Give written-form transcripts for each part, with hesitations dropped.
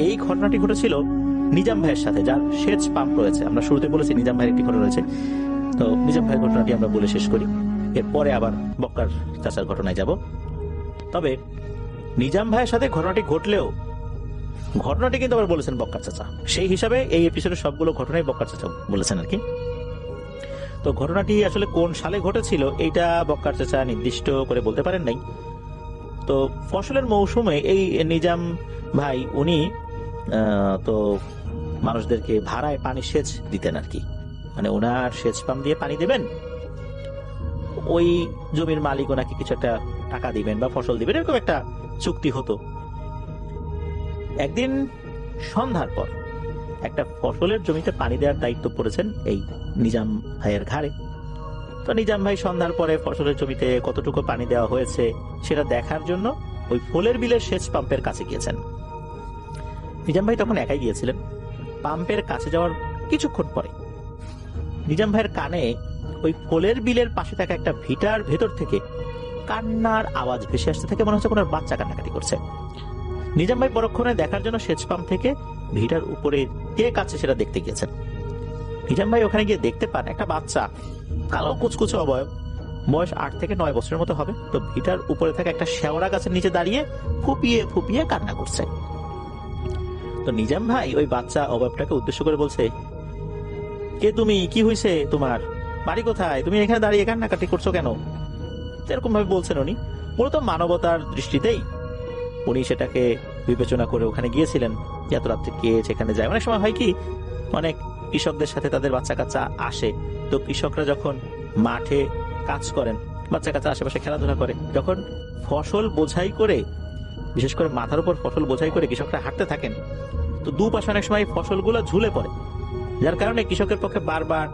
এই ঘটনাটি ঘটেছিল নিজাম ভাইয়ের সাথে, যার সেচ পাম্প রয়েছে। আমরা শুরুতে বলেছি নিজাম ভাইয়ের একটি ঘটনা রয়েছে, তো নিজাম ভাইয়ের ঘটনাটি আমরা বলে শেষ করি, এরপরে আবার বক্কার চাচার ঘটনায় যাব। তবে নিজাম ভাইয়ের সাথে ঘটনাটি ঘটলেও ঘটনাটি কিন্তু আবার বলেছেন বক্কার চাচা, সেই হিসাবে এই এপিসোডের সবগুলো ঘটনাই বক্কার চাচা বলেছেন আর কি। তো ঘটনাটি আসলে কোন সালে ঘটেছিল এইটা বক্কার চাচা নির্দিষ্ট করে বলতে পারেন নাই। তো ফসলের মৌসুমে এই নিজাম ভাই উনি তো মানুষদেরকে ভাড়ায় পানি সেচ দিতেন আর কি, মানে ওনার সেচ পাম্প দিয়ে পানি দেবেন, ওই জমির মালিক ওনাকে কিছু একটা টাকা দিবেন বা ফসল দিবেন, এরকম একটা চুক্তি হতো। একদিন সন্ধ্যার পর একটা ফসলের জমিতে পানি দেওয়ার দায়িত্ব পড়েছেন এই নিজাম ভাইয়ের ঘাড়ে। তো নিজাম ভাই সন্ধ্যার পরে ফসলের জমিতে কতটুকু পানি দেওয়া হয়েছে সেটা দেখার জন্য ওই ফুলের বিলের সেচ পাম্পের কাছে গিয়েছেন। নিজাম ভাই তখন একাই গিয়েছিলেন। পাম্পের কাছে যাওয়ার কিছুক্ষণ পরে নিজাম ভাইয়ের কানে ওই ফুলের বিলের পাশে থাকা একটা ভিটার ভেতর থেকে কান্নার আওয়াজ ভেসে আসতে থাকে, মনে হচ্ছে কোনো বাচ্চা কান্নাকাটি করছে। নিজাম ভাই পরক্ষণে দেখার জন্য সেচ পাম্প থেকে ভিটার উপরে কে কাছে সেটা দেখতে গিয়েছেন। নিজাম ভাই ওখানে গিয়ে দেখতে পান একটা বাচ্চা, কালো কুচকুচে অবয়ব, বয়স 8 থেকে 9 বছরের মতো হবে। তো ভিটার উপরে থাকা একটা শেওড়া গাছের নিচে দাঁড়িয়ে ফুপিয়ে ফুপিয়ে কান্না করছে। তো নিজাম ভাই ওই বাচ্চা অবয়বটাকে উদ্দেশ্য করে বলছে, কে তুমি, কি হয়েছে তোমার, বাড়ি কোথায়, তুমি এখানে দাঁড়িয়ে কান্নাকাটি করছো কেন? এরকম ভাবে বলছেন উনি, মূলত মানবতার দৃষ্টিতেই উনি সেটাকে বিবেচনা করে ওখানে গিয়েছিলেন। এত রাত্রে কে সেখানে যায়? অনেক সময় হয় কি, অনেক কৃষকদের সাথে তাদের বাচ্চা কাচ্চা আসে, তো কৃষকরা যখন মাঠে কাজ করেন, বাচ্চা কাচ্চা আশেপাশে খেলাধুলা করে, যখন ফসল বোঝাই করে, বিশেষ করে মাথার উপর ফসল বোঝাই করে কৃষকরা হাঁটতে থাকেন, তো দুপাশে অনেক সময় ফসলগুলো ঝুলে পড়ে, যার কারণে কৃষকের পক্ষে বারবার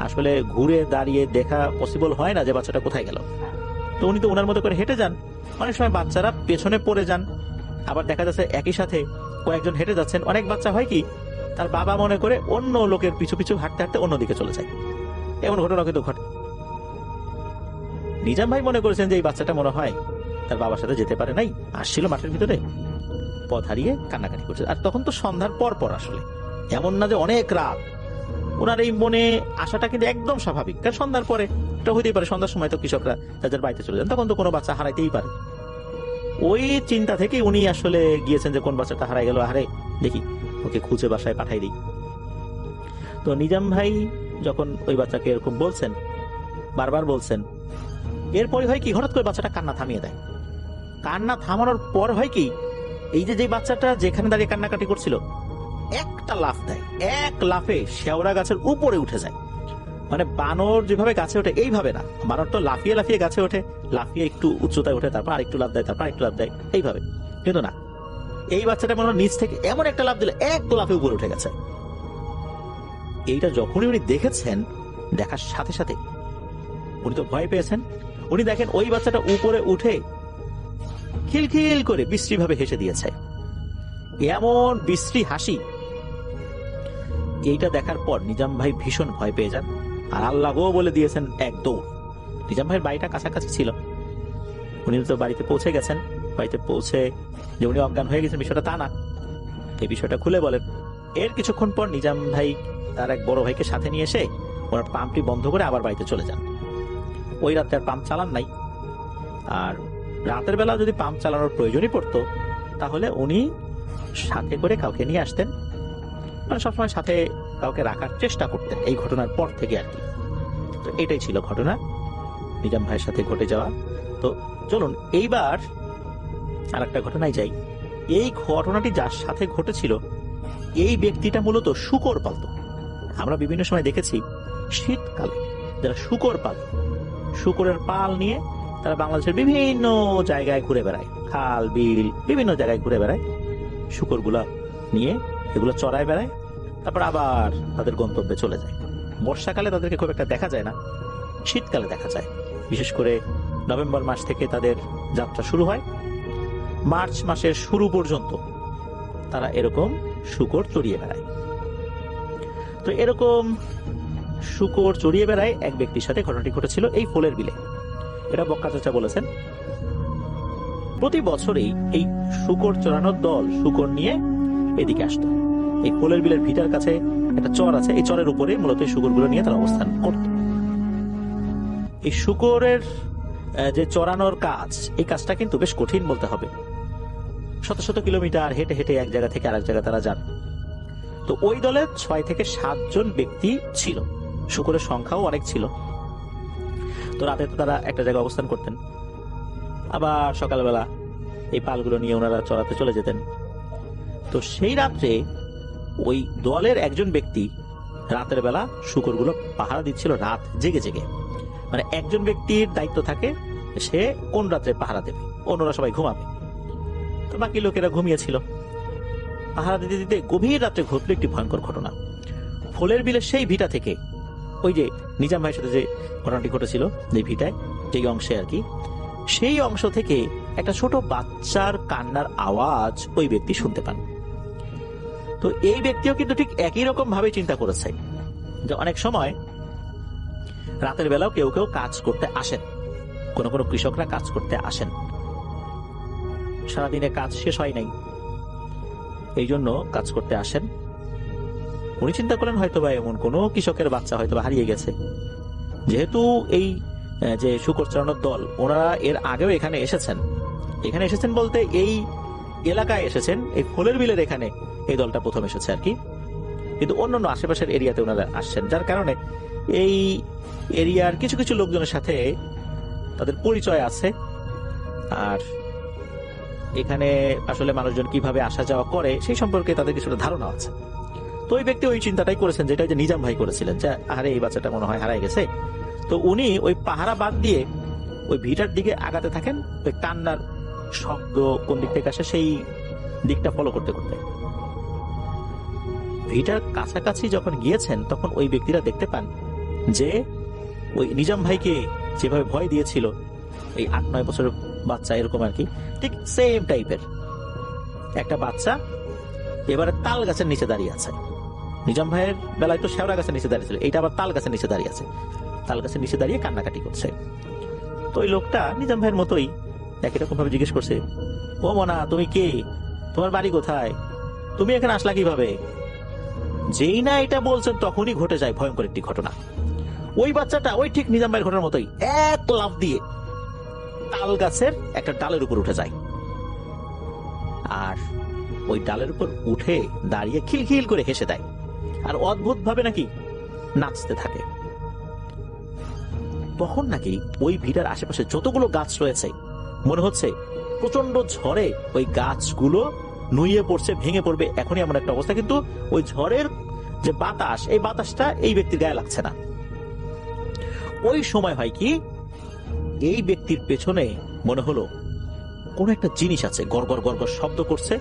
আসলে ঘুরে দাঁড়িয়ে দেখা পসিবল হয় না যে বাচ্চাটা কোথায় গেল। তো উনি তো ওনার মতো করে হেঁটে যান, অনেক সময় বাচ্চারা পেছনে পড়ে যান, আবার দেখা যাচ্ছে একই সাথে কয়েকজন হেঁটে যাচ্ছেন, অনেক বাচ্চা হয় কি তার বাবা মনে করে অন্য লোকের পিছু পিছু হাঁটতে হাঁটতে অন্যদিকে চলে যায়, এমন ঘটনা কিন্তু ঘটে। নিজাম ভাই মনে করেছেন যে এই বাচ্চাটা মনে হয় তার বাবার সাথে যেতে পারে নাই, আসছিল মাঠের ভিতরে, পথ হারিয়ে কান্নাকাটি করছে। আর তখন তো সন্ধ্যার পর পর, আসলে এমন না যে অনেক রাত, ওনার এই মনে আসাটা কিন্তু একদম স্বাভাবিক, কারণ সন্ধ্যার পরে এটা হইতেই পারে, সন্ধ্যার সময় তো কৃষকরা তাদের বাড়িতে চলে যান, তখন তো কোনো বাচ্চা হারাইতেই পারে। ওই চিন্তা থেকে উনি আসলে গিয়েছেন যে কোন বাচ্চাটা হারাই গেল, আরে দেখি ওকে খুঁজে বাসায় পাঠাই দিই। তো নিজাম ভাই যখন ওই বাচ্চাকে এরকম বলছেন, বারবার বলছেন, এরপরে হয় কি, হঠাৎ করে বাচ্চাটা কান্না থামিয়ে দেয়। কান্না থামানোর পর হয় কি, এই যে বাচ্চাটা যেখানে দাঁড়িয়ে কান্নাকাটি করছিল একটা লাফ দেয়, এক লাফে শেওড়া গাছের উপরে উঠে যায়। মানে বানর যেভাবে গাছে ওঠে এইভাবে না, বানর তো লাফিয়ে লাফিয়ে গাছে ওঠে, লাফিয়ে একটু উচ্চতায় ওঠে, তারপর আরেকটু লাফ দেয়, তারপর আরেকটু লাফ দেয়, এইভাবে। কিন্তু না, এই বাচ্চাটা মনে হয় নিচ থেকে এমন একটা লাফ দিলে এক লাফে উপরে উঠে গেছে। এইটা যখনই উনি দেখেছেন, দেখার সাথে সাথে উনি তো ভয় পেয়েছেন। উনি দেখেন ওই বাচ্চাটা উপরে উঠে খিলখিল করে বিশ্রী ভাবে হেসে দিয়েছে, এমন বিশ্রী হাসি। এইটা দেখার পর নিজাম ভাই ভীষণ ভয় পেয়ে যান, আর আল্লাহ গো বলে দিয়েছেন এক দৌড়। নিজাম ভাইয়ের বাড়িটা কাছাকাছি ছিল, উনি তো বাড়িতে পৌঁছে গেছেন। বাড়িতে পৌঁছে যে উনি অজ্ঞান হয়ে গেছেন বিষয়টা তা না, এই বিষয়টা খুলে বলেন। এর কিছুক্ষণ পর নিজাম ভাই তার এক বড় ভাইকে সাথে নিয়ে এসে ওনার পাম্পটি বন্ধ করে আবার বাড়িতে চলে যান। ওই রাতে আর পাম্প চালান নাই। আর রাতের বেলা যদি পাম্প চালানোর প্রয়োজনই পড়তো, তাহলে উনি সাথে করে কাউকে নিয়ে আসতেন, মানে সবসময় সাথে কাউকে রাখার চেষ্টা করতেন এই ঘটনার পর থেকে আর কি। তো এটাই ছিল ঘটনা নিজাম ভাইয়ের সাথে ঘটে যাওয়া। তো চলুন এইবার আর একটা ঘটনায় যাই। এই ঘটনাটি যার সাথে ঘটেছিল, এই ব্যক্তিটা মূলত শূকর পালত। আমরা বিভিন্ন সময় দেখেছি শীতকালে যারা শূকর পালে, শূকরের পাল নিয়ে তারা বাংলাদেশের বিভিন্ন জায়গায় ঘুরে বেড়ায়, খাল বিল বিভিন্ন জায়গায় ঘুরে বেড়ায়, শূকরগুলা নিয়ে এগুলো চড়ায় বেড়ায়, তারপর আবার তাদের গন্তব্যে চলে যায়। বর্ষাকালে তাদেরকে খুব একটা দেখা যায় না, শীতকালে দেখা যায়। বিশেষ করে নভেম্বর মাস থেকে তাদের যাত্রা শুরু হয়, মার্চ মাসের শুরু পর্যন্ত তারা এরকম শূকর চড়িয়ে বেড়ায়। তো এরকম শূকর চড়িয়ে বেড়ায় এক ব্যক্তির সাথে ঘটনাটি ঘটেছিল এই ফুলের বিলে। এটা বক্কা চাচা বলেছেন। প্রতি বছরই এই শূকর চড়ানোর দল শূকর নিয়ে এদিকে আসতো। এই ফুলের বিলের ভিটার কাছে একটা চর আছে, এই চরের উপরে মূলত এই শুকরগুলো নিয়ে তারা অবস্থান করত। এই শুকরের যে চরানোর কাজ, এই কাজটা কিন্তু বেশ কঠিন বলতে হবে। শত শত কিলোমিটার হেঁটে হেঁটে এক জায়গা থেকে আরেক জায়গায় তারা যান। তো ওই দলে 6 থেকে 7 জন ব্যক্তি ছিল, শুকরের সংখ্যাও অনেক ছিল। তো রাতে তো তারা একটা জায়গায় অবস্থান করতেন, আবার সকালবেলা এই পালগুলো নিয়ে ওনারা চড়াতে চলে যেতেন। তো সেই রাত্রে ওই দলের একজন ব্যক্তি রাতের বেলা শুকরগুলো পাহারা দিচ্ছিল, রাত জেগে জেগে। মানে একজন ব্যক্তির দায়িত্ব থাকে সে কোন রাত্রে পাহারা দেবে, অন্যরা সবাই ঘুমাবে। তো বাকি লোকেরা ঘুমিয়েছিল। পাহারা দিতে দিতে গভীর রাত্রে ঘটল একটি ভয়ঙ্কর ঘটনা। ফুলের বিলের সেই ভিটা থেকে, ওই যে নিজাম ভাইয়ের সাথে যে ঘটনাটি ঘটেছিল যে ভিটায়, যেই অংশে আর কি, সেই অংশ থেকে একটা ছোট বাচ্চার কান্নার আওয়াজ ওই ব্যক্তি শুনতে পান। তো এই ব্যক্তিও কিন্তু ঠিক একই রকম ভাবে চিন্তা করেছে যে অনেক সময় রাতের বেলাও কেউ কেউ কাজ করতে আসেন, কোন কোন কৃষকরা কাজ করতে আসেন, সারাদিনে কাজ শেষ হয় নাই, এই জন্য কাজ করতে আসেন। উনি চিন্তা করেন হয়তোবা এমন কোন কৃষকের বাচ্চা হয়তোবা হারিয়ে গেছে। যেহেতু এই যে শুকর চড়ানোর দল, ওনারা এর আগেও এখানে এসেছেন বলতে এই এলাকায় এসেছেন, এই ফুলের বিলের এখানে এই দলটা প্রথম এসেছে আর কি। কিন্তু অন্যান্য আশেপাশের এরিয়াতে ওনারা আসছেন, যার কারণে এই এরিয়ার কিছু কিছু লোকজনের সাথে তাদের পরিচয় আছে। আর এখানে আসলে মানুষজন কিভাবে আসা যাওয়া করে সেই সম্পর্কে তাদের কিছুটা ধারণা আছে। তো ওই ব্যক্তি ওই চিন্তাটাই করেছেন যেটা যে নিজাম ভাই করেছিলেন, যে আরে এই বাচ্চাটা মনে হয় হারাই গেছে। তো উনি ওই পাহারা বাদ দিয়ে ওই ভিটার দিকে আগাতে থাকেন, ওই কান্নার শব্দ কোন দিক থেকে আসে সেই দিকটা ফলো করতে করতে। ভিটার কাছাকাছি যখন গিয়েছেন তখন ওই ব্যক্তিরা দেখতে পান যে ওই নিজাম ভাইকে যেভাবে ভয় দিয়েছিল এই 8-9 বছরের বাচ্চা, এরকম আর কি, ঠিক সেম টাইপের একটা বাচ্চা এবারে তাল গাছের নিচে দাঁড়িয়ে আছে। নিজাম ভাইয়ের বেলায় তো শেওড়া গাছের নিচে দাঁড়িয়েছিল, এইটা আবার তাল গাছের নিচে দাঁড়িয়ে আছে, তাল গাছের নিচে দাঁড়িয়ে কান্নাকাটি করছে। তো ওই লোকটা নিজাম ভাইয়ের মতোই একই রকম ভাবে জিজ্ঞেস করছে, ও মনা তুমি কে, তোমার বাড়ি কোথায়, তুমি এখানে আসলা কিভাবে? যেই না এটা বলছেন তখনই ঘটে যায় ভয়ঙ্কর একটি ঘটনা। ওই বাচ্চাটা ওই ঠিক নিজাম ভাইয়ের ঘটনার মতোই এক লাফ দিয়ে তাল গাছের একটা ডালের উপর উঠে যায়, আর ওই ডালের উপর উঠে দাঁড়িয়ে খিলখিল করে হেসে দেয়, আর অদ্ভুত ভাবে নাকি নাচতে থাকে। তখন নাকি ওই ভিটার আশেপাশে যতগুলো গাছ রয়েছে মনে হচ্ছে প্রচন্ড ঝড়ে ওই গাছগুলো নুয়ে পড়ছে, ভেঙে পড়বে এখনই এমন একটা অবস্থা। কিন্তু ওই ঝড়ের যে বাতাস, এই বাতাসটা এই ব্যক্তির গায়ে লাগছে না। ওই সময় হয় কি, এই ব্যক্তির পেছনে মনে হলো কোন একটা জিনিস আছে, গড়গড় গড়গড় শব্দ করছে।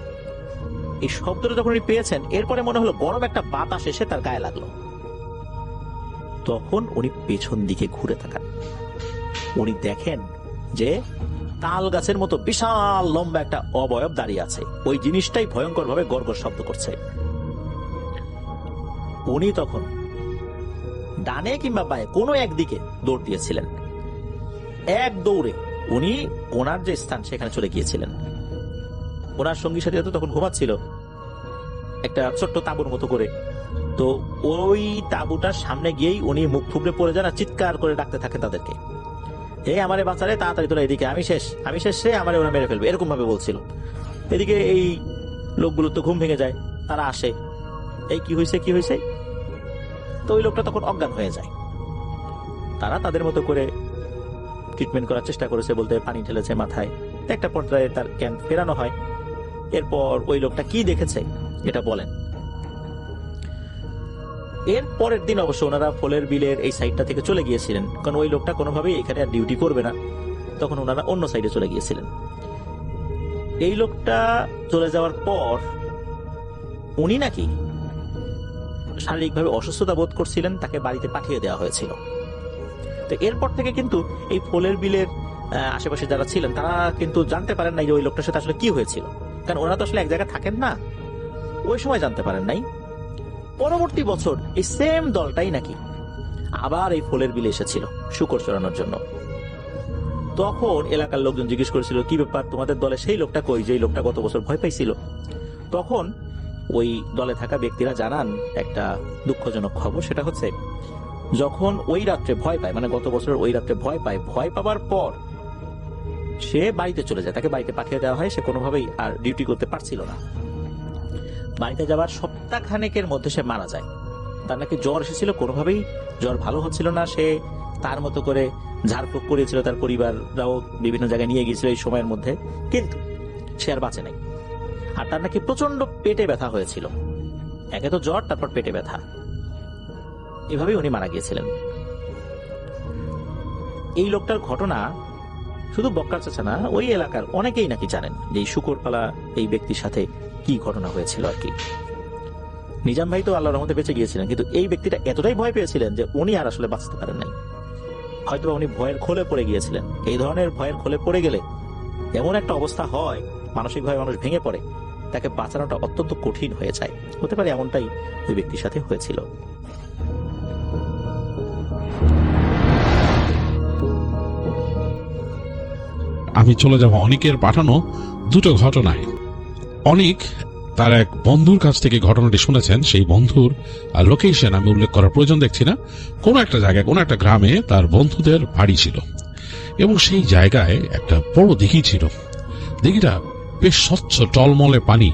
এই শব্দটা যখন উনি পেয়েছেন, এরপরে মনে হলো গরম একটা বাতাস এসে তার গায়ে লাগলো। তখন উনি পেছন দিকে ঘুরে তাকান, উনি দেখেন যে তাল গাছের মতো বিশাল লম্বা একটা অবয়ব দাঁড়িয়ে আছে, ওই জিনিসটাই ভয়ঙ্কর ভাবে গড়গড় শব্দ করছে। উনি তখন ডানে কিংবা বায়ে কোনো একদিকে দৌড় দিয়েছিলেন। এক দৌড়ে উনি ওনার যে স্থান সেখানে চলে গিয়েছিলেন। ওনার সঙ্গী সাথী তো তখন ঘুমাচ্ছিল একটা ছোট্ট তাঁবুর মতো করে। তো ওই তাঁবুটার সামনে গিয়েই উনি মুখ থুবড়ে পড়ে যান আর চিৎকার করে ডাকতে থাকেন তাদেরকে, হে আমারে বাঁচারে, তাড়াতাড়ি তোরা এদিকে, আমি শেষ রে, আমারে ওরা মেরে ফেলবে, এরকম ভাবে বলছিল। এদিকে এই লোকগুলো তো ঘুম ভেঙে যায়, তারা আসে, এই কি হয়েছে। তো ওই লোকটা তখন অজ্ঞান হয়ে যায়। তারা তাদের মতো করে ট্রিটমেন্ট করার চেষ্টা করেছে, বলতে পানি ঢেলেছে মাথায়, একটা পর্যায়ে তার জ্ঞান ফেরানো হয়। এরপর ওই লোকটা কি দেখেছে এটা বলেন। এর পরের দিন অবশ্য ওনারা ফুলের বিলের এই সাইডটা থেকে চলে গিয়েছিলেন, কারণ ওই লোকটা কোনোভাবেই এখানে আর ডিউটি করবে না। তখন ওনারা অন্য সাইডে চলে গিয়েছিলেন। এই লোকটা চলে যাওয়ার পর উনি নাকি শারীরিকভাবে অসুস্থতা বোধ করছিলেন, তাকে বাড়িতে পাঠিয়ে দেওয়া হয়েছিল। তো এরপর থেকে কিন্তু এই ফুলের বিলের আশেপাশে যারা ছিলেন তারা কিন্তু জানতে পারেন নাই যে ওই লোকটার সাথে আসলে কি হয়েছিল, কারণ ওনারা তো আসলে এক জায়গায় থাকেন না, ওই সময় জানতে পারেন নাই। পরবর্তী বছর এই সেম দলটাই নাকি আবার এই ফুলের বিলে এসেছিল শুকর চড়ানোর জন্য। তখন এলাকার লোকজন জিজ্ঞেস করেছিল, কি ব্যাপার, তোমাদের দলে সেই লোকটা কই, যে লোকটা গত বছর ভয় পাইছিল? তখন ওই দলে থাকা ব্যক্তিরা জানান একটা দুঃখজনক খবর। সেটা হচ্ছে, যখন ওই রাত্রে ভয় পায়, মানে গত বছরের ওই রাত্রে ভয় পাওয়ার পর সে বাড়িতে চলে যায়, তাকে বাড়িতে পাঠিয়ে দেওয়া হয়। সে কোনোভাবেই আর ডিউটি করতে পারছিল না। বাড়িতে যাওয়ার সপ্তাহখানেকের মধ্যে সে মারা যায়। তার নাকি জ্বর এসেছিল, কোনোভাবেই জ্বর ভালো হচ্ছিল না। সে তার মতো করে ঝাড়ফুঁক করেছিল, তার পরিবাররাও বিভিন্ন জায়গায় নিয়ে গিয়েছিল এই সময়ের মধ্যে, কিন্তু সে আর বাঁচে নাই। আর তার নাকি প্রচন্ড পেটে ব্যথা হয়েছিল, একে তো জ্বর, তারপর পেটে ব্যথা, এভাবেই উনি মারা গিয়েছিলেন। এই লোকটার ঘটনা শুধু বক্কার চাচা না, ওই এলাকার অনেকেই নাকি জানেন যে এই শুকরপালা এই ব্যক্তির সাথে কি ঘটনা হয়েছিল আর কি। নিজাম ভাই তো আল্লাহর রহমতে বেঁচে গিয়েছিলেন, কিন্তু এই ব্যক্তিটা এতটাই ভয় পেয়েছিলেন যে উনি আর আসলে বাঁচতে পারেন নাই। হয়তো উনি ভয়ের খোলে পড়ে গিয়েছিলেন। এই ধরনের ভয়ের খোলে পড়ে গেলে এমন একটা অবস্থা হয়, মানসিকভাবে মানুষ ভেঙে পড়ে, তাকে বাঁচানোটা অত্যন্ত কঠিন হয়ে যায়। হতে পারে এমনটাই ওই ব্যক্তির সাথে হয়েছিল। আমি চলে যাব অনিকের পাঠানো দুটো ঘটনায়। অনিক তার এক বন্ধুর কাছ থেকে ঘটনাটি শুনেছেন। সেই বন্ধুর লোকেশন আমি উল্লেখ করার প্রয়োজন দেখছি না। কোনো একটা জায়গায়, কোনো একটা গ্রামে তার বন্ধুদের বাড়ি ছিল, এবং সেই জায়গায় একটা বড় দিঘি ছিল। দিঘিটা বেশ স্বচ্ছ টলমলে পানি,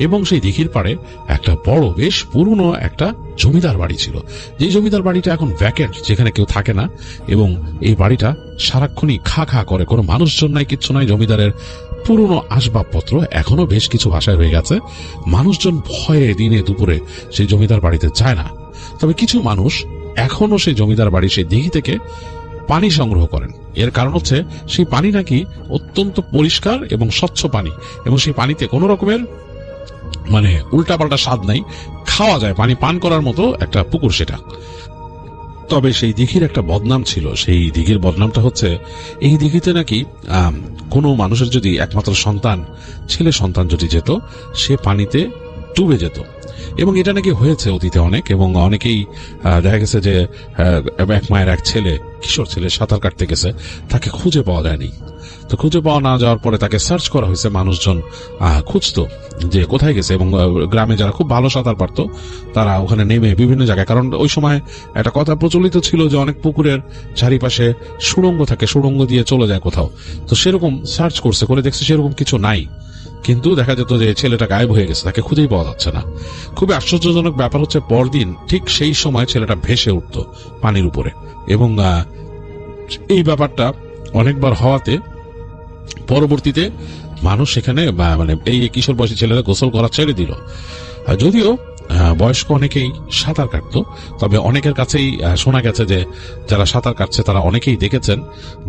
এবং সেই দিঘির পাড়ে একটা বড় বেশ পুরনো একটা জমিদার বাড়ি ছিল। যে জমিদার বাড়িটা এখন ভ্যাকেন্ট, যেখানে কেউ থাকে না, এবং এই বাড়িটা সারাক্ষণই খা খা করে, কোনো মানুষজন নাই, কিচ্ছু নাই। জমিদারের পুরনো আসবাবপত্র এখনো বেশ কিছু বাসায় রয়ে গেছে। মানুষজন ভয়ে দিনে দুপুরে সেই জমিদার বাড়িতে যায় না। তবে কিছু মানুষ এখনো সেই জমিদার বাড়ি, সেই দিঘি থেকে পানি সংগ্রহ করেন। এর কারণ হচ্ছে সেই পানি নাকি অত্যন্ত পরিষ্কার এবং স্বচ্ছ পানি, এবং সেই পানিতে কোনো রকমের মানে উল্টাপাল্টা স্বাদ নাই, খাওয়া যায়, পানি পান করার মতো একটা পুকুর সেটা। তবে সেই দিঘির একটা বদনাম ছিল। সেই দিঘির বদনামটা হচ্ছে, এই দিঘিতে নাকি কোনো মানুষের যদি একমাত্র সন্তান, ছেলে সন্তান যদি যেত, সে পানিতে ডুবে যেত। এবং এটা নাকি হয়েছে অতীতে অনেক, এবং অনেকেই দেখা গেছে যে এক মায়ের এক ছেলে, কিশোর ছেলে সাঁতার কাটতে গেছে, তাকে খুঁজে পাওয়া যায়নি। তো খুঁজে পাওয়া না যাওয়ার পরে তাকে সার্চ করা হয়েছে, মানুষজন খুঁজতো যে কোথায় গেছে। এবং গ্রামে যারা খুব ভালো সাঁতার পারতো তারা ওখানে নেমে বিভিন্ন জায়গায়, কারণ ওই সময় একটা কথা প্রচলিত ছিল যে অনেক পুকুরের চারিপাশে সুড়ঙ্গ থাকে, সুড়ঙ্গ দিয়ে চলে যায় কোথাও। তো সেরকম সার্চ করছে, করে দেখছে সেরকম কিছু নাই, কিন্তু দেখা যেত যে ছেলেটা গায়েব হয়ে গেছে, তাকে খুঁজেই পাওয়া যাচ্ছে না। খুবই আশ্চর্যজনক ব্যাপার হচ্ছে, পরদিন ঠিক সেই সময় ছেলেটা ভেসে উঠতো পানির উপরে, এবং এই ব্যাপারটা অনেকবার হওয়াতে পরবর্তীতে মানুষ সেখানে মানে এই কিশোর বয়সী ছেলেরা গোসল করা ছেড়ে দিল। যদিও বয়স্ক অনেকেই সাঁতার কাটতো, তবে অনেকের কাছেই শোনা গেছে যে যারা সাঁতার কাটছে তারা অনেকেই দেখেছেন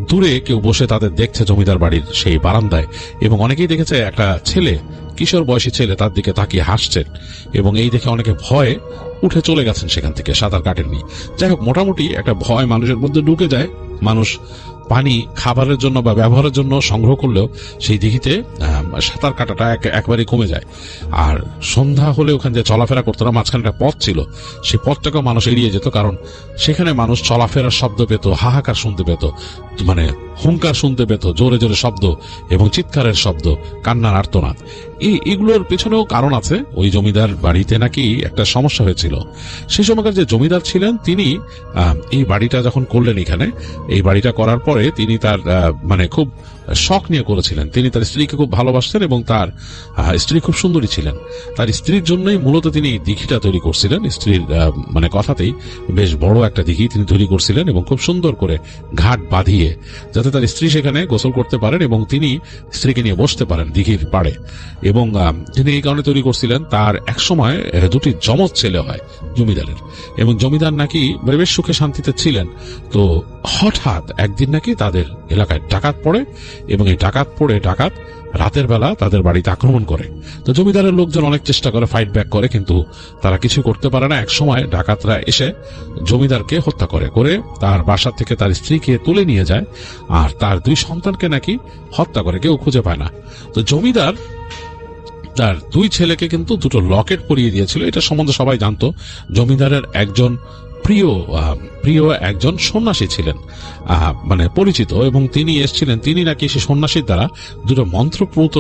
দূরে কেউ বসে তাদের দেখছে জমিদার বাড়ির সেই বারান্দায়, এবং অনেকেই দেখেছে একটা ছেলে, কিশোর বয়সী ছেলে তার দিকে তাকিয়ে হাসছেন, এবং এই দেখে অনেকে ভয়ে উঠে চলে গেছেন সেখান থেকে, সাঁতার কাটেননি। যাই হোক, মোটামুটি একটা ভয় মানুষের মধ্যে ঢুকে যায়। মানুষ পানি খাবারের জন্য বা ব্যবহারের জন্য সংগ্রহ করলেও সেই দিঘিতে সাঁতার কাটাটা একবারে কমে যায়। আর সন্ধ্যা হলে ওখানে যে চলাফেরা করতো না, মাঝখানে একটা পথ ছিল, সেই পথটাকেও মানুষ এড়িয়ে যেত, কারণ সেখানে মানুষ চলাফেরার শব্দ পেত, হাহাকার শুনতে পেত, মানে হুঙ্কার শুনতে পেত, জোরে জোরে শব্দ এবং চিৎকারের শব্দ, কান্নার আর্তনাদ। এগুলোর পেছনেও কারণ আছে। ওই জমিদার বাড়িতে নাকি একটা সমস্যা হয়েছিল। সেই সময়কার যে জমিদার ছিলেন তিনি এই বাড়িটা যখন করলেন, এখানে এই বাড়িটা করার পরে তিনি তার মানে খুব শখ নিয়ে করেছিলেন। তিনি তার স্ত্রীকে খুব ভালোবাসতেন, এবং তার স্ত্রী খুব সুন্দরী ছিলেন। তার স্ত্রীর জন্যই মূলত তিনি দিঘিটা তৈরি করছিলেন। স্ত্রীর মানে কথাতেই বেশ বড় একটা দিঘি তিনি তৈরি করছিলেন, এবং খুব সুন্দর করে ঘাট বাঁধিয়ে, যাতে তার স্ত্রী সেখানে গোসল করতে পারেন এবং তিনি স্ত্রীকে নিয়ে বসতে পারেন দিঘির পাড়ে। এবং তিনি এই কারণে তৈরি করছিলেন, তার একসময় দুটি যমজ ছেলে হয় জমিদারের, এবং জমিদার নাকি বেশ সুখে শান্তিতে ছিলেন। তো হঠাৎ একদিন নাকি তাদের এলাকায় ডাকাত পড়ে, এবং এই ডাকাত রাতের বেলা তাদের বাড়িতে আক্রমণ করে। তো জমিদারের লোকজন অনেক চেষ্টা করে, ফাইট ব্যাক করে, কিন্তু তারা কিছু করতে পারে না। একসময় ডাকাতরা এসে জমিদারকে হত্যা করে তার বাসা থেকে তার স্ত্রীকে তুলে নিয়ে যায়, আর তার দুই সন্তানকে নাকি হত্যা করে, কেউ খুঁজে পায় না। তো জমিদার তার দুই ছেলেকে কিন্তু দুটো লকেট পরিয়ে দিয়েছিল। এটা সম্বন্ধে সবাই জানতো। জমিদারের একজন প্রিয় একজন সন্ন্যাসী ছিলেন, মানে পরিচিত, এবং তিনি এসেছিলেন। তিনি নাকি সে সন্ন্যাসীর দ্বারা দুটো মন্ত্রপ্রুত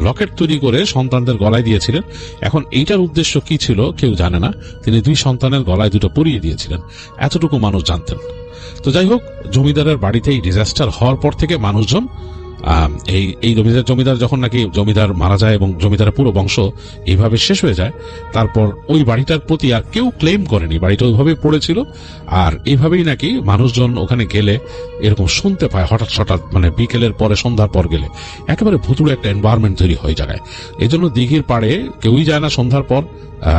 লকেট তৈরি করে সন্তানদের গলায় দিয়েছিলেন। এখন এইটার উদ্দেশ্য কি ছিল কেউ জানে না। তিনি দুই সন্তানের গলায় দুটো পরিয়ে দিয়েছিলেন, এতটুকু মানুষ জানতেন। তো যাই হোক, জমিদারের বাড়িতে এই ডিজাস্টার হওয়ার পর থেকে মানুষজন এই জমিদার যখন নাকি জমিদার মারা যায় এবং জমিদারের পুরো বংশ এইভাবে শেষ হয়ে যায়, তারপর ওই বাড়িটার প্রতি আর কেউ ক্লেম করেনি। বাড়িটা ওইভাবে পড়েছিল, আর এইভাবেই নাকি মানুষজন ওখানে গেলে এরকম শুনতে পায় হঠাৎ, মানে বিকেলের পরে সন্ধ্যার পর গেলে একেবারে ভুতুড়ে একটা এনভায়রনমেন্ট তৈরি হয়ে জায়গায়। এই জন্য দিঘির পাড়ে কেউই যায় না সন্ধ্যার পর।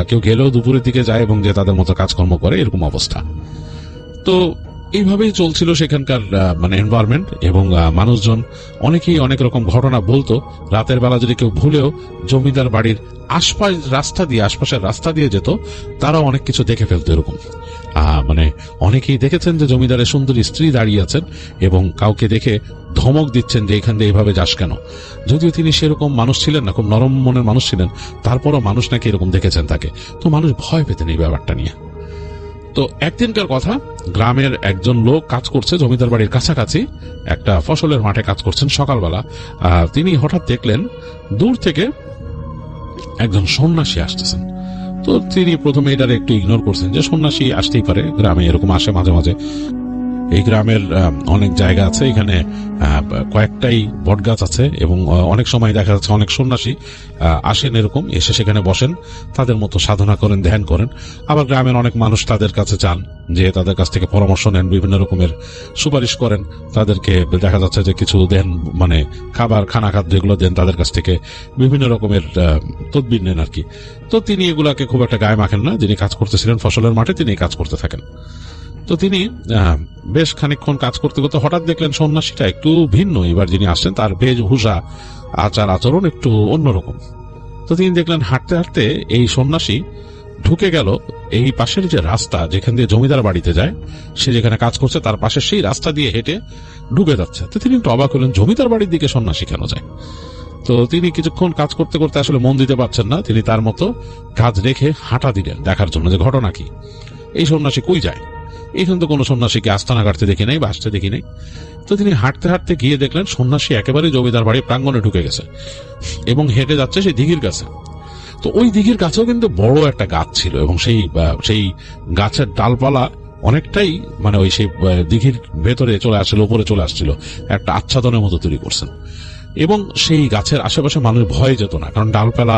কেউ গেলেও দুপুরের দিকে যায় এবং যে তাদের মতো কাজকর্ম করে, এরকম অবস্থা। তো এইভাবেই চলছিল সেখানকার মানে এনভায়রনমেন্ট, এবং মানুষজন অনেকেই অনেক রকম ঘটনা বলতো। রাতের বেলা যদি কেউ ভুলেও জমিদার বাড়ির আশপাশের রাস্তা দিয়ে যেত, তারা অনেক কিছু দেখে ফেলতো। এরকম মানে অনেকেই দেখেছেন যে জমিদারের সুন্দরী স্ত্রী দাঁড়িয়ে আছেন এবং কাউকে দেখে ধমক দিচ্ছেন যে এখান দিয়ে এইভাবে যাস কেন। যদিও তিনি সেরকম মানুষ ছিলেন না, খুব নরম মনের মানুষ ছিলেন, তারপরও মানুষ নাকি এরকম দেখেছেন তাকে। তো মানুষ ভয় পেতেন এই ব্যাপারটা নিয়ে। তো একদিনকার কথা, গ্রামের একজন লোক কাজ করছে জমিদার বাড়ির কাছাকাছি একটা ফসলের মাঠে কাজ করছেন সকালবেলা। তিনি হঠাৎ দেখলেন দূর থেকে একজন সন্ন্যাসী আসতেছেন। তো তিনি প্রথমে এটার একটু ইগনোর করছেন যে সন্ন্যাসী আসতেই পারে, গ্রামে এরকম আসে মাঝে মাঝে। এই গ্রামের অনেক জায়গা আছে, এখানে কয়েকটাই বটগাছ আছে, এবং অনেক সময় দেখা যাচ্ছে অনেক সন্ন্যাসী আসেন এরকম, এসে সেখানে বসেন, তাদের মতো সাধনা করেন, ধ্যান করেন। আবার গ্রামের অনেক মানুষ তাদের কাছে যান, যে তাদের কাছ থেকে পরামর্শ নেন, বিভিন্ন রকমের সুপারিশ করেন, তাদেরকে দেখা যাচ্ছে যে কিছু দেন, মানে খানা খাদ্য এগুলো দেন, তাদের কাছ থেকে বিভিন্ন রকমের তদবির নেন আর কি। তো তিনি এগুলাকে খুব একটা গায়ে মাখেন না। যিনি কাজ করতেছিলেন ফসলের মাঠে, তিনি কাজ করতে থাকেন। তো তিনি বেশ খানিকক্ষণ কাজ করতে করতে হঠাৎ দেখলেন সন্ন্যাসীটা একটু ভিন্ন। এবার যিনি আসছেন তার বেশভূষা, আচার আচরণ একটু অন্যরকম। তো তিনি দেখলেন হাঁটতে হাঁটতে এই সন্ন্যাসী ঢুকে গেল এই পাশের যে রাস্তা যেখান দিয়ে জমিদার বাড়িতে যায়, সে যেখানে কাজ করছে তার পাশে সেই রাস্তা দিয়ে হেঁটে ঢুকে যাচ্ছে। তো তিনি একটু অবাক হলেন, জমিদার বাড়ির দিকে সন্ন্যাসী কেন যায়? তো তিনি কিছুক্ষণ কাজ করতে করতে আসলে মন দিতে পারছেন না। তিনি তার মতো কাজ রেখে হাঁটা দিলেন দেখার জন্য যে ঘটনা কি, এই সন্ন্যাসী কই যায়। এখানে তো কোনো সন্ন্যাসীকে আস্তানা কাটতে দেখি নাই বা আসতে দেখি নাই। তো তিনি হাঁটতে হাঁটতে গিয়ে দেখলেন সন্ন্যাসী একেবারে জমিদার বাড়ির প্রাঙ্গণে ঢুকে গেছে এবং হেঁটে যাচ্ছে সেই দিঘির কাছে। তো ওই দিঘির কাছেও কিন্তু বড় একটা গাছ ছিল, এবং সেই গাছের ডালপালা অনেকটাই মানে ওই সেই দিঘির ভেতরে চলে আসছিল, উপরে চলে আসছিল, একটা আচ্ছাদনের মতো তৈরি করছেন। এবং সেই গাছের আশেপাশে মানুষ ভয়ে যেত না, কারণ ডালপালা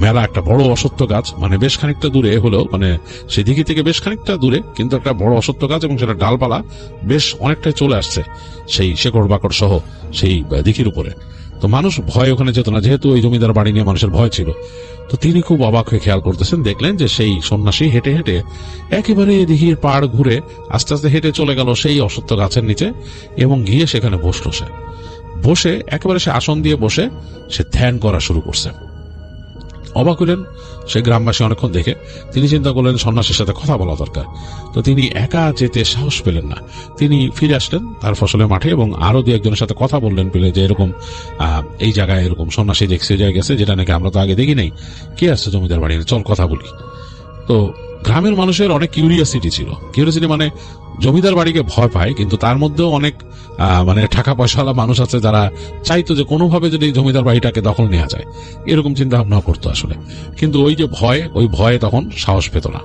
মেলা একটা বড় অসত্য গাছ, মানে বেশ খানিকটা দূরে হলেও, মানে সেই দিঘি থেকে বেশ খানিকটা দূরে, কিন্তু একটা বড় অসত্য গাছ, এবং সেটা ডালপালা বেশ অনেকটাই চলে আসছে সেই শেকড় বাকড় সহ সেই দিঘির উপরে। তো মানুষ ভয় ওখানে যেত না, যেহেতু ওই জমিদার বাড়ি নিয়ে মানুষের ভয় ছিল। তো তিনি খুব অবাক হয়ে খেয়াল করতেছেন, দেখলেন যে সেই সন্ন্যাসী হেঁটে হেঁটে একেবারে দিঘির পাড় ঘুরে আস্তে আস্তে হেঁটে চলে গেল সেই অসত্য গাছের নিচে, এবং গিয়ে সেখানে বসলো। বসে একেবারে সে আসন দিয়ে বসে সে ধ্যান করা শুরু করছে। অবাক হলেন সে গ্রামবাসী অনেকক্ষণ দেখে। তিনি চিন্তা করলেন সন্ন্যাসীর সাথে কথা বলা দরকার। তো তিনি একা যেতে সাহস পেলেন না। তিনি ফিরে আসলেন তার ফসলের মাঠে এবং আরো দু একজনের সাথে কথা বললেন, পেলে যে এরকম এই জায়গায় এরকম সন্ন্যাসী দেখছে জায়গায় গেছে, যেটা নাকি আমরা তো আগে দেখি নাই, কে আসছে জমিদার বাড়ি, চল কথা বলি। তো গ্রামের মানুষের অনেক কিউরিয়াসিটি ছিল। কিউরিয়াসিটি মানে জমিদার বাড়িকে ভয় পায়, কিন্তু তার মধ্যেও অনেক মানে টাকা পয়সাওয়ালা মানুষ আছে যারা চাইতো যে কোনোভাবে যদি জমিদার বাড়িটাকে দখল নেওয়া যায়, এরকম চিন্তা ভাবনা করতো আসলে। কিন্তু ওই যে ভয়, ওই ভয়ে তখন সাহস পেত না।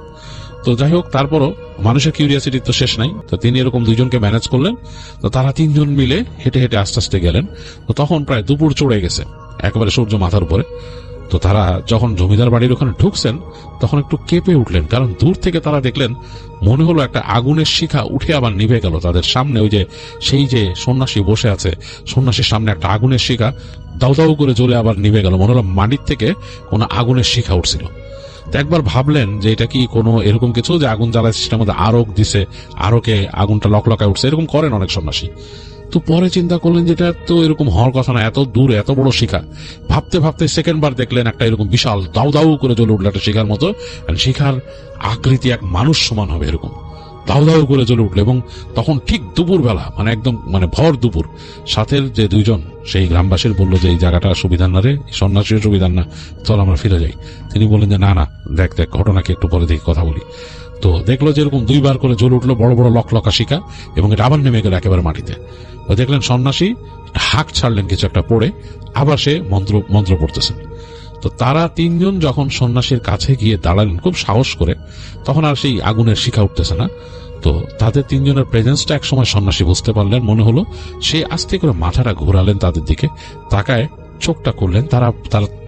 তো যাই হোক, তারপরও মানুষের কিউরিয়াসিটি তো শেষ নাই। তো তিনি এরকম দুইজনকে ম্যানেজ করলেন। তো তারা তিনজন মিলে হেঁটে হেঁটে আস্তে আস্তে গেলেন। তো তখন প্রায় দুপুর চড়ে গেছে, একেবারে সূর্য মাথার উপরে। তো তারা যখন জমিদার বাড়ির ওখানে ঢুকছেন তখন একটু কেঁপে উঠলেন, কারণ দূর থেকে তারা দেখলেন মনে হলো একটা আগুনের শিখা উঠে আবার নিভে গেল তাদের সামনে। ওই যে সেই যে সন্ন্যাসী বসে আছে, সন্ন্যাসীর সামনে একটা আগুনের শিখা দাউ দাউ করে জ্বলে আবার নিভে গেল, মনে হলো মাটির থেকে কোনো আগুনের শিখা উঠছিল। তো একবার ভাবলেন যে এটা কি কোনো এরকম কিছু যে আগুন জ্বালায় সেটার মধ্যে আরক দিছে, আরকে আগুনটা লকলকায় উঠছে, এরকম করেন অনেক সন্ন্যাসী। তো পরে চিন্তা করলেন যেটা তো এরকম হওয়ার কথা না, এত দূরে এত বড় শিখা। ভাবতে ভাবতে সেকেন্ড বার দেখলেন একটা এরকম বিশাল দাউ দাউ করে জ্বলে উঠলো একটা শিখার মতো, শিখার আকৃতি এক মানুষ সমান হবে এরকম। দাউ দাউ করে জ্বলে উঠলো। এবং তখন ঠিক দুপুর বেলা, মানে একদম মানে ভর দুপুর, সাথের যে দুইজন সেই গ্রামবাসীর বললো যে এই জায়গাটা সুবিধার না রে, সন্ন্যাসীর সুবিধার না, চল আমরা ফিরে যাই। তিনি বললেন যে না না, দেখ দেখ ঘটনাকে একটু পরে দেখি কথা বলি। তো দেখলো যে এরকম দুইবার করে জ্বলে উঠলো বড় বড় লকলকা শিখা, এবং এটা আবার নেমে গেল একেবারে মাটিতে। তো দেখলেন সন্ন্যাসী হাঁক ছাড়লেন কিছু একটা পড়ে, আবার সে মন্ত্র পড়তেছেন। তো তারা তিনজন যখন সন্ন্যাসীর কাছে গিয়ে দাঁড়ালেন খুব সাহস করে, তখন আর সেই আগুনের শিখা উঠতেছে না। তো তাদের তিনজনের প্রেজেন্সটা একসময় সন্ন্যাসী বুঝতে পারলেন, মনে হলো। সে আস্তে করে মাথাটা ঘোরালেন তাদের দিকে, তাকায় চোখটা করলেন, তারা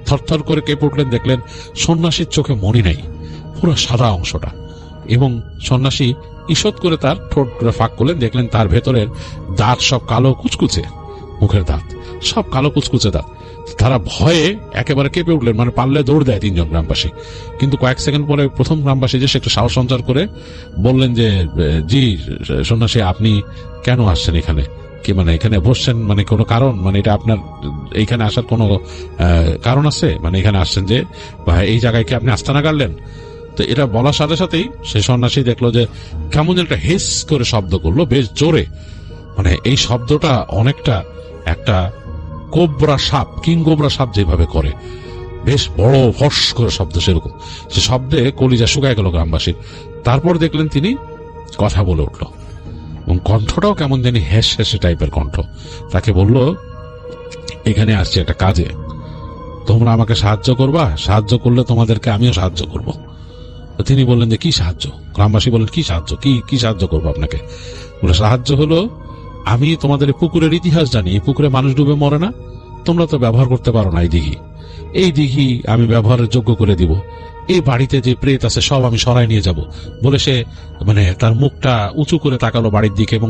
থরথর করে কেঁপে উঠলেন। দেখলেন সন্ন্যাসীর চোখে মণি নেই, পুরো সাদা অংশটা। এবং সন্ন্যাসী ঈষৎ করে তার ঠোঁট ফাঁক করলেন, দেখলেন তার ভেতরের দাঁত সব কালো কুচকুচে, মুখের দাঁত সব কালো কুচকুচে দাঁত। তারা ভয়ে একেবারে কেঁপে উঠলেন, মানে পারলে দৌড় দেয় তিনজন গ্রামবাসী। কিন্তু কয়েক সেকেন্ড পরে প্রথম গ্রামবাসী যে সে একটু সাহস সঞ্চার করে বললেন যে জি সন্ন্যাসী, আপনি কেন আসছেন এখানে? কি মানে এখানে বসছেন মানে কোনো কারণ, মানে এটা আপনার এইখানে আসার কোনো কারণ আছে? মানে এখানে আসছেন যে এই জায়গায় কি আপনি আস্তানা গাড়লেন? তো এটা বলার সাথে সাথেই সে সন্ন্যাসী দেখলো যে কেমন যেন একটা হিস করে শব্দ করলো বেশ জোরে। মানে এই শব্দটা অনেকটা একটা কোবরা সাপ, কিং কোবরা সাপ যেভাবে করে, বেশ বড় ফস করে শব্দ, সেরকম। সে শব্দে কলিজা শুকায় গেল গ্রামবাসীর। তারপর দেখলেন তিনি কথা বলে উঠল, এবং কণ্ঠটাও কেমন জানি হেস হেসে টাইপের কণ্ঠ। তাকে বলল, এখানে আসছে একটা কাজে, তোমরা আমাকে সাহায্য করবা, সাহায্য করলে তোমাদেরকে আমিও সাহায্য করব। তিনি বললেন যে কি সাহায্য? গ্রামবাসী বললেন কি সাহায্য, কি সাহায্য করবো আপনাকে? বলে সাহায্য হলো, আমি তোমাদের পুকুরের ইতিহাস জানি, এই পুকুরে মানুষ ডুবে মরে না, তোমরা তো ব্যবহার করতে পারো না এই দিঘি আমি ব্যবহারের যোগ্য করে দিব। এই বাড়িতে যে প্রেত আছে সব আমি সরাই নিয়ে যাব। বলে সে মানে তার মুখটা উঁচু করে তাকালো বাড়ির দিকে এবং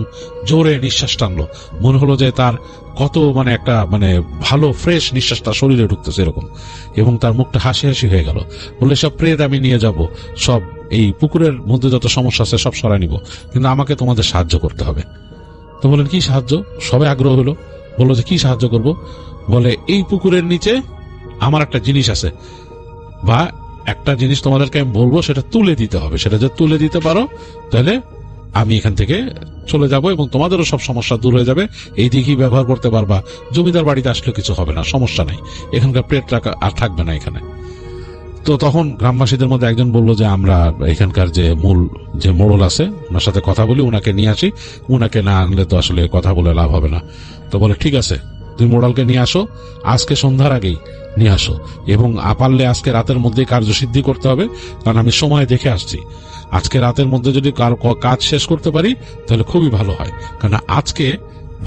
জোরে নিঃশ্বাস টানলো। মনে হলো যে তার কত মানে একটা মানে ভালো ফ্রেশ নিঃশ্বাস তার শরীরে ঢুকতেছে এরকম, এবং তার মুখটা হাসি হাসি হয়ে গেল। বলে সব প্রেত আমি নিয়ে যাব, সব এই পুকুরের মধ্যে যত সমস্যা আছে সব সরাই নিব, কিন্তু আমাকে তোমাদের সাহায্য করতে হবে। তো বলেন কি সাহায্য? সবাই আগ্রহ হলো, বললো যে কি সাহায্য করব? বলে এই পুকুরের নিচে আমার একটা জিনিস আছে, বা একটা জিনিস তোমাদেরকে আমি বলবো, সেটা তুলে দিতে হবে। সেটা যদি তুলে দিতে পারো তাহলে আমি এখান থেকে চলে যাব এবং তোমাদেরও সব সমস্যা দূর হয়ে যাবে। এই দিঘি ব্যবহার করতে পারবা, জমিদার বাড়িতে আসলে কিছু হবে না, সমস্যা নাই, এখানকার প্রেত আর থাকবে না এখানে। তো তখন গ্রামবাসীদের মধ্যে একজন বলল যে আমরা এখানকার যে মূল যে মোড়ল আছে ওনার সাথে কথা বলি, ওনাকে নিয়ে আসি, ওনাকে না আনলে তো আসলে কথা বলে লাভ হবে না। তো বলে ঠিক আছে, তুমি মোড়লকে নিয়ে আসো, আজকে সন্ধ্যার আগেই নিয়ে আসো, এবং পারলে আজকে রাতের মধ্যেই কার্যসিদ্ধি করতে হবে, কারণ আমি সময় দেখে আসছি। আজকে রাতের মধ্যে যদি কাজ শেষ করতে পারি তাহলে খুবই ভালো হয়, কারণ আজকে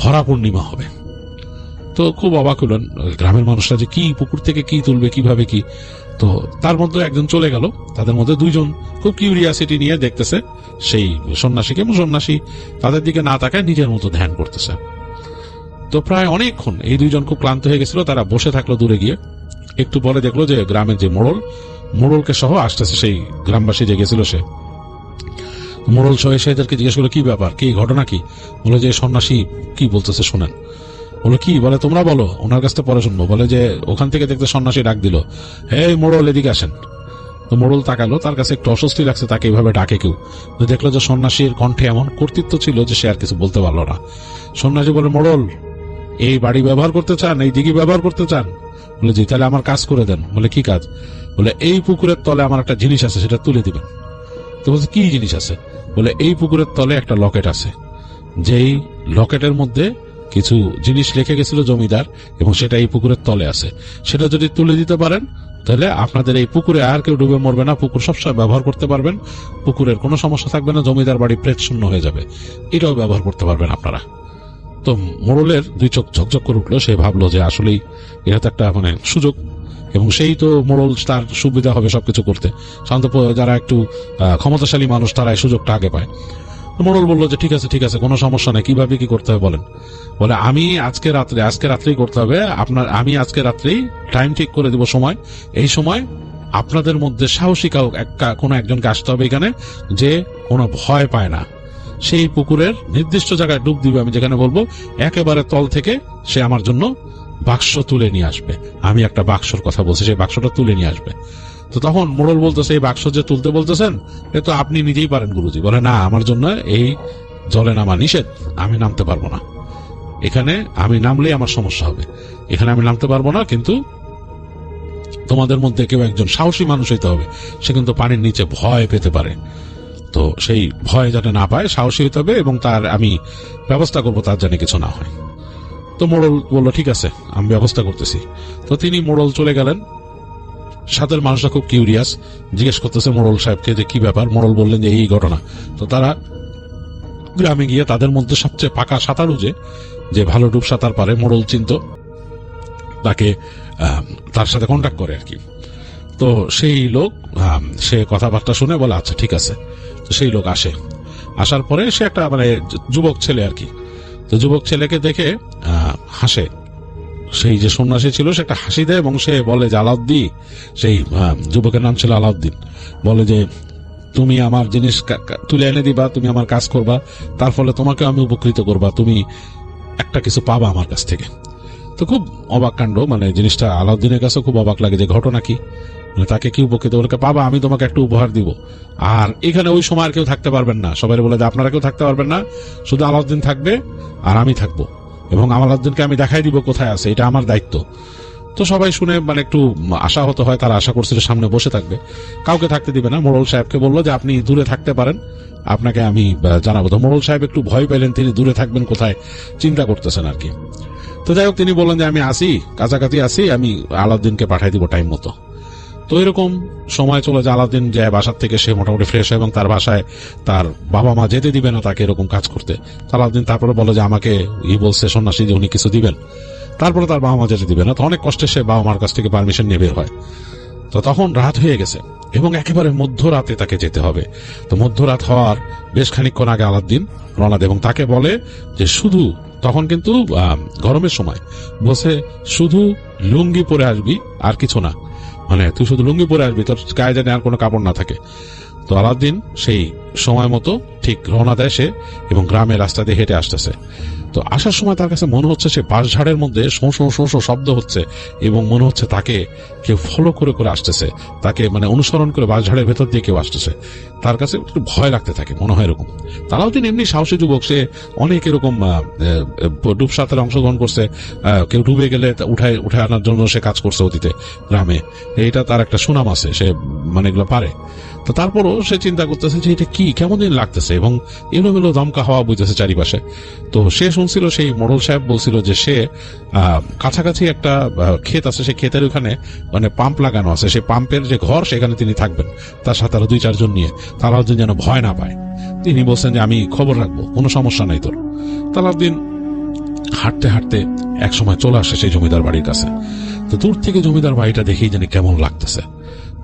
ভরা পূর্ণিমা হবে। তো খুব অবাক হলেন গ্রামের মানুষরা যে কি পুকুর থেকে কি তুলবে, কিভাবে কি। তো তার মধ্যে একজন চলে গেল, তাদের মধ্যে দুইজন খুব কিউরিয়াসিটি নিয়ে দেখতেছে সেই সন্ন্যাসীকে, এবং সন্ন্যাসী তাদের দিকে না তাকায় নিজের মতো ধ্যান করতেছে। তো প্রায় অনেকক্ষণ এই দুইজন খুব ক্লান্ত হয়ে গেছিল, তারা বসে থাকলো দূরে গিয়ে। একটু পরে দেখলো যে গ্রামের যে মোড়লকে সহ আসতেছে সেই গ্রামবাসী যে গেছিল সে। মোড়ল সহ এসে এদেরকে জিজ্ঞেস করলো কি ব্যাপার, কি ঘটনা কি? বলে যে সন্ন্যাসী কি বলতেছে শোনেন। বলে কি? বলে তোমরা বলো, ওনার কাছ থেকে পরে শুনবো। বলে যে ওখান থেকে দেখতে সন্ন্যাসী ডাক দিল, হে মোড়ল এদিকে আসেন। তো মোড়ল তাকালো, তার কাছে একটু অস্বস্তি লাগছে তাকে এইভাবে ডাকে কেউ। দেখলো যে সন্ন্যাসীর কণ্ঠে এমন কর্তৃত্ব ছিল যে সে আর কিছু বলতে পারলো না। সন্ন্যাসী বলে, মোড়ল এই বাড়ি ব্যবহার করতে চান, এই দিঘি ব্যবহার করতে চান? বলে জি। তাহলে আমার কাজ করে দেন। বলে কি কাজ? বলে এই পুকুরের তলে আমার একটা জিনিস আছে, সেটা তুলে দিবেন। তো বলছে কি জিনিস আছে? বলে এই পুকুরের তলে একটা লকেট আছে, যেই লকেটের মধ্যে কিছু জিনিস রেখে গেছিল জমিদার, এবং সেটা এই পুকুরের তলে আছে। সেটা যদি তুলে দিতে পারেন তাহলে আপনাদের এই পুকুরে আর কেউ ডুবে মরবে না, পুকুর সবসময় ব্যবহার করতে পারবেন, পুকুরের কোনো সমস্যা থাকবে না, জমিদার বাড়ি প্রেত শূন্য হয়ে যাবে, এটাও ব্যবহার করতে পারবেন আপনারা। তো মোড়লের দুই চোখ ঝকঝক করে উঠলো, সে ভাবলো যে আসলেই এটা তো একটা মানে সুযোগ, এবং সেই তো মোড়ল, তার সুবিধা হবে সবকিছু করতে। সাধারণত যারা একটু ক্ষমতাশালী মানুষ তারা এই সুযোগটা আগে পায়। মোড়ল বললো যে ঠিক আছে কোনো সমস্যা নেই, কিভাবে কি করতে হবে বলেন। বলে আমি আজকে রাত্রেই করতে হবে আপনার, আমি আজকে রাত্রেই টাইম ঠিক করে দিব সময়, এই সময় আপনাদের মধ্যে সাহসী কোনো একজনকে আসতে হবে এখানে, যে কোনো ভয় পায় না, সেই পুকুরের নির্দিষ্ট জায়গায় ডুব দিবে, আমি যেখানে বলবো একেবারে তল থেকে সে আমার জন্য বাক্স তুলে নিয়ে আসবে। আমি একটা বাক্সর কথা বলছি, সেই বাক্সটা তুলে নিয়ে আসবে। তো তখন মোড়ল বলতেছে, এই বাক্স যে তুলতে বলতেছেন এ তো আপনি নিজেই পারেন গুরুজি। বলে, না, আমার জন্য এই জলে নামা নিষেধ, আমি নামতে পারবো না, এখানে আমি নামলেই আমার সমস্যা হবে, এখানে আমি নামতে পারবো না, কিন্তু তোমাদের মধ্যে কেউ একজন সাহসী মানুষ হইতে হবে, সে কিন্তু পানির নিচে ভয় পেতে পারে, তো সেই ভয় যাতে না পায় সাহসী হইতে হবে, এবং তার আমি ব্যবস্থা করবো তার যেন কিছু না হয়। তো মোড়ল বললো, ঠিক আছে, আমি ব্যবস্থা করতেছি। তো তিনি মোড়ল চলে গেলেন। সাথের মানুষরা খুব কিউরিয়াস, জিজ্ঞেস করতেছে মোড়ল সাহেবকে যে কি ব্যাপার। মোড়ল বললেন যে এই ঘটনা। তো তারা গ্রামে গিয়ে তাদের মধ্যে সবচেয়ে পাকা সাঁতারু যে ভালো ডুব সাঁতার পারে, মোড়ল চিন্ত, তাকে তার সাথে কন্ট্যাক্ট করে আর কি। তো সেই লোক সে কথাবার্তা শুনে বলে, আচ্ছা ঠিক আছে। তো সেই লোক আসে, আসার পরে সে একটা মানে যুবক ছেলে আর কি। তো যুবক ছেলেকে দেখে হাসে, সেই যে সন্ন্যাসী ছিল সে একটা হাসি দেয় এবং সে বলে যে, আলাউদ্দিন, সেই যুবকের নাম ছিল আলাউদ্দিন, বলে যে তুমি আমার জিনিস তুলে এনে দিবা, তুমি আমার কাজ করবা, তার ফলে তোমাকে আমি উপকৃত করবা, তুমি একটা কিছু পাবা আমার কাছ থেকে। তো খুব অবাক কাণ্ড, মানে জিনিসটা আলাউদ্দিনের কাছে খুব অবাক লাগে যে ঘটনা কি, মানে তাকে কি উপকৃত বলে পাবা, আমি তোমাকে একটা উপহার দিব, আর এখানে ওই সময় আর কেউ থাকতে পারবেন না। সবাই বলে যে আপনারা কেউ থাকতে পারবেন না, শুধু আলাউদ্দিন থাকবে আর আমি থাকবো, এবং আলাউদ্দিনকে আমি দেখাই দিব কোথায় আছে, এটা আমার দায়িত্ব। তো সবাই শুনে মানে একটু আশাহত হয়, তারা আশা করছিল সামনে বসে থাকবে, কাউকে থাকতে দিবে না। মোড়ল সাহেবকে বললো যে আপনি দূরে থাকতে পারেন, আপনাকে আমি জানাবো। তো মোড়ল সাহেব একটু ভয় পেলেন, তিনি দূরে থাকবেন কোথায় চিন্তা করতেছেন আর কি। তো যাই হোক, তিনি বললেন যে আমি আসি, কাছাকাছি আসি, আমি আলাউদ্দিনকে পাঠাই দিব টাইম মতো। তো এরকম সময় চলে যায়, আলাউদ্দিন যায় বাসার থেকে, সে মোটামুটি ফ্রেশ হয় এবং তার বাসায় তার বাবা মা যেতে দিবে না তাকে এরকম কাজ করতে। আলাউদ্দিন তারপরে বলে যে আমাকে বলছে সন্ন্যাসী যে উনি কিছু দিবেন, তারপরে তার বাবা মা যেতে দিবে না। তো অনেক কষ্টে সে বাবা মার কাছ থেকে পারমিশন নিয়ে বের হয়। তো তখন রাত হয়ে গেছে এবং একেবারে মধ্যরাতে তাকে যেতে হবে। তো মধ্যরাত হওয়ার বেশ খানিকক্ষণ আগে আলাউদ্দিন রওনা দেয় এবং তাকে বলে যে শুধু, তখন কিন্তু গরমের সময়, বসে শুধু লুঙ্গি পরে আসবি আর কিছু না, মানে তুই শুধু লুঙ্গি পরে আসবি, তোর গায়ে যেন আর কোনো কাপড় না থাকে। তো আলাউদ্দিন সেই সময় মতো ঠিক রওনা দেয় সে, এবং গ্রামের রাস্তা দিয়ে হেঁটে আসতেছে। তো আসার সময় তার কাছে মনে হচ্ছে সে বাঁশঝাড়ের মধ্যে শোঁ শোঁ শোঁ শোঁ শব্দ হচ্ছে, এবং মনে হচ্ছে তাকে কেউ ফলো করে করে আসতেছে, তাকে মানে অনুসরণ করে বাঁশঝাড়ের ভেতর দিয়ে কেউ আসতেছে। তার কাছে একটু ভয় লাগতে থাকে, মনে হয় এরকম। আলাউদ্দিন এমনি সাহসী যুবক, সে অনেক এরকম ডুব সাঁতারে অংশগ্রহণ করছে, কেউ ডুবে গেলে উঠায় আনার জন্য সে কাজ করছে অতীতে গ্রামে, এইটা তার একটা সুনাম আছে, সে মানে এগুলো পারে। তো তারপরও সে চিন্তা করতেছে যে এটা কি, কেমন দিন লাগতেছে, এবং এলোমেলো দমকা হাওয়া বইতেছে চারিপাশে। তো সে শুনছিল, সেই মোড়ল সাহেব বলছিল যে সে কাছাকাছি একটা ক্ষেত আছে, সেই ক্ষেতের ওখানে মানে পাম্প লাগানো আছে, সেই পাম্পের যে ঘর সেখানে তিনি থাকবেন, তার সাথে আরো 2-4 জন নিয়ে। আলাউদ্দিন যেন ভয় না পায়, তিনি বলছেন যে আমি খবর রাখবো, কোনো সমস্যা নাই তোর। আলাউদ্দিন হাঁটতে হাঁটতে এক সময় চলে আসে সেই জমিদার বাড়ির কাছে। তো দূর থেকে জমিদার বাড়িটা দেখেই জানি কেমন লাগতেছে।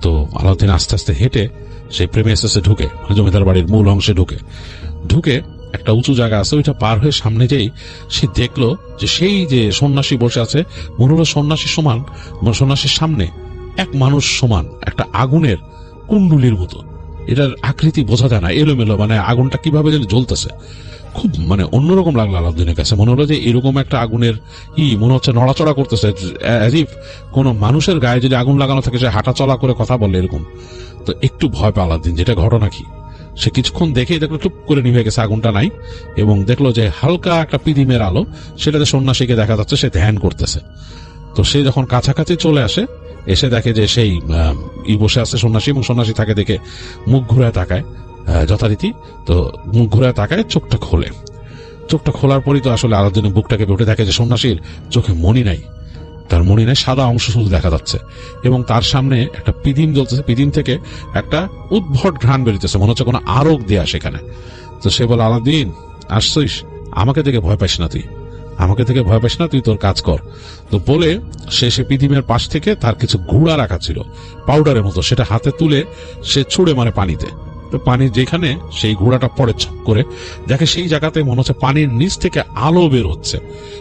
তো আলাউদ্দিন আস্তে আস্তে হেঁটে সেই প্রেমিসেসে ঢুকে, মানে জমিদার বাড়ির মূল অংশে ঢুকে একটা উঁচু জায়গা আছে, ওইটা পার হয়ে সামনে যেই সে দেখলো যে সেই যে সন্ন্যাসী বসে আছে, মনে হলো সন্ন্যাসীর সমান, সন্ন্যাসীর সামনে এক মানুষ সমান একটা আগুনের কুণ্ডুলির মতো, এটার আকৃতি বোঝা যায় না, এলোমেলো, মানে আগুনটা কিভাবে যেন জ্বলতেছে, খুব মানে অন্যরকম লাগলো আলাউদ্দিনের কাছে। মনে হলো যে এরকম একটা আগুনের মনে হচ্ছে নড়াচড়া করতেছে, অ্যাজ ইফ কোনো মানুষের গায়ে যদি আগুন লাগানো থাকে সে হাঁটা চলা করে কথা বলে এরকম। তো একটু ভয় পেল আলাউদ্দিন, যেটা ঘটনা কি, সে কিছুক্ষণ দেখেই দেখলো টুপ করে নিভে গেছে, আগুনটা নাই, এবং দেখলো যে হালকা একটা পিদিমের আলো, সেটাতে সন্ন্যাসীকে দেখা যাচ্ছে সে ধ্যান করতেছে। তো সে যখন কাছাকাছি চলে আসে, এসে দেখে যে সেই বসে আছে সন্ন্যাসী, এবং সন্ন্যাসী তাকে দেখে মুখ ঘুরায় তাকায় যথারীতি। তো মুখ ঘুরায় তাকায়, চোখটা খোলে। চোখটা খোলার পরই তো আসলে আলাউদ্দিনের বুকটাকে উঠে দেখে যে সন্ন্যাসীর চোখে মণি নাই, তার মণি নাই, সাদা অংশ শুধু দেখা যাচ্ছে, এবং তার সামনে একটা পিদিম জ্বলতেছে, পিদিম থেকে একটা উদ্ভট ঘ্রাণ বেরিতেছে, মনে হচ্ছে কোনো আরোগ দেয়া সেখানে। তো সে বলে, আলাউদ্দিন আসছিস, আমাকে দেখে ভয় পাইস না, তুই আমাকে থেকে ভয় পাইস না, তুই তোর কাজ কর। তো বলে সে পিদিমের পাশ থেকে তার কিছু গুঁড়া রাখা ছিল পাউডারের মতো, সেটা হাতে তুলে সে ছুঁড়ে মারে পানিতে। তো পানি যেখানে সেই গুঁড়াটা পড়ে ছপ করে দেখে সেই জায়গাতে মনে হচ্ছে পানির নিচ থেকে আলো বের হচ্ছে,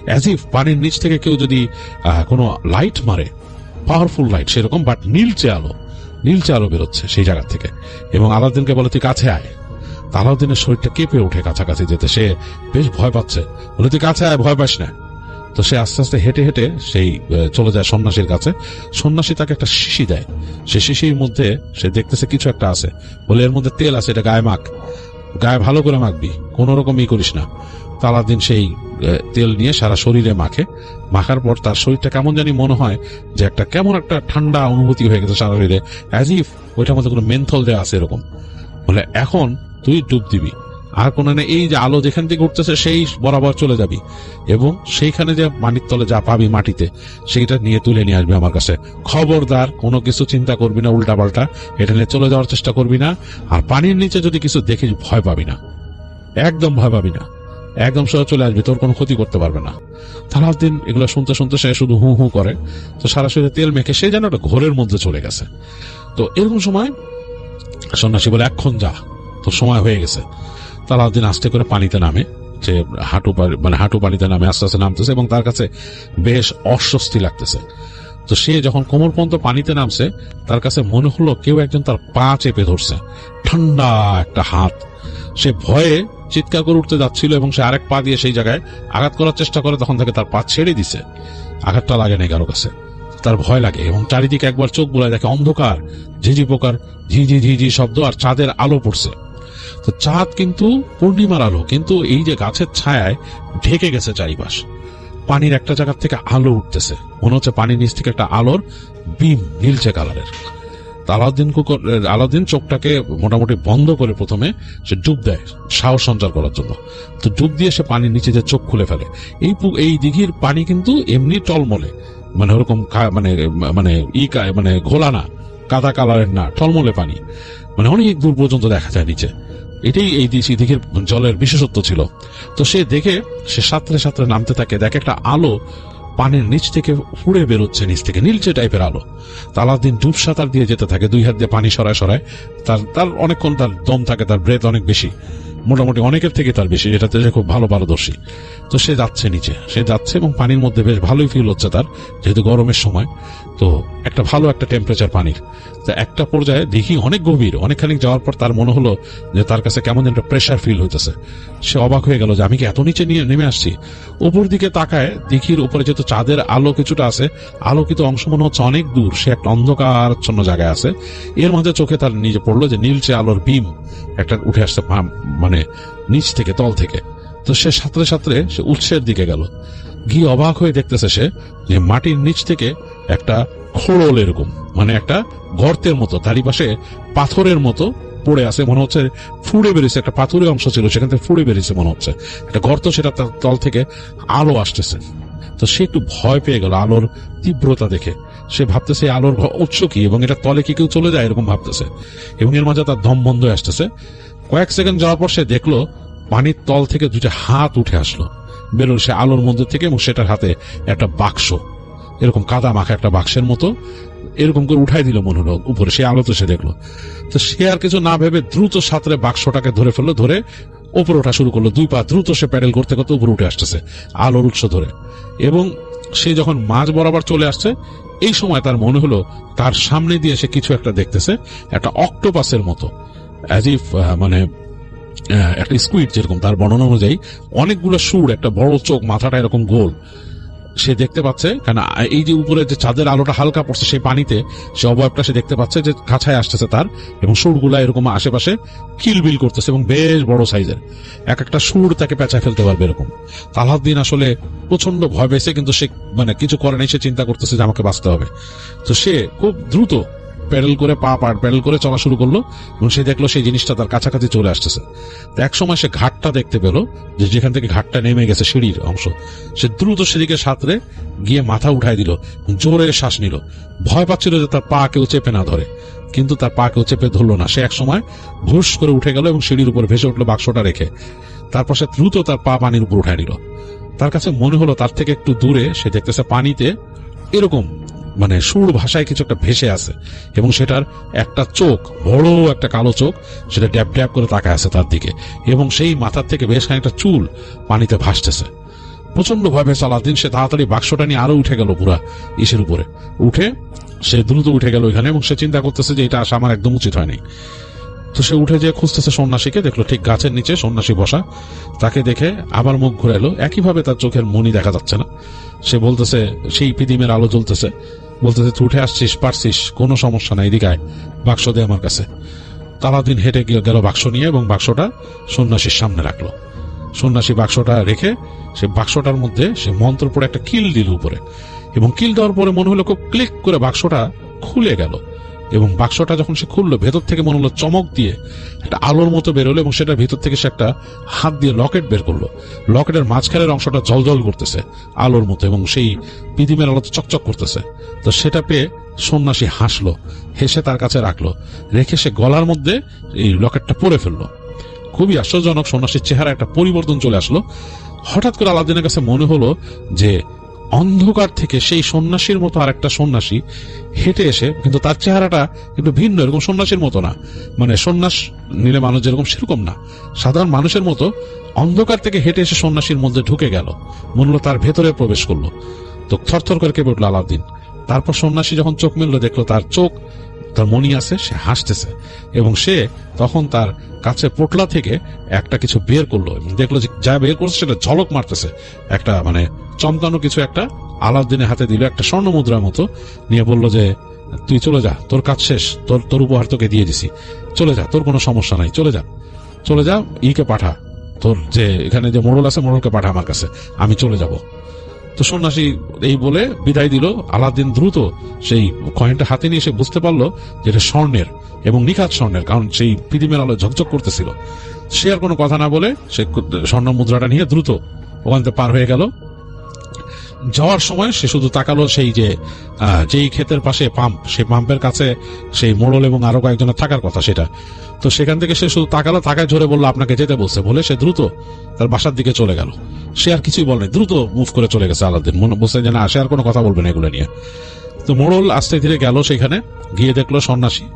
অ্যাজ ইফ পানির নিচ থেকে কেউ যদি কোনো লাইট মারে, পাওয়ারফুল লাইট সেরকম, বাট নীলচে আলো বেরোচ্ছে সেই জায়গা থেকে। এবং আলাউদ্দিনকে বলে তুই কাছে আয়। আলাউদ্দিনের শরীরটা কেঁপে ওঠে কাছাকাছি যেতে, সে বেশ ভয় পাচ্ছে, বলে তুই কাছে আয়, ভয় পাস না। তো সে আস্তে আস্তে হেঁটে হেঁটে সেই চলে যায় সন্ন্যাসীর কাছে। সন্ন্যাসী তাকে একটা শিশি দেয়, সে শিশির মধ্যে সে দেখতেছে কিছু একটা আছে, বলে এর মধ্যে তেল আছে, এটা গায়ে মাখ, গায়ে ভালো করে মাখবি, কোন রকম করিস না। তো আলাদিন সেই তেল নিয়ে সারা শরীরে মাখে। মাখার পর তার শরীরটা কেমন জানি মনে হয় যে একটা কেমন একটা ঠান্ডা অনুভূতি হয়ে গেছে সারা শরীরে, অ্যাজ ইফ ওইটার মধ্যে কোনো মেন্থল দেওয়া আছে এরকম। বলে এখন তুই ডুব দিবি, আর কোন এই যে আলো যেখান থেকে উঠতেছে সেই বরাবর চলে যাবি, এবং সেইখানে যে পানির তলে যা পাবি মাটিতে সেইটা নিয়ে তুলে নিয়ে আসবি আমার কাছে। খবরদার কোনো কিছু চিন্তা করবি না উল্টা পাল্টা, এটা নিয়ে চলে যাওয়ার চেষ্টা করবি না। আর পানির নিচে যদি কিছু দেখিস ভয় পাবি না, একদম ভয় পাবি না, একদম সোজা চলে আসবি, তোর কোনো ক্ষতি করতে পারবে না। সালাউদ্দিন এগুলো শুনতে শুনতে সে শুধু হু হু করে। তো সারা শরীরে তেল মেখে সে যেন একটা ঘোরের মধ্যে চলে গেছে। তো এরকম সময় সন্ন্যাসী বলে এখন যা, তোর সময় হয়ে গেছে। সালাউদ্দিন আস্তে করে পানিতে নামে, যে হাঁটু পানিতে নামে, আস্তে আস্তে নামতেছে এবং তার কাছে বেশ অস্বস্তি লাগতেছে। তো সে যখন কোমর পর্যন্ত পানিতে নামছে, তার কাছে মনে হলো কেউ একজন তার পা চেপে ধরছে, ঠান্ডা একটা হাত। সে ভয়ে চিৎকার করে উঠতে যাচ্ছিল এবং সে আরেক পা দিয়ে সেই জায়গায় আঘাত করার চেষ্টা করে, তখন থেকে তার পা ছেড়ে দিছে। আঘাতটা লাগে নাই কারো কাছে, তার ভয় লাগে এবং চারিদিকে একবার চোখ বুলায় দেখে অন্ধকার, ঝিঝি পোকার ঝিঝি ঝিঝি শব্দ আর চাঁদের আলো পড়ছে। তো চাঁদ কিন্তু পূর্ণিমার আলো, কিন্তু এই যে গাছের ছায়ায় ঢেকে গেছে চারিপাশ। পানির একটা জায়গা থেকে আলো উঠতেছে, মনে হচ্ছে পানির নিচ থেকে একটা আলোর বিম নীলচে কালারের। আলাদিন চোখটাকে মোটামুটি বন্ধ করে প্রথমে সে ডুব দেয় সাহস সঞ্চার করার জন্য। তো ডুব দিয়ে সে পানির নিচে যে চোখ খুলে ফেলে। এই দিঘির পানি কিন্তু এমনি টলমলে, মানে ওরকম মানে ঘোলা না, কাদা কালারের না, টলমলে পানি, মানে অনেক দূর পর্যন্ত দেখা যায় নিচে। এটাই এই দিঘির জলের বিশেষত্ব ছিল। তো সে দেখে সে সাঁতরে সাঁতরে নামতে থাকে, দেখে একটা আলো পানির নিচ থেকে ফুড়ে বেরোচ্ছে, নিচ থেকে নীলচে টাইপের আলো। আলাদিন ডুব সাঁতার দিয়ে যেতে থাকে, দুই হাত দিয়ে পানি সরায় সরায়। তার অনেকক্ষণ তার দম থাকে, তার ব্রেথ অনেক বেশি, মোটামুটি অনেকের থেকে তার বেশি, যেটাতে সে খুব ভালো পারদর্শী। তো সে যাচ্ছে নিচে, সে যাচ্ছে এবং পানির মধ্যে বেশ ভালোই ফিল হচ্ছে তার, যেহেতু গরমের সময়। তো একটা ভালো একটা টেম্পারেচার পানির। তো একটা পর্যায়ে দেখি অনেক গভীর, অনেকখানি যাওয়ার পর তার মনে হলো যে তার কাছে কেমন একটা প্রেশার ফিল হইতেছে। সে অবাক হয়ে গেল যে আমি কি এত নিচে নেমে আসছি। উপর দিকে তাকায়, দিঘির উপরে যেহেতু চাঁদের আলো কিছুটা আছে, আলোকিত অংশ মনে হচ্ছে অনেক দূর, সে একটা অন্ধকারচ্ছন্ন জায়গায় আছে। এর মাঝে চোখে তার নিজে পড়লো যে নীলচে আলোর বিম একটা উঠে আসছে, মানে নিচ থেকে, তল থেকে। তো সে সাঁতরে সাঁতরে সে উৎসের দিকে গেল, গিয়ে অবাক হয়ে দেখতেছে সে যে মাটির নিচ থেকে একটা খোড়ল এরকম, মানে একটা গর্তের মতো, চারিপাশে পাথরের মতো পড়ে আছে, মনে হচ্ছে ফুড়ে বেরিয়েছে, একটা পাথরের অংশ ছিল সেখান থেকে ফুড়ে বেরিয়েছে মনে হচ্ছে একটা গর্ত, সেটা তার তল থেকে আলো আসতেছে। তো সে একটু ভয় পেয়ে গেল আলোর তীব্রতা দেখে। সে ভাবতেছে আলোর উৎস কি এবং এটা তলে কি কেউ চলে যায় এরকম ভাবতেছে, এবং এর মাঝে তার দম বন্ধ হয়ে আসতেছে। কয়েক সেকেন্ড যাওয়ার পর সে দেখলো পানির তল থেকে দুইটা হাত উঠে আসলো, বেরোল সে আলোর মধ্যে থেকে, এবং সেটার হাতে একটা বাক্স, এরকম কাদা মাখা একটা বাক্সের মতো, এরকম করে উঠাই দিল মনে হলো উপরে, সে আলোতে সে দেখলো। তো সে আর কিছু না ভেবে দ্রুত সাঁতরে বাক্সটাকে ধরে ফেললো, ধরে উপরে ওঠা শুরু করলো। দুই পা দ্রুত সে প্যাডেল করতে করতে উপরে উঠে আসতেছে আলোর উৎস ধরে। এবং সে যখন মাঝ বরাবর চলে আসছে, এই সময় তার মনে হলো তার সামনে দিয়ে সে কিছু একটা দেখতেছে, একটা অক্টোপাসের মতো, অ্যাজ ইফ মানে একটা স্কুইড যেরকম, তার বর্ণনা অনুযায়ী অনেকগুলো সুর, একটা বড় চোখ, মাথাটা এরকম গোল সে দেখতে পাচ্ছে। কারণ এই যে উপরে যে চাঁদের আলোটা হালকা পড়ছে সেই পানিতে, সে অবয়বটা সে দেখতে পাচ্ছে যে কাছায় আসতেছে তার, এবং সুরগুলা এরকম আশেপাশে কিলবিল করতেছে এবং বেশ বড় সাইজের, এক একটা সুর তাকে পেঁচায় ফেলতে পারবে এরকম। আলাউদ্দিন আসলে প্রচন্ড ভয় পেয়েছে, কিন্তু সে মানে কিছু করে নাই, সে চিন্তা করতেছে যে আমাকে বাঁচতে হবে। তো সে খুব দ্রুত প্যাডেল করে প্যাডেল করে চলা শুরু করলো, এবং সে দেখলো সেই জিনিসটা তার কাছাকাছি চলে আসতেছে। এক সময় সে ঘাটটা দেখতে পেল, যে যেখান থেকে ঘাটটা নেমে গেছে সিঁড়ির অংশ। সে দ্রুত সেদিকে সাঁতরে গিয়ে মাথা উঠাই দিল, জোরে শ্বাস নিল। ভয় পাচ্ছিল যে তার পা কেউ চেপে না ধরে, কিন্তু তার পা কেউ চেপে ধরলো না। সে এক সময় ভুস করে উঠে গেল এবং সিঁড়ির উপর ভেসে উঠলো বাক্সটা রেখে। তারপর সে দ্রুত তার পা পানির উপর উঠাই নিল। তার কাছে মনে হলো তার থেকে একটু দূরে সে দেখতেছে পানিতে এরকম মানে সুর ভাষায় কিছু একটা ভেসে আছে, এবং সেটার একটা চোখ, বড় একটা কালো চোখ, সেটা ড্যাব ড্যাব করে তাকায় আছে তার দিকে, এবং সেই মাথার থেকে বেশ খানিকটা চুল পানিতে ভাসতেছে। প্রচন্ড ভয় পেয়েছে আলাউদ্দিন। সে তাড়াতাড়ি বাক্সটা নিয়ে আরো উঠে গেল, পুরা ইসের উপরে উঠে সে দ্রুত উঠে গেল ওইখানে, এবং সে চিন্তা করতেছে যে এটা আসা আমার একদম উচিত হয়নি। তো সে উঠে যেয়ে খুঁজতেছে সন্ন্যাসীকে, দেখলো ঠিক গাছের নিচে সন্ন্যাসী বসা। তাকে দেখে আবার মুখ ঘুরে এলো, একইভাবে তার চোখের মনি দেখা যাচ্ছে না। সে বলতেছে, সেই পিদিমের আলো জ্বলতেছে, বলতেছে তুই উঠে আসছিস, পারছিস, কোনো সমস্যা নাই, এদিকে আয়, বাক্স দে আমার কাছে। আলাউদ্দিন হেঁটে গেল বাক্স নিয়ে এবং বাক্সটা সন্ন্যাসীর সামনে রাখলো। সন্ন্যাসী বাক্সটা রেখে সে বাক্সটার মধ্যে সে মন্ত্র পড়ে একটা কিল দিল উপরে, এবং কিল দেওয়ার পরে মনে হলো খুব ক্লিক করে বাক্সটা খুলে গেল। এবং বাক্সটা যখন সে খুললো, ভেতর থেকে মনে হলো চমক দিয়ে একটা আলোর মতো বেরোলো, এবং সেটার ভেতর থেকে সে একটা হাত দিয়ে লকেট বের করলো। লকেটের মাঝখানের অংশটা জলজল করতেছে আলোর মতো, এবং সেই পিদিমের আলো চকচক করতেছে। তো সেটা পেয়ে সন্ন্যাসী হাসলো, হেসে তার কাছে রাখলো, রেখে সে গলার মধ্যে এই লকেটটা পরে ফেললো। খুবই আশ্চর্যজনক, সন্ন্যাসীর চেহারা একটা পরিবর্তন চলে আসলো। হঠাৎ করে আলাউদ্দিনের কাছে মনে হলো যে অন্ধকার থেকে সেই সন্ন্যাসীর মতো আর একটা সন্ন্যাসী হেঁটে এসে, কিন্তু তার চেহারাটা একটু ভিন্ন, এরকম সন্ন্যাসীর মতো না, মানে সন্ন্যাস নিলে মানুষ যেরকম সেরকম না, সাধারণ মানুষের মতো অন্ধকার থেকে হেঁটে এসে সন্ন্যাসীর মধ্যে ঢুকে গেল, মনে হলো তার ভেতরে প্রবেশ করলো। তো থরথর করে কেঁপে উঠলো আলাউদ্দিন। তারপর সন্ন্যাসী যখন চোখ মেললো, দেখলো তার চোখ, তার মনি আছে, সে হাসতেছে, এবং সে তখন তার কাছে পোটলা থেকে একটা কিছু বের করলো, এবং দেখলো যে যা বের করছে সেটা ঝলক মারতেছে, একটা মানে চমকানো কিছু একটা আলাউদ্দিনের হাতে দিল, একটা স্বর্ণ মুদ্রার মতো, নিয়ে বলল যে তুই চলে যা, তোর কাজ শেষ, তোর উপহার তোকে দিয়ে দিছি, চলে যা, তোর কোনো সমস্যা নাই, চলে যা, চলে যা, ইকে পাঠা, তোর যে এখানে যে মোড়ল আছে মোড়লকে পাঠা আমার কাছে, আমি চলে যাব। তো সন্ন্যাসী এই বলে বিদায় দিল। আলাউদ্দিন দ্রুত সেই কয়েনটা হাতে নিয়ে সে বুঝতে পারলো যে এটা স্বর্ণের, এবং নিখাত স্বর্ণের, কারণ সেই পিদিমের আলো ঝকঝক করতেছিল। সে আর কোনো কথা না বলে সে স্বর্ণ মুদ্রাটা নিয়ে দ্রুত ওখান থেকে পার হয়ে গেল। যাওয়ার সময় সে শুধু তাকালো সেই যেই ক্ষেতের পাশে পাম্প, সেই পাম্পের কাছে সেই মোড়ল এবং আরো কয়েকজনের থাকার কথা সেটা। তো সেখান থেকে সে শুধু তাকালো, তাকায় ঝরে বললো আপনাকে যেতে বলছে, বলে সে দ্রুত তার বাসার দিকে চলে গেল। সে আর কিছুই বলেনি, দ্রুত মুভ করে চলে গেছে আলাউদ্দিন, মনে বলছে যে না, সে আর কোনো কথা বলবে না এগুলো নিয়ে। তো মোড়ল আস্তে ধীরে গেল সেখানে, গিয়ে দেখলো সন্ন্যাসী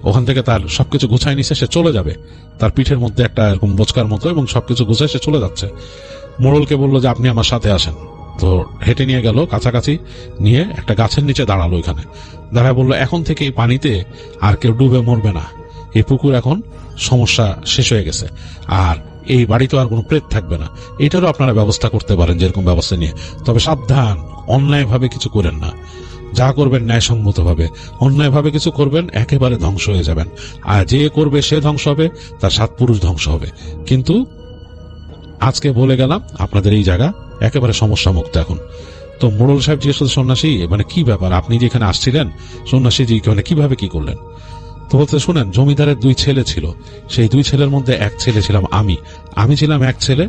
ওখান থেকে তার সবকিছু গুছাই নিছে, সে চলে যাবে, তার পিঠের মধ্যে একটা এরকম বোচকার মতো, এবং সবকিছু গুছাই সে চলে যাচ্ছে। মোড়লকে বললো যে আপনি আমার সাথে আসেন। তো হেঁটে নিয়ে গেল, কাছাকাছি নিয়ে একটা গাছের নিচে দাঁড়ালো। ওইখানে দাঁড়ায় বললো এখন থেকে এই পানিতে আর কেউ ডুবে মরবে না, এই পুকুর এখন সমস্যা শেষ হয়ে গেছে, আর এই বাড়িতে আর কোনো প্রেত থাকবে না, এটারও আপনারা ব্যবস্থা করতে পারেন যেরকম ব্যবস্থা নিয়ে, তবে সাবধান, অন্যায় ভাবে কিছু করেন না, যা করবেন ন্যায়সঙ্গত ভাবে, অন্যায় ভাবে কিছু করবেন একেবারে ধ্বংস হয়ে যাবেন, আর যে করবে সে ধ্বংস হবে, তার 7 পুরুষ ধ্বংস হবে। কিন্তু আজকে বলে গেলাম আপনাদের এই জায়গা একেবারে সমস্যা মুক্ত এখন। তো মোড়ল সাহেব জিজ্ঞেস করছে সন্ন্যাসী মানে কি ব্যাপার, আপনি যে এখানে আসছিলেন সন্ন্যাসীজি মানে কিভাবে কি করলেন? তো বলতে শুনেন, জমিদারের 2 ছেলে ছিল, সেই 2 ছেলের মধ্যে এক ছেলে ছিলাম আমি ছিলাম এক ছেলে,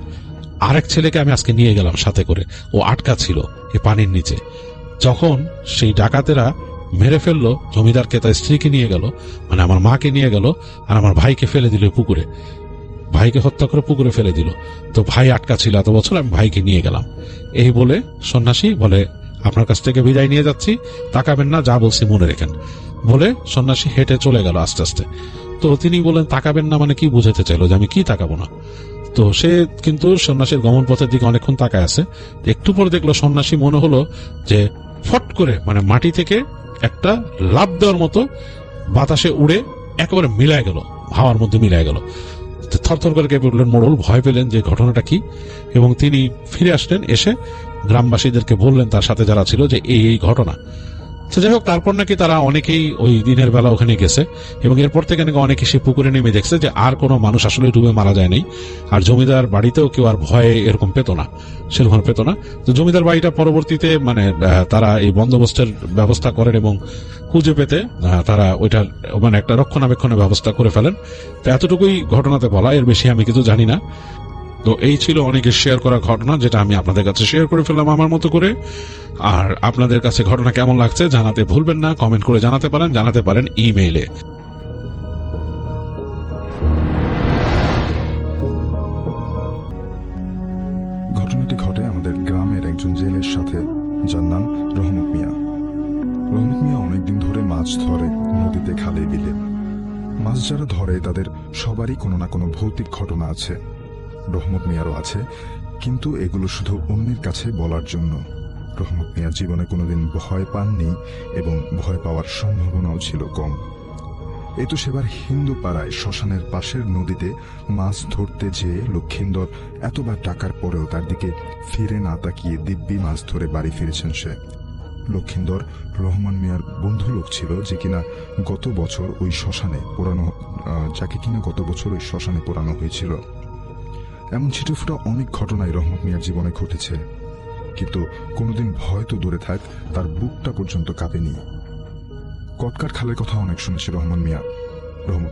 আরেক ছেলেকে আমি আজকে নিয়ে গেলাম সাথে করে, ও আটকা ছিল এই পানির নিচে। যখন সেই ডাকাতেরা মেরে ফেললো জমিদারকে, তার স্ত্রীকে নিয়ে গেল, মানে আমার মাকে নিয়ে গেল, আর আমার ভাইকে ফেলে দিল পুকুরে, ভাইকে হত্যা করে পুকুরে ফেলে দিল। তো ভাই আটকা ছিল এত বছর, আমি ভাইকে নিয়ে গেলাম। এই বলে সন্ন্যাসী বলে আপনার কাছ থেকে বিদায় নিয়ে যাচ্ছি, তাকাবেন না, যা বলছি মনে রেখেন, বলে সন্ন্যাসী হেঁটে চলে গেল আস্তে আস্তে। তো তিনি বলেন তাকাবেন না মানে কি বুঝাতে চাইলো, যে আমি কি তাকাবো না? তো সে কিন্তু সন্ন্যাসীর গমন পথের দিকে অনেকক্ষণ তাকায় আছে। একটু পরে দেখলো সন্ন্যাসী মনে হলো যে ফট করে মানে মাটি থেকে একটা লাফ দেওয়ার মতো বাতাসে উড়ে একেবারে মিলায় গেল, হাওয়ার মধ্যে মিলায় গেল। থরথর করে কেঁপে উঠলেন মোড়ল, ভয় পেলেন যে ঘটনাটা কি, এবং তিনি ফিরে আসলেন, এসে গ্রামবাসীদেরকে বললেন তার সাথে যারা ছিল যে এই ঘটনা। তো যাই হোক, তারপর নাকি তারা অনেকেই ওই দিনের বেলা ওখানে গেছে, এবং এরপর থেকে নাকি অনেকে সে পুকুরে নেমে দেখছে যে আর কোনো মানুষ আসলে ডুবে মারা যায় নাই, আর জমিদার বাড়িতেও কেউ আর ভয়ে এরকম পেত না, সেরকম পেত না। তো জমিদার বাড়িটা পরবর্তীতে মানে তারা এই বন্দোবস্তের ব্যবস্থা করেন, এবং খুঁজে পেতে তারা ওইটা মানে একটা রক্ষণাবেক্ষণের ব্যবস্থা করে ফেলেন। তো এতটুকুই ঘটনাতে বলা, এর বেশি আমি কিছু জানি না। তো এই ছিল অনেকের শেয়ার করা ঘটনা, যেটা আমি আপনাদের কাছে শেয়ার করে ফেললাম আমার মতো করে। আর আপনাদের কাছে ঘটনা কেমন লাগছে জানাতে ভুলবেন না, কমেন্ট করে জানাতে পারেন ইমেইলে। ঘটনাটি ঘটে আমাদের গ্রামের একজন জেলের সাথে, যার নাম রহমত মিয়া। রহমত মিয়া অনেকদিন ধরে মাছ ধরে নদীতে, খালে বিলে। মাছ যারা ধরে তাদের সবারই কোনো না কোনো ভৌতিক ঘটনা আছে, রহমত মিয়ারও আছে, কিন্তু এগুলো শুধু অন্যের কাছে বলার জন্য। রহমত মিয়া জীবনে কোনোদিন ভয় পাননি, এবং ভয় পাওয়ার সম্ভাবনাও ছিল কম। এই তো সেবার হিন্দু পাড়ায় শ্মশানের পাশের নদীতে মাছ ধরতে যেয়ে লক্ষিন্দর এতবার টাকার পরেও তার দিকে ফিরে না তাকিয়ে দিব্যি মাছ ধরে বাড়ি ফিরেছেন সে। লক্ষিন্দর রহমান মিয়ার বন্ধু লোক ছিল, যে কিনা গত বছর ওই শ্মশানে পোড়ানো হয়েছিল। এমন ছিটেফোঁটা অনেক ঘটনাই রহমত মিয়ার জীবনে ঘটেছে, কিন্তু কোনোদিন ভয় তো দূরে থাক, তার বুকটা পর্যন্ত কাঁপেনি। কটকার খালের কথা অনেক শুনেছে রহমত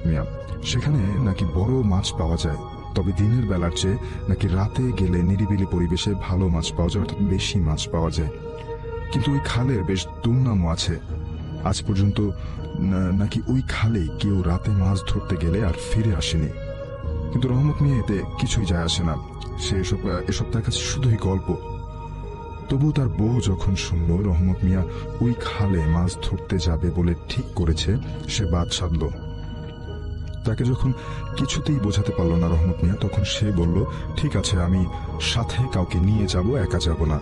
মিয়া। সেখানে নাকি বড় মাছ পাওয়া যায়, তবে দিনের বেলার চেয়ে নাকি রাতে গেলে নিরিবিলি পরিবেশে ভালো মাছ পাওয়া যায়, অর্থাৎ বেশি মাছ পাওয়া যায়। কিন্তু ওই খালের বেশ দুর্নামও আছে। আজ পর্যন্ত নাকি ওই খালে কেউ রাতে মাছ ধরতে গেলে আর ফিরে আসেনি। কিন্তু রহমত মিয়া এতে কিছুই যায় আসে না, সে এসব তার কাছে শুধুই গল্প। তবু তার বউ যখন শুনল রহমত মিয়া ওই খালে মাছ ধরতে যাবে বলে ঠিক করেছে, সে বাদ সাধল। তাকে যখন কিছুতেই বোঝাতে পারল না রহমত মিয়া, তখন সে বলল, ঠিক আছে, আমি সাথে কাউকে নিয়ে যাব, একা যাব না।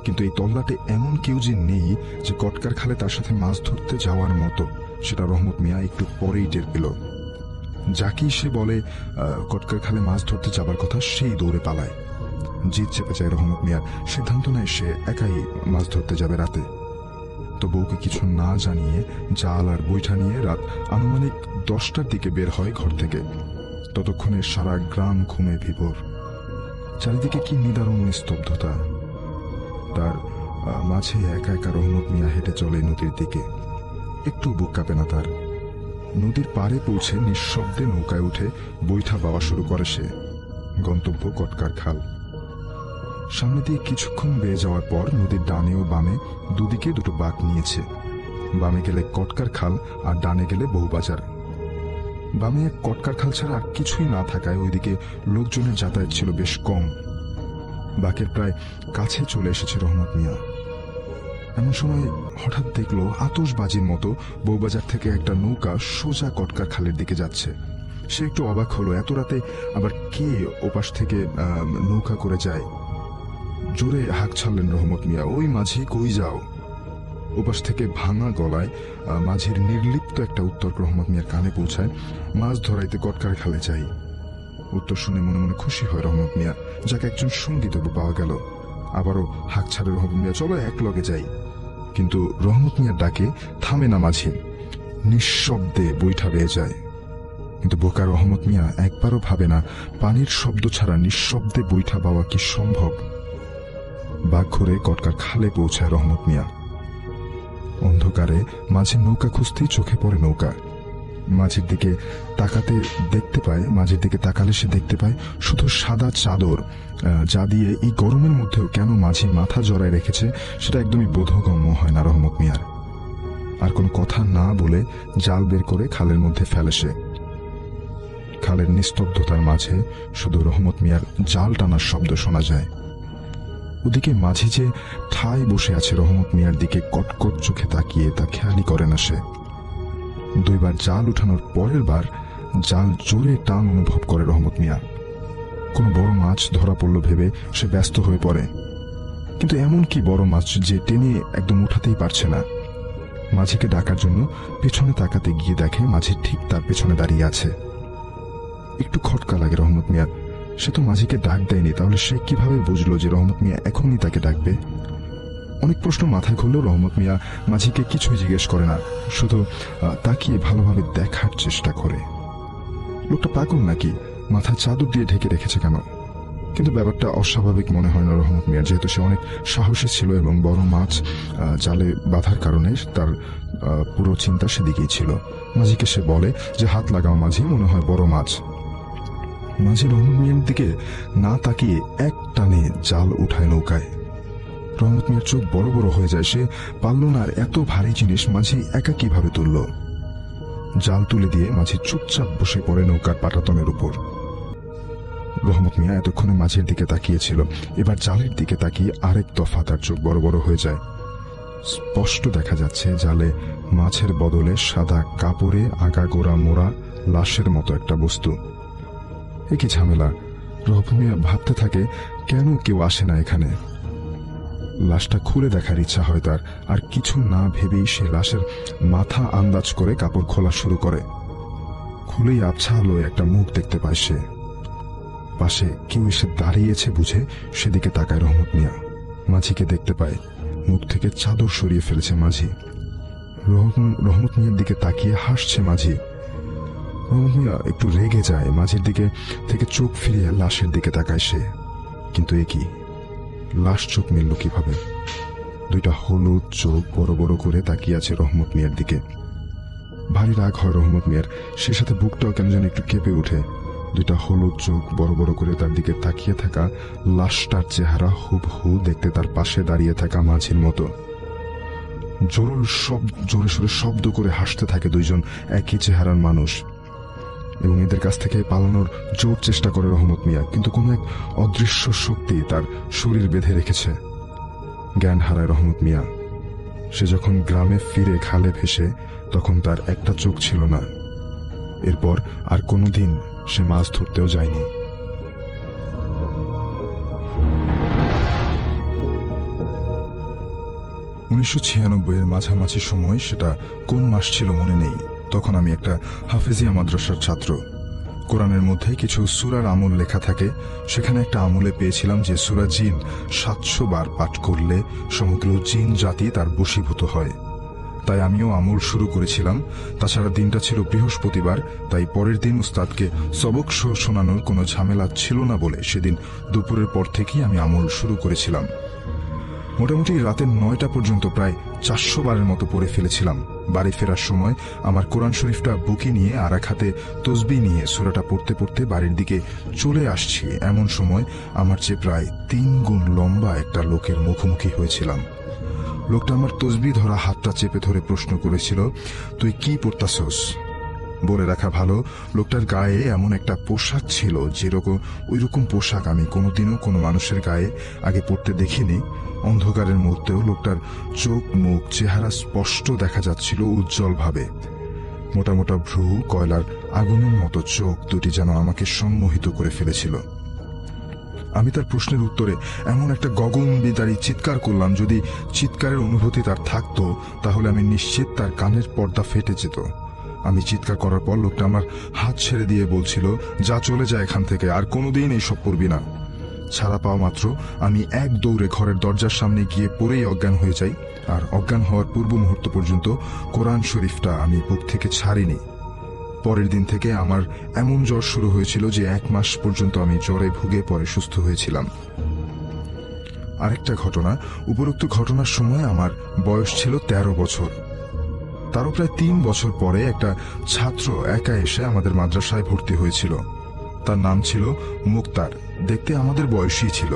কিন্তু এই তল্লাটে এমন কেউ যে নেই যে কটকার খালে তার সাথে মাছ ধরতে যাওয়ার মতো, সেটা রহমত মিয়া একটু পরেই টের পেল। যাকেই সে বলে কটকার খালে মাছ ধরতে যাবার কথা, সেই দৌড়ে পালায়। জিদ চেপে যায় রহমত মিয়ার, সিদ্ধান্ত নেয় সে একাই মাছ ধরতে যাবে রাতে। তো বউকে কিছু না জানিয়ে জাল আর বৈঠা নিয়ে রাত আনুমানিক 10টার দিকে বের হয় ঘর থেকে। ততক্ষণে সারা গ্রাম ঘুমে বিভোর, চারিদিকে কি নিদারুণ নিস্তব্ধতা। তার মাঝে একা একা রহমত মিয়া হেঁটে চলে নদীর দিকে। একটু বুক কাঁপে না তার। নদীর পাড়ে পৌঁছে নিঃশব্দে নৌকায় উঠে বৈঠা বাওয়া শুরু করে সে। গন্তব্য কটকার খাল। সামনে দিয়ে কিছুক্ষণ বেয়ে যাওয়ার পর নদীর ডানে ও বামে দুদিকে দুটো বাঁক নিয়েছে। বামে গেলে কটকার খাল আর ডানে গেলে বউবাজার। বামে এক কটকার খাল ছাড়া আর কিছুই না থাকায় ওইদিকে লোকজনের যাতায়াত ছিল বেশ কম। বাঁকের প্রায় কাছে চলে এসেছে রহমত মিয়া। এমন সময় হঠাৎ দেখলো আতশবাজির মতো বউবাজার থেকে একটা নৌকা সোজা কটকার খালের দিকে যাচ্ছে। সে একটু অবাক হলো, এত রাতে আবার কে ওপাশ থেকে নৌকা করে যায়। জোরে হাঁক ছাড়লেন রহমত মিয়া, ওই মাঝি, কই যাও? ওপাশ থেকে ভাঙা গলায় মাঝির নির্লিপ্ত একটা উত্তর রহমত মিয়ার কানে পৌঁছায়, মাছ ধরাইতে কটকার খালে যাই। উত্তর শুনে মনে মনে খুশি হয় রহমত মিয়া, যাকে একজন সঙ্গী তবু পাওয়া গেল। আবারও হাঁক ছাড়ে রহমত মিয়া, চলো এক লগে যাই। কিন্তু রহমত মিয়ার ডাকে থামে না মাঝি, নিঃশব্দে বৈঠা বেয়ে যায়। কিন্তু বোকা রহমত মিয়া একবারও ভাবে না পানির শব্দ ছাড়া নিঃশব্দে বৈঠা বাওয়া কি সম্ভব। বাঘ ঘুরে কটকার খালে পৌঁছায় রহমত মিয়া। অন্ধকারে মাঝির নৌকা খুঁজতেই চোখে পড়ে নৌকা। মাঝির দিকে তাকালে সে দেখতে পায় শুধু সাদা চাদর, যা দিয়ে এই গরমের মধ্যেও কেন মাঝি মাথা জড়ায় রেখেছে সেটা একদমই বোধগম্য হয় না রহমত মিয়ার। আর কোনো কথা না বলে জাল বের করে খালের মধ্যে ফেলে সে। খালের নিস্তব্ধতার মাঝে শুধু রহমত মিয়ার জাল টানার শব্দ শোনা যায়। ওদিকে মাঝি যে ঠায় বসে আছে রহমত মিয়ার দিকে কটকট চোখে তাকিয়ে তা খেয়ালই করে না সে। 2 বার জাল উঠানোর পরের বার জাল জোরে টান অনুভব করে রহমত মিয়া। কোনো বড় মাছ ধরা পড়ল ভেবে সে ব্যস্ত হয়ে পড়ে, কিন্তু এমন কি বড় মাছ যে টেনে একদম উঠাতেই পারছে না। মাঝিকে ডাকার জন্য পেছনে তাকাতে গিয়ে দেখে মাঝি ঠিক তার পেছনে দাঁড়িয়ে আছে। একটু খটকা লাগে রহমত মিয়ার, সে তো মাঝিকে ডাক দেয়নি, তাহলে সে কিভাবে বুঝলো যে রহমত মিয়া এখনই তাকে ডাকবে? অনেক প্রশ্ন মাথায় ঘুরলেও রহমত মিয়া মাঝিকে কিছুই জিজ্ঞেস করে না, শুধু তাকিয়ে ভালোভাবে দেখার চেষ্টা করে। লোকটা পাগল নাকি, মাথায় চাদর দিয়ে ঢেকে রেখেছে কেন? কিন্তু ব্যাপারটা অস্বাভাবিক মনে হয় না রহমত মিয়ার, যেহেতু সে অনেক সাহসী ছিল এবং বড় মাছ জালে বাঁধার কারণে তার পুরো চিন্তা সেদিকেই ছিল। মাঝিকে সে বলে যে, হাত লাগাও মাঝি, মনে হয় বড় মাছ। মাঝি রহমত মিয়ার দিকে না তাকিয়ে এক টানে জাল উঠায় নৌকায়। রহমত মিয়ার চোখ বড় বড় হয়ে যায়, সে পারল না আর এত ভারী জিনিস মাঝি একা কিভাবে তুলল। জাল তুলে দিয়ে মাঝি চুপচাপ বসে পড়ে নৌকার পাটাতনের উপর। রহমত মিয়া এতক্ষণে মাঝির দিকে তাকিয়েছিল, এবার জালের দিকে তাকিয়ে আরেক দফা তার চোখ বড় বড় হয়ে যায়। স্পষ্ট দেখা যাচ্ছে জালে মাছের বদলে সাদা কাপড়ে আগাগোড়া মোড়া লাশের মতো একটা বস্তু। একই ঝামেলা, রহমত মিয়া ভাবতে থাকে, কেন কেউ আসে না এখানে? লাশটা খুলে দেখার ইচ্ছা হয় তার, আর কিছু না ভেবেই সে লাশের মাথা আন্দাজ করে কাপড় খোলা শুরু করে। হলেই আবছা আলোয় একটা মুখ দেখতে পায় সে। পাশে কেউ এসে দাঁড়িয়েছে বুঝে সেদিকে তাকায় রহমত মিয়া। মাঝিকে দেখতে পায়, মুখ থেকে চাদর সরিয়ে ফেলেছে মাঝি। রহমত মিয়ার দিকে তাকিয়ে হাসছে মাঝি। রহমত মিয়া একটু রেগে যায়, মাঝির দিকে থেকে চোখ ফিরিয়ে লাশের দিকে তাকায় সে। কিন্তু এ কি, লাশ চোখ মিলল কিভাবে? দুইটা হলুদ চোখ বড় বড় করে তাকিয়ে আছে রহমত মিয়ার দিকে। ভারী রাগ হয় রহমত মিয়ার, সে সাথে বুকটাও কেন যেন একটু কেঁপে ওঠে। দুইটা হলুদ চোখ বড় বড় করে তার দিকে তাকিয়ে থাকা লাশটার চেহারা হুবহু দেখতে তার পাশে দাঁড়িয়ে থাকা মাঝির মতো। জোরে সোরে শব্দ করে হাসতে থাকে দুইজন একই চেহারার মানুষ, এবং এদের কাছ থেকে পালানোর জোর চেষ্টা করে রহমত মিয়া, কিন্তু কোনো এক অদৃশ্য শক্তি তার শরীর বেঁধে রেখেছে। জ্ঞান হারায় রহমত মিয়া। সে যখন গ্রামে ফিরে খালে ভেসে, তখন তার একটা চোখ ছিল না। এরপর আর কোনোদিন সে মাছ ধরতেও যায়নি। 1996 এর মাঝামাঝি সময়, সেটা কোন মাস ছিল মনে নেই। তখন আমি একটা হাফেজিয়া মাদ্রাসার ছাত্র। কোরআনের মধ্যে কিছু সূরার আমল লেখা থাকে। সেখানে একটা আমলে পেয়েছিলাম যে সূরা জিন 700 বার পাঠ করলে সমগ্র জিন জাতি তার বশীভূত হয়। তাই আমিও আমল শুরু করেছিলাম। তাছাড়া দিনটা ছিল বৃহস্পতিবার, তাই পরের দিন উস্তাদকে সবক শোনানোর কোনো ঝামেলা ছিল না বলে সেদিন দুপুরের পর থেকেই আমি আমল শুরু করেছিলাম। মোটামুটি রাতের 9টা পর্যন্ত প্রায় 400 বারের মতো পড়ে ফেলেছিলাম। বাড়ি ফেরার সময় আমার কোরআন শরীফটা বুকে নিয়ে আর এক হাতে তসবিহ নিয়ে সূরাটা পড়তে পড়তে বাড়ির দিকে চলে আসছি। এমন সময় আমার চেয়ে প্রায় 3 গুণ লম্বা একটা লোকের মুখোমুখি হয়েছিলাম। লোকটা আমার তসবিহ ধরা হাতটা চেপে ধরে প্রশ্ন করেছিল, তুই কি পড়তাছস? বলে রাখা ভালো, লোকটার গায়ে এমন একটা পোশাক ছিল যেরকম ওইরকম পোশাক আমি কোনোদিনও কোনো মানুষের গায়ে আগে পড়তে দেখিনি। অন্ধকারের মধ্যেও লোকটার চোখ মুখ চেহারা স্পষ্ট দেখা যাচ্ছিল উজ্জ্বলভাবে। মোটা মোটা ভ্রু, কয়লার আগুনের মতো চোখ দুটি যেন আমাকে সম্মোহিত করে ফেলেছিল। আমি তার প্রশ্নের উত্তরে এমন একটা গগনবিদারী চিৎকার করলাম, যদি চিৎকারের অনুভূতি তার থাকতো তাহলে আমি নিশ্চিত তার কানের পর্দা ফেটে যেত। আমি চিৎকার করার পর লোকটা আমার হাত ছেড়ে দিয়ে বলছিল, যা চলে যায় এখান থেকে, আর কোনোদিন এইসব করবি না। ছাড়া পাওয়া মাত্র আমি এক দৌড়ে ঘরের দরজার সামনে গিয়ে পড়েই অজ্ঞান হয়ে যাই। আর অজ্ঞান হওয়ার পূর্ব মুহূর্ত পর্যন্ত কোরআন শরীফটা আমি বুক থেকে ছাড়িনি। পরের দিন থেকে আমার এমন জ্বর শুরু হয়েছিল যে 1 মাস পর্যন্ত আমি জ্বরে ভুগে পরে সুস্থ হয়েছিলাম। আরেকটা ঘটনা, উপরোক্ত ঘটনার সময় আমার বয়স ছিল 13 বছর। তারও প্রায় 3 বছর পরে একটা ছাত্র একা এসে আমাদের মাদ্রাসায় ভর্তি হয়েছিল। তার নাম ছিল মুক্তার, দেখতে আমাদের বয়সী ছিল।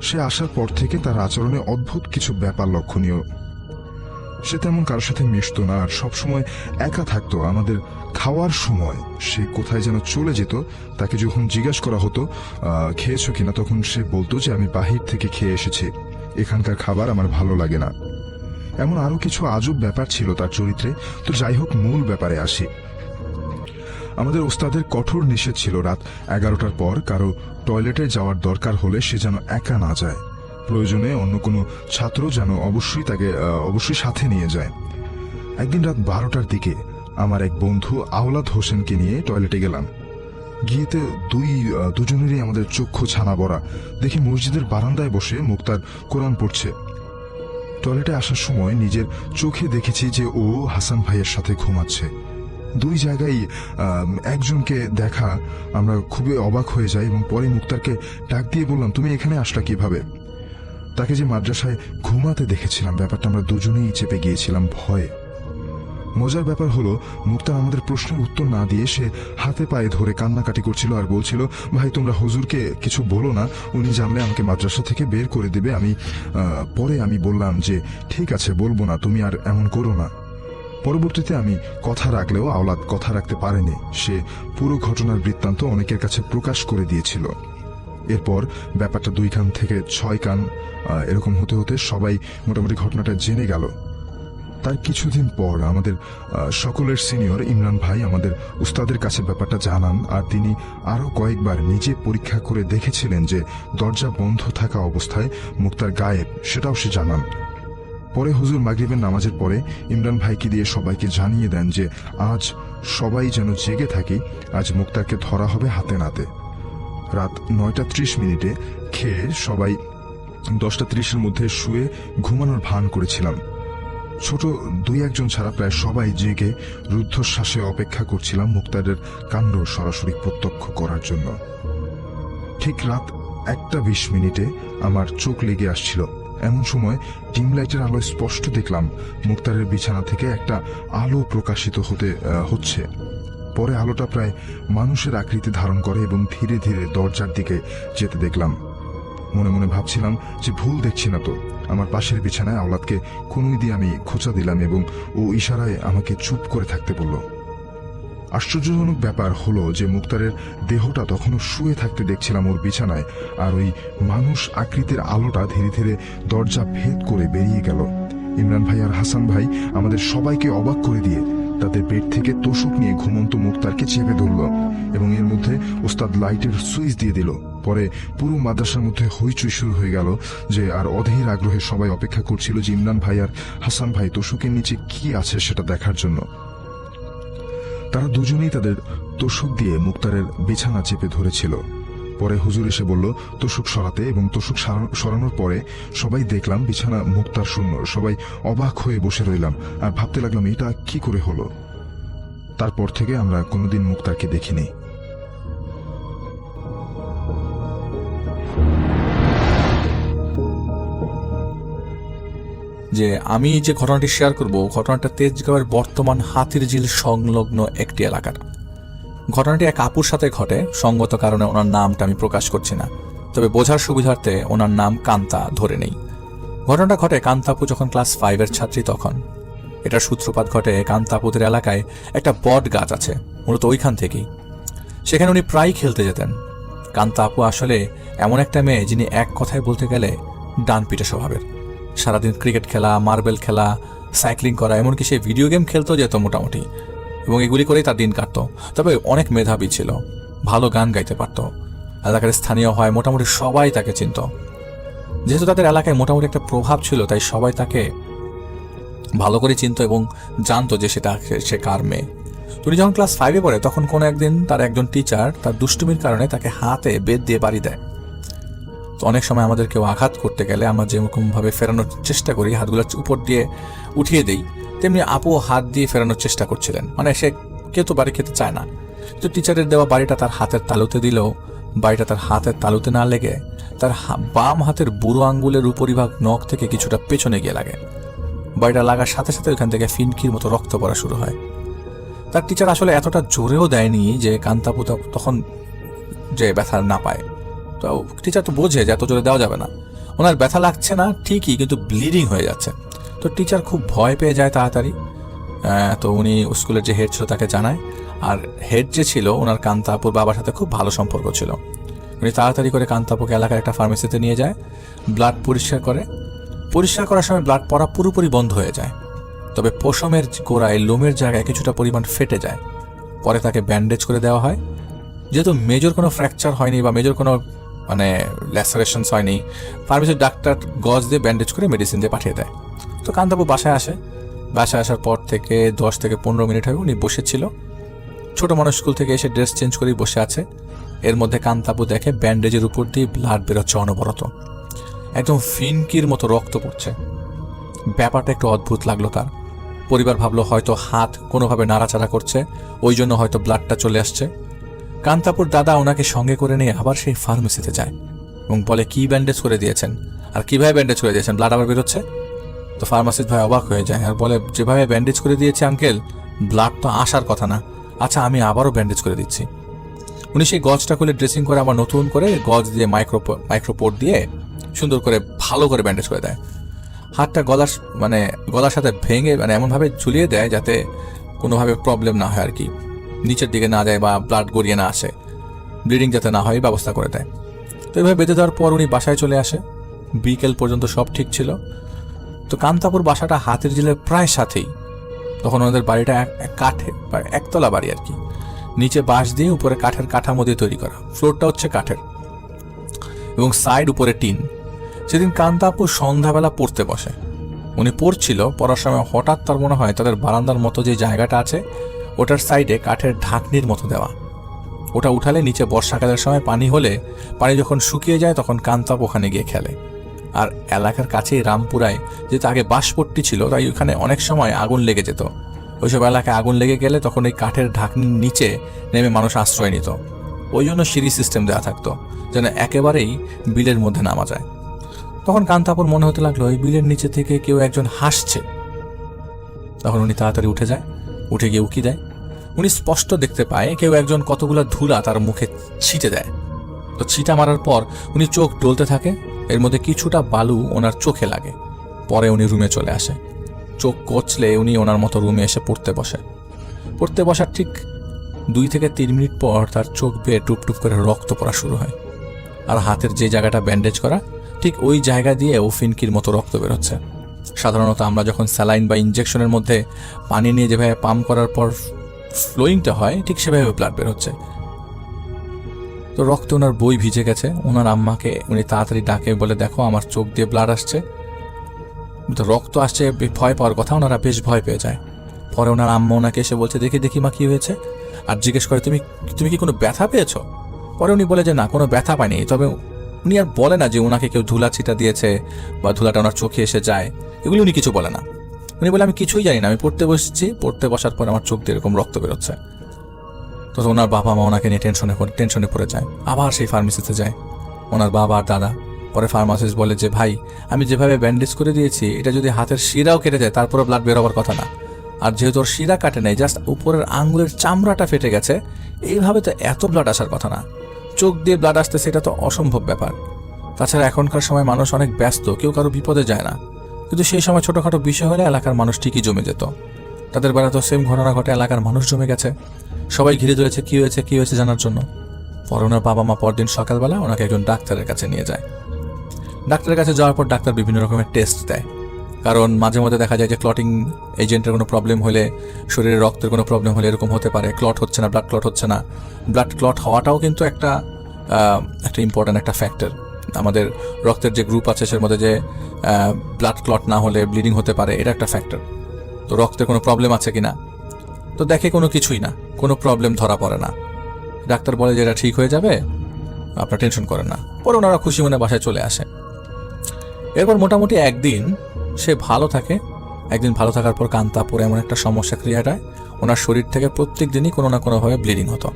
সে আসার পর থেকে তার আচরণে অদ্ভুত কিছু ব্যাপার লক্ষণীয়। সে তেমন কারোর সাথে মিশতো না, আর সবসময় একা থাকতো। আমাদের খাওয়ার সময় সে কোথায় যেন চলে যেত। তাকে যখন জিজ্ঞাসা করা হতো খেয়েছো কিনা, তখন সে বলতো যে আমি বাহির থেকে খেয়ে এসেছি, এখানকার খাবার আমার ভালো লাগে না। এমন আরো কিছু আজব ব্যাপার ছিল তার চরিত্রে। তো যাই হোক, মূল ব্যাপারে আসি। আমাদের ওস্তাদের কঠোর নিষেধ ছিল রাত 11টার পর কারো টয়লেটে যাওয়ার দরকার হলে সে যেন একা না যায়। প্রয়োজনে অন্য কোনো ছাত্র যেন অবশ্যই সাথে নিয়ে যায়। একদিন রাত 12টার দিকে আমার এক বন্ধু আওলাদ হোসেনকে নিয়ে টয়লেটে গেলাম। গিয়েতে দুজনেরই আমাদের চক্ষু ছানা বড়া। দেখি মসজিদের বারান্দায় বসে মুক্তার কোরআন পড়ছে। টয়লেটে আসার সময় নিজের চোখে দেখেছি যে ও হাসান ভাইয়ের সাথে ঘুমাচ্ছে। 2 জায়গায় একজনকে দেখা আমরা খুবই অবাক হয়ে যাই, এবং পরে মুক্তারকে ডাক দিয়ে বললাম, তুমি এখানে আসলা কিভাবে? তাকে যে মাদ্রাসায় ঘুমাতে দেখেছিলাম, ব্যাপারটা আমরা দুজনেই চেপে গিয়েছিলাম ভয়ে। মজার ব্যাপার হলো, মুক্তার আমাদের প্রশ্নের উত্তর না দিয়ে সে হাতে পায়ে ধরে কান্নাকাটি করছিল আর বলছিল, ভাই তোমরা হুজুরকে কিছু বলো না, উনি জানলে আমাকে মাদ্রাসা থেকে বের করে দেবে। পরে আমি বললাম যে ঠিক আছে, বলবো না, তুমি আর এমন করো না। পরবর্তীতে আমি কথা রাখলেও আওলাদ কথা রাখতে পারেনি। সে পুরো ঘটনার বৃত্তান্ত অনেকের কাছে প্রকাশ করে দিয়েছিল। এরপর ব্যাপারটা 2 কান থেকে 6 কান এরকম হতে হতে সবাই মোটামুটি ঘটনাটা জেনে গেল। তার কিছুদিন পর আমাদের সকলের সিনিয়র ইমরান ভাই আমাদের উস্তাদের কাছে ব্যাপারটা জানান, আর তিনি আরো কয়েকবার নিজে পরীক্ষা করে দেখেছিলেন যে দরজা বন্ধ থাকা অবস্থায় মুক্তার গায়েব, সেটাও সে জানান। পরে হুজুর মাগরিবের নামাজের পরে ইমরান ভাইকে দিয়ে সবাইকে জানিয়ে দেন যে আজ সবাই যেন জেগে থাকি, আজ মুক্তারকে ধরা হবে হাতে নাতে। রাত 9:30 খেয়ে সবাই 10:30 মধ্যে শুয়ে ঘুমানোর ভান করেছিলাম। ছোট 2-1 ছাড়া প্রায় সবাই জেগে রুদ্ধশ্বাসে অপেক্ষা করছিলাম মুক্তারের কাণ্ড সরাসরি প্রত্যক্ষ করার জন্য। ঠিক রাত 1:20 আমার চোখ লেগে আসছিল। এমন সময় ডিম লাইটের আলোয় স্পষ্ট দেখলাম মুক্তারের বিছানা থেকে একটা আলো প্রকাশিত হচ্ছে। পরে আলোটা প্রায় মানুষের আকৃতি ধারণ করে এবং ধীরে ধীরে দরজার দিকে যেতে দেখলাম। মনে মনে ভাবছিলাম যে ভুল দেখছি না তো। আমার পাশের বিছানায় আওলাদকে কনুই দিয়ে আমি খোঁচা দিলাম এবং ও ইশারায় আমাকে চুপ করে থাকতে বলল। আশ্চর্যজনক ব্যাপার হলো যে মুক্তারের দেহটা তখনও শুয়ে থাকতে দেখছিলাম ওর বিছানায়, আর ওই মানুষ আকৃতির আলোটা ধীরে ধীরে দরজা ভেদ করে বেরিয়ে গেল। ইমরান ভাই আর হাসান ভাই আমাদের সবাইকে অবাক করে দিয়ে তাদের বেড থেকে তোষক নিয়ে ঘুমন্ত মুক্তারকে চেপে ধরল এবং এর মধ্যে ওস্তাদ লাইটের সুইচ দিয়ে দিল। পরে পুরো মাদ্রাসার মধ্যে হইচই শুরু হয়ে গেল যে আর অধীর আগ্রহে সবাই অপেক্ষা করছিল যে ইমরান ভাই আর হাসান ভাই তোষকের নিচে কি আছে সেটা দেখার জন্য। তারা দুজনেই তাদের তোষক দিয়ে মুক্তারের বিছানা চেপে ধরেছিল। পরে হুজুর এসে বলল তোষক সরাতে, এবং তোষক সরানোর পরে সবাই দেখলাম বিছানা মুক্তার শূন্য। সবাই অবাক হয়ে বসে রইলাম আর ভাবতে লাগলাম এটা কি করে হলো। তারপর থেকে আমরা কোনোদিন মুক্তারকে দেখিনি। যে আমি যে ঘটনাটি শেয়ার করব, ঘটনাটা তেজগাঁওয়ের বর্তমান হাতিরঝিল সংলগ্ন একটি এলাকার। ঘটনাটি এক আপুর সাথে ঘটে। সঙ্গত কারণে ওনার নামটা আমি প্রকাশ করছি না, তবে বোঝার সুবিধার্থে ওনার নাম কান্তা ধরে নেই। ঘটনাটা ঘটে কান্তাপু যখন ক্লাস 5-এর ছাত্রী তখন। এটার সূত্রপাত ঘটে কান্তাপুদের এলাকায় একটা বট গাছ আছে, মূলত ওইখান থেকেই। সেখানে উনি প্রায় খেলতে যেতেন। কান্তাপু আসলে এমন একটা মেয়ে যিনি এক কথায় বলতে গেলে ডান পিটে স্বভাবের। সারাদিন ক্রিকেট খেলা, মার্বেল খেলা, সাইক্লিং করা, এমনকি সে ভিডিও গেম খেলতেও যেত মোটামুটি, এবং এগুলি করেই তার দিন কাটত। তবে অনেক মেধাবী ছিল, ভালো গান গাইতে পারত। এলাকার স্থানীয় হয় মোটামুটি সবাই তাকে চিনত। যেহেতু তাদের এলাকায় মোটামুটি একটা প্রভাব ছিল, তাই সবাই তাকে ভালো করে চিনত এবং জানতো যে সে কার মেয়ে। তুমি যখন ক্লাস 5-এ পড়ে তখন কোনো একদিন তার একজন টিচার তার দুষ্টুমির কারণে তাকে হাতে বেত দিয়ে বাড়ি দেয়। তো অনেক সময় আমাদের কেউ আঘাত করতে গেলে আমরা যেরকমভাবে ফেরানোর চেষ্টা করি, হাতগুলো উপর দিয়ে উঠিয়ে দিই, তেমনি আপু হাত দিয়ে ফেরানোর চেষ্টা করছিলেন। মানে সে কেউ তো বাড়ি খেতে চায় না, তো টিচারের দেওয়া বাড়িটা তার হাতের তালুতে দিলেও বাড়িটা তার হাতের তালুতে না লেগে তার বাম হাতের বুড়ো আঙ্গুলের উপরিভাগ নখ থেকে কিছুটা পেছনে গিয়ে লাগে। বাড়িটা লাগার সাথে সাথে ওইখান থেকে ফিনকির মতো রক্ত পড়া শুরু হয়। তার টিচার আসলে এতটা জোরেও দেয়নি যে কান্তাপু তখন যে ব্যথা না পায়। তো টিচার তো বোঝে যে এত জোরে দেওয়া যাবে না, ওনার ব্যথা লাগছে না ঠিকই, কিন্তু ব্লিডিং হয়ে যাচ্ছে। তো টিচার খুব ভয় পেয়ে যায় তাড়াতাড়ি। তো উনি স্কুলের যে হেড ছিল তাকে জানায়, আর হেড যে ছিল ওনার কান্তাপুর বাবার সাথে খুব ভালো সম্পর্ক ছিল। উনি তাড়াতাড়ি করে কান্তাপুকে এলাকার একটা ফার্মেসিতে নিয়ে যায়, ব্লাড পরিষ্কার করে। পরিষ্কার করার সময় ব্লাড পড়া পুরোপুরি বন্ধ হয়ে যায়, তবে পশমের গোড়ায় লোমের জায়গায় কিছুটা পরিমাণ ফেটে যায়। পরে তাকে ব্যান্ডেজ করে দেওয়া হয়। যেহেতু মেজর কোনো ফ্র্যাকচার হয়নি বা মেজর কোনো ল্যাসারেশনস হয়নি, ফার্মেসির ডাক্তার গজ দিয়ে ব্যান্ডেজ করে মেডিসিন দিয়ে পাঠিয়ে দেয়। তো কান্তাপু বাসায় আসে। বাসায় আসার পর থেকে 10 থেকে 15 মিনিট হবে উনি বসেছিল। ছোট মানুষ স্কুল থেকে এসে ড্রেস চেঞ্জ করেই বসে আছে। এর মধ্যে কান্তাপু দেখে ব্যান্ডেজের উপর দিয়ে ব্লাড বেরোচ্ছে অনবরত, একদম ফিনকির মতো রক্ত পড়ছে। ব্যাপারটা একটু অদ্ভুত লাগলো তার। পরিবার ভাবলো হয়তো হাত কোনোভাবে নাড়াচাড়া করছে, ওই জন্য হয়তো ব্লাডটা চলে আসছে। কান্তাপুর দাদা ওনাকে সঙ্গে করে নিয়ে আবার সেই ফার্মেসিতে যায় এবং বলে কি ব্যান্ডেজ করে দিয়েছেন আর কিভাবে ব্যান্ডেজ করে দিয়েছেন, ব্লাড আবার বেরোচ্ছে। তো ফার্মাসিস্ট ভাই অবাক হয়ে যায় আর বলে যেভাবে ব্যান্ডেজ করে দিয়েছে আঙ্কেল, ব্লাড তো আসার কথা না, আচ্ছা আমি আবারও ব্যান্ডেজ করে দিচ্ছি। উনি সেই গজটা খুলে ড্রেসিং করে আবার নতুন করে গজ দিয়ে মাইক্রোপোর্ট দিয়ে সুন্দর করে ভালো করে ব্যান্ডেজ করে দেয়। হাতটা গলার সাথে ভেঙে এমনভাবে ঝুলিয়ে দেয় যাতে কোনোভাবে প্রবলেম না হয় আর কি, নিচের দিকে না যায় বা ব্লাড গড়িয়ে না আসে, ব্লিডিং যাতে না হয় ব্যবস্থা করে দেয়। তো এইভাবে বেঁধে দেওয়ার পর উনি বাসায় চলে আসে। বিকেল পর্যন্ত সব ঠিক ছিল। তো কান্তাপুর বাসাটা হাতিরঝিলের প্রায় সাথেই। তখন ওনাদের বাড়িটা কাঠের, একতলা বাড়ি আর কি, নিচে বাঁশ দিয়ে উপরে কাঠের কাঠামো দিয়ে তৈরি করা, ফ্লোরটা হচ্ছে কাঠের এবং সাইড উপরে টিন। সেদিন কান্তাপুর সন্ধ্যাবেলা পড়তে বসে। উনি পড়ছিল, পড়ার সময় হঠাৎ তার মনে হয় তাদের বারান্দার মতো যে জায়গাটা আছে ওটার সাইডে কাঠের ঢাকনির মতো দেওয়া, ওটা উঠালে নিচে বর্ষাকালের সময় পানি হলে পানি যখন শুকিয়ে যায় তখন কান্তাপ ওখানে গিয়ে খেলে। আর এলাকার কাছেই রামপুরায় যেহেতু আগে বাঁশপট্টি ছিল, তাই ওখানে অনেক সময় আগুন লেগে যেত। ওইসব এলাকায় আগুন লেগে গেলে তখন এই কাঠের ঢাকনির নিচে নেমে মানুষ আশ্রয় নিত। ওই জন্য সিঁড়ি সিস্টেম দেওয়া থাকতো যেন একেবারেই বিলের মধ্যে নামা যায়। তখন কান্তাপুর মনে হতে লাগলো এই বিলের নিচে থেকে কেউ একজন হাসছে। তখন উনি তাড়াতাড়ি উঠে যায়, উঠে গিয়ে উকি দেয়। উনি স্পষ্ট দেখতে পায় কেউ একজন কতগুলো ধুলা তার মুখে ছিটে দেয়। তো ছিটা মারার পর উনি চোখ ডলতে থাকে, এর মধ্যে কিছুটা বালু ওনার চোখে লাগে। পরে উনি রুমে চলে আসে। চোখ কচলে উনি ওনার মতো রুমে এসে পড়তে বসে। পড়তে বসার ঠিক 2 থেকে 3 মিনিট পর তার চোখ বেয়ে টুপটুপ করে রক্ত পড়া শুরু হয়। আর হাতের যে জায়গাটা ব্যান্ডেজ করা ঠিক ওই জায়গা দিয়ে ও ফিনকির মতো রক্ত বেরোচ্ছে। সাধারণত আমরা যখন স্যালাইন বা ইনজেকশনের মধ্যে পানি নিয়ে যেভাবে পাম্প করার পর ফ্লোয়িংটা হয় ঠিক সেভাবে ব্লাড বের হচ্ছে। তো রক্ত ওনার বই ভিজে গেছে। ওনার আম্মাকে উনি তাড়াতাড়ি ডাকে, বলে দেখো আমার চোখ দিয়ে ব্লাড আসছে। তো রক্ত আসছে, ভয় পাওয়ার কথা, ওনারা বেশ ভয় পেয়ে যায়। পরে ওনার আম্মা ওনাকে এসে বলছে দেখি দেখি মা কি হয়েছে, আর জিজ্ঞেস করে তুমি কি কোনো ব্যথা পেয়েছো? পরে উনি বলে যে না, কোনো ব্যথা পায়নি। তবে উনি আর বলে না যে ওনাকে কেউ ধুলা ছিটা দিয়েছে বা ধুলাটা ওনার চোখে এসে যায়, এগুলি উনি কিছু বলে না। উনি বলে আমি কিছুই জানি না, আমি পড়তে বসেছি, পড়তে বসার পর আমার চোখ দিয়ে এরকম রক্ত বেরোচ্ছে। তো ওনার বাবা মা ওনাকে নিয়ে টেনশনে পড়ে যায়। আবার সেই ফার্মেসিতে যায় ওনার বাবা আর দাদা। পরে ফার্মাসিস্ট বলে যে ভাই, আমি যেভাবে ব্যান্ডেজ করে দিয়েছি এটা যদি হাতের শিরাও কেটে যায় তারপরে ব্লাড বের হওয়ার কথা না। আর যেহেতু ওর শিরা কাটে নাই, জাস্ট উপরের আঙ্গুলের চামড়াটা ফেটে গেছে, এইভাবে তো এত ব্লাড আসার কথা না। চোখ দিয়ে ব্লাড আসতে সেটা তো অসম্ভব ব্যাপার। তাছাড়া এখনকার সময় মানুষ অনেক ব্যস্ত, কেউ কারো বিপদে যায় না। কিন্তু সেই সময় ছোটখাটো বিষয় হলে এলাকার মানুষ ঠিকই জমে যেত। তাদের বেলা তো সেম ঘটনা ঘটে, এলাকার মানুষ জমে গেছে, সবাই ঘিরে ধরেছে কি হয়েছে জানার জন্য। পরে ওনার বাবা মা পরদিন সকালবেলা ওনাকে একজন ডাক্তারের কাছে নিয়ে যায়। ডাক্তারের কাছে যাওয়ার পর ডাক্তার বিভিন্ন রকমের টেস্ট দেয়, কারণ মাঝে মধ্যে দেখা যায় যে ক্লটিং এজেন্টের কোনো প্রবলেম হলে, শরীরে রক্তের কোনো প্রবলেম হলে এরকম হতে পারে, ক্লট হচ্ছে না, ব্লাড ক্লট হচ্ছে না। ব্লাড ক্লট হওয়াটাও কিন্তু একটা ইম্পর্ট্যান্ট একটা ফ্যাক্টর। আমাদের রক্তের যে গ্রুপ আছে সের মধ্যে যে ব্লাড ক্লট না হলে ব্লিডিং হতে পারে, এটা একটা ফ্যাক্টর। তো রক্তের কোনো প্রবলেম আছে কিনা, তো দেখে কোনো কিছুই না, কোনো প্রবলেম ধরা পড়ে না। ডাক্তার বলে যে এটা ঠিক হয়ে যাবে, আপনার টেনশন করেন না। পরে ওনারা খুশি মনে বাসায় চলে আসে। এরপর মোটামুটি একদিন সে ভালো থাকে। একদিন ভালো থাকার পর কান্তাপুর এমন একটা সমস্যা ক্রিয়েট হয়, ওনার শরীর থেকে প্রত্যেক দিনই কোনো না কোনোভাবে ব্লিডিং হতো।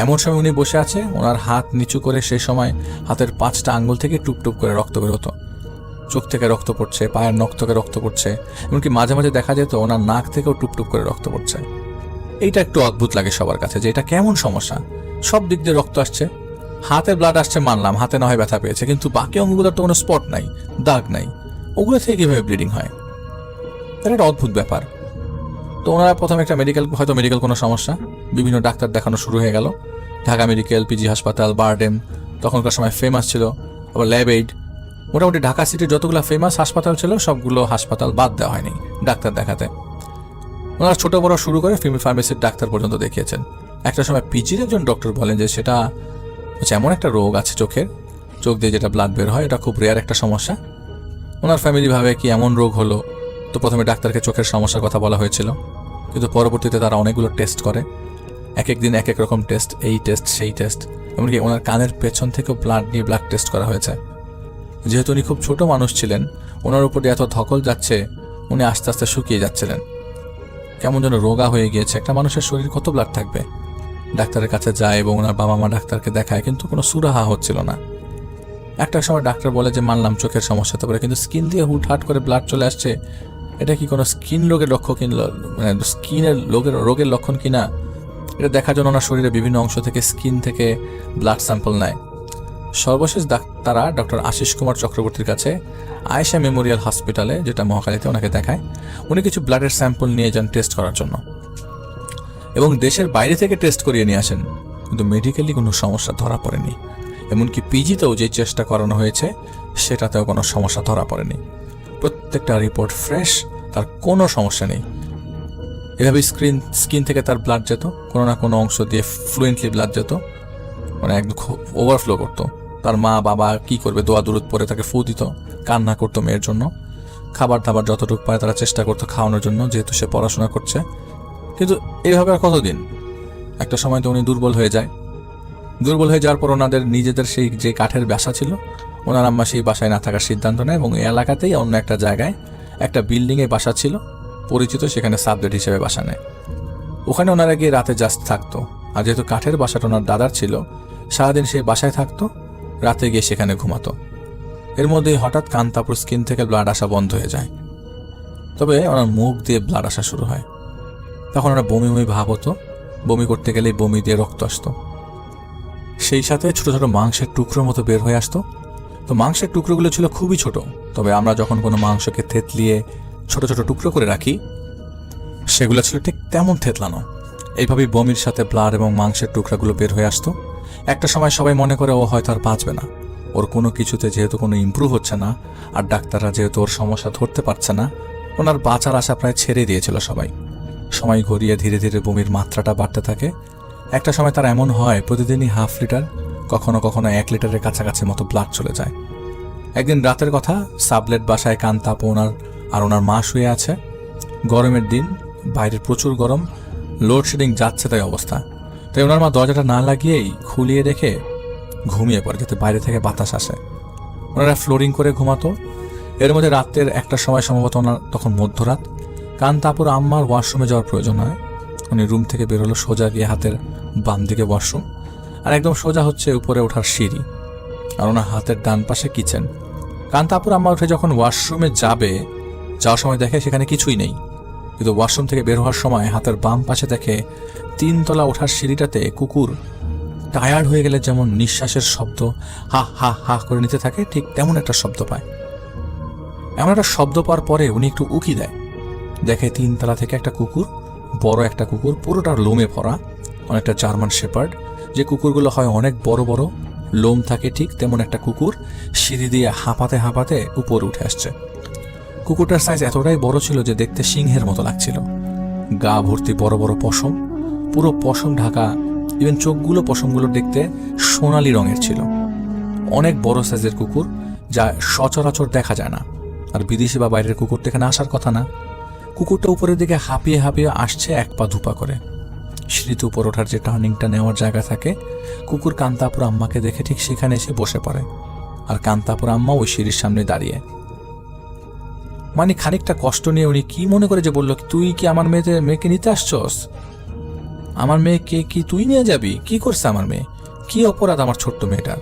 এমন সময় উনি বসে আছে, ওনার হাত নিচু করে সেই সময় হাতের 5টা আঙ্গুল থেকে টুপটুপ করে রক্ত বের হতো। চোখ থেকে রক্ত পড়ছে, পায়ের নখ থেকে রক্ত পড়ছে, এমনকি মাঝে মাঝে দেখা যেত ওনার নাক থেকেও টুপটুপ করে রক্ত পড়ছে। এইটা একটু অদ্ভুত লাগে সবার কাছে যে এটা কেমন সমস্যা, সব দিক দিয়ে রক্ত আসছে, হাতে ব্লাড আসছে মানলাম, হাতে না হয় ব্যথা পেয়েছে, কিন্তু বাকি অঙ্গগুলোর তো কোনো স্পট নাই, দাগ নাই, ওগুলো থেকে কিভাবে ব্লিডিং হয়? এটা একটা অদ্ভুত ব্যাপার। তো ওনারা প্রথমে একটা মেডিকেল কোনো সমস্যা, বিভিন্ন ডাক্তার দেখানো শুরু হয়ে গেল। ঢাকা মেডিকেল, পিজি হাসপাতাল, বারডেম তখনকার সময় ফেমাস ছিল, আবার ল্যাব এইড। মোটামুটি ঢাকা সিটির যতগুলো ফেমাস হাসপাতাল ছিল সবগুলো হাসপাতাল বাদ দেওয়া হয়নি ডাক্তার দেখাতে। ওনারা ছোট বড় শুরু করে ফার্মেসির ডাক্তার পর্যন্ত দেখিয়েছেন। একটা সময় পিজির একজন ডক্টর বলেন যে সেটা হচ্ছে এমন একটা রোগ আছে চোখের, চোখ দিয়ে যেটা ব্লাড বের হয়, এটা খুব রেয়ার একটা সমস্যা। ওনার ফ্যামিলি ভাবে কি এমন রোগ হলো। তো প্রথমে ডাক্তারকে চোখের সমস্যার কথা বলা হয়েছিল, কিন্তু পরবর্তীতে তারা অনেকগুলো টেস্ট করে, এক এক দিন এক এক রকম টেস্ট, এই টেস্ট সেই টেস্ট, এমনকি ওনার কানের পেছন থেকেও ব্লাড নিয়ে ব্লাড টেস্ট করা হয়েছে। যেহেতু উনি খুব ছোট মানুষ ছিলেন, ওনার উপর এত ধকল যাচ্ছে, উনি আস্তে আস্তে শুকিয়ে যাচ্ছিলেন, কেমন যেন রোগা হয়ে গিয়েছে। একটা মানুষের শরীর কত ব্লাড থাকবে? ডাক্তারের কাছে যায় এবং ওনার বাবা মা ডাক্তারকে দেখায়, কিন্তু কোনো সুরাহা হচ্ছিল না। একটা সময় ডাক্তার বলে যে মানলাম চোখের সমস্যা হতে পারে, কিন্তু স্কিন দিয়ে হুটহাট করে ব্লাড চলে আসছে, এটা কি কোনো স্কিন রোগের লক্ষণ, মানে স্কিনের রোগের লক্ষণ কিনা? এটা দেখার জন্য ওনার শরীরে বিভিন্ন অংশ থেকে স্কিন থেকে ব্লাড স্যাম্পল নেয়। সর্বশেষ তারা ডক্টর আশিস কুমার চক্রবর্তীর কাছে আয়েশা মেমোরিয়াল হসপিটালে, যেটা মহাখালীতে, ওনাকে দেখায়। উনি কিছু ব্লাডের স্যাম্পল নিয়ে যান টেস্ট করার জন্য এবং দেশের বাইরে থেকে টেস্ট করিয়ে নিয়ে আসেন, কিন্তু মেডিকেলি কোনো সমস্যা ধরা পড়েনি। এমনকি পিজিতেও যে চেষ্টা করানো হয়েছে সেটাতেও কোনো সমস্যা ধরা পড়েনি। প্রত্যেকটা রিপোর্ট ফ্রেশ, তার কোনো সমস্যা নেই। এভাবে স্কিন থেকে তার ব্লাড যেত, কোনো না কোনো অংশ দিয়ে ফ্লুয়েন্টলি ব্লাড যেত, মানে একদম ওভারফ্লো করতো। তার মা বাবা কি করবে, দোয়া দুরুদ পরে তাকে ফু দিত, কান্না করতো মেয়ের জন্য। খাবার দাবার যতটুকু পায় তারা চেষ্টা করতো খাওয়ানোর জন্য, যেহেতু সে পড়াশোনা করছে। কিন্তু এইভাবে আর কতদিন? একটা সময় তো উনি দুর্বল হয়ে যায়। দুর্বল হয়ে যাওয়ার পর ওনাদের নিজেদের সেই যে কাঠের বাসা ছিল, ওনার আম্মা সেই বাসায় না থাকার সিদ্ধান্ত নেয় এবং এই এলাকাতেই অন্য একটা জায়গায় একটা বিল্ডিংয়ে বাসা ছিল পরিচিত, সেখানে সাবলেট হিসেবে বাসা নেয়। ওখানে ওনারা গিয়ে রাতে জাস্ট থাকতো। আর যেহেতু কাঠের বাসাটা ওনার দাদার ছিল, সারাদিন সেই বাসায় থাকতো, রাতে গিয়ে সেখানে ঘুমাতো। এর মধ্যেই হঠাৎ কান্তাপুর স্কিন থেকে ব্লাড আসা বন্ধ হয়ে যায়, তবে ওনার মুখ দিয়ে ব্লাড আসা শুরু হয়। তখন ওরা বমি বমি ভাব হতো, বমি করতে গেলেই বমি দিয়ে রক্ত আসতো। সেই সাথে ছোট ছোট মাংসের টুকরোর মতো বের হয়ে আসতো। তো মাংসের টুকরোগুলো ছিল খুবই ছোট, তবে আমরা যখন কোনো মাংসকে থেতলিয়ে ছোট ছোট টুকরো করে রাখি, সেগুলো ছিল ঠিক তেমন থেতলানো। এইভাবেই বমির সাথে ব্লাড এবং মাংসের টুকরাগুলো বের হয়ে আসতো। একটা সময় সবাই মনে করে ও হয়তো আর বাঁচবে না, ওর কোনো কিছুতে যেহেতু কোনো ইমপ্রুভ হচ্ছে না, আর ডাক্তাররা যেহেতু ওর সমস্যা ধরতে পারছে না, ওনার বাঁচার আশা প্রায় ছেড়ে দিয়েছিল সবাই। সময় ঘুরিয়ে ধীরে ধীরে বমির মাত্রাটা বাড়তে থাকে। একটা সময় তার এমন হয় প্রতিদিনই 1/2 লিটার, কখনো কখনো 1 লিটারের কাছাকাছি মতো ব্লাড চলে যায়। একদিন রাতের কথা, সাবলেট বাসায় কান্তাপু আর ওনার মা শুয়ে আছে। গরমের দিন, বাইরের প্রচুর গরম, লোডশেডিং যাচ্ছে তাই অবস্থা। তাই ওনার মা দরজাটা না লাগিয়েই খুলিয়ে রেখে ঘুমিয়ে পড়ে, যাতে বাইরে থেকে বাতাস আসে। ওনারা ফ্লোরিং করে ঘুমাতো। এর মধ্যে রাতের একটা সময়, সম্ভবত ওনার তখন মধ্যরাত, কান্তাপুর আম্মার ওয়াশরুমে যাওয়ার প্রয়োজন হয়। উনি রুম থেকে বেরোলো, সোজা গিয়ে হাতের বাম দিকে ওয়াশরুম, আর একদম সোজা হচ্ছে উপরে ওঠার সিঁড়ি, আর ওনার হাতের ডান পাশে কিচেন। কান্তাপুর আম্মা উঠে যখন ওয়াশরুমে যাওয়ার সময় দেখে সেখানে কিছুই নেই, কিন্তু ওয়াশরুম থেকে বের হওয়ার সময় হাতের বাম পাশে দেখে 3 তলা ওঠার সিঁড়িটাতে কুকুর টায়ার্ড হয়ে গেলে যেমন নিঃশ্বাসের শব্দ হা হা হা করে নিতে থাকে, ঠিক তেমন একটা শব্দ পায়। এমন একটা শব্দ পাওয়ার পরে উনি একটু উকি দেয়, দেখে 3 তলা থেকে একটা কুকুর, বড় একটা কুকুর, পুরোটা লোমে ভরা, অনেকটা জার্মান শেপার্ড, যে কুকুরগুলো হয় অনেক বড় বড়, লোম থাকে ঠিক তেমন একটা কুকুর, সিঁড়ি দিয়ে হাঁপাতে হাঁপাতে উপরে উঠে আসছে। কুকুরটার সাইজ এতটাই বড় ছিল যে দেখতে সিংহের মতো লাগছিল। গা ভর্তি বড় বড় পশম, পুরো পশম ঢাকা, ইভেন চোখগুলো পশমগুলো দেখতে সোনালি রঙের ছিল। অনেক বড় সাইজের কুকুর, যা সচরাচর দেখা যায় না, আর বিদেশি বা বাইরের কুকুর তো এখানে আসার কথা না। কুকুরটা উপরের দিকে হাঁপিয়ে হাঁপিয়ে আসছে, 1 পা ধুপা করে। সিঁড়িতে উপর ওঠার যে টার্নিংটা নেওয়ার জায়গা থাকে, কুকুর কান্তাপুর আম্মাকে দেখে ঠিক সেখানে এসে বসে পড়ে, আর কান্তাপুর আম্মা ওই সিঁড়ির সামনে দাঁড়িয়ে। মানে খানিকটা কষ্ট নিয়ে উনি কি মনে করে যে বলল, তুই কি আমার মেয়েকে নিতে আসছস? আমার মেয়েকে কি তুই নিয়ে যাবি? কি করছে আমার মেয়ে? কি অপরাধ আমার ছোট্ট মেয়েটার?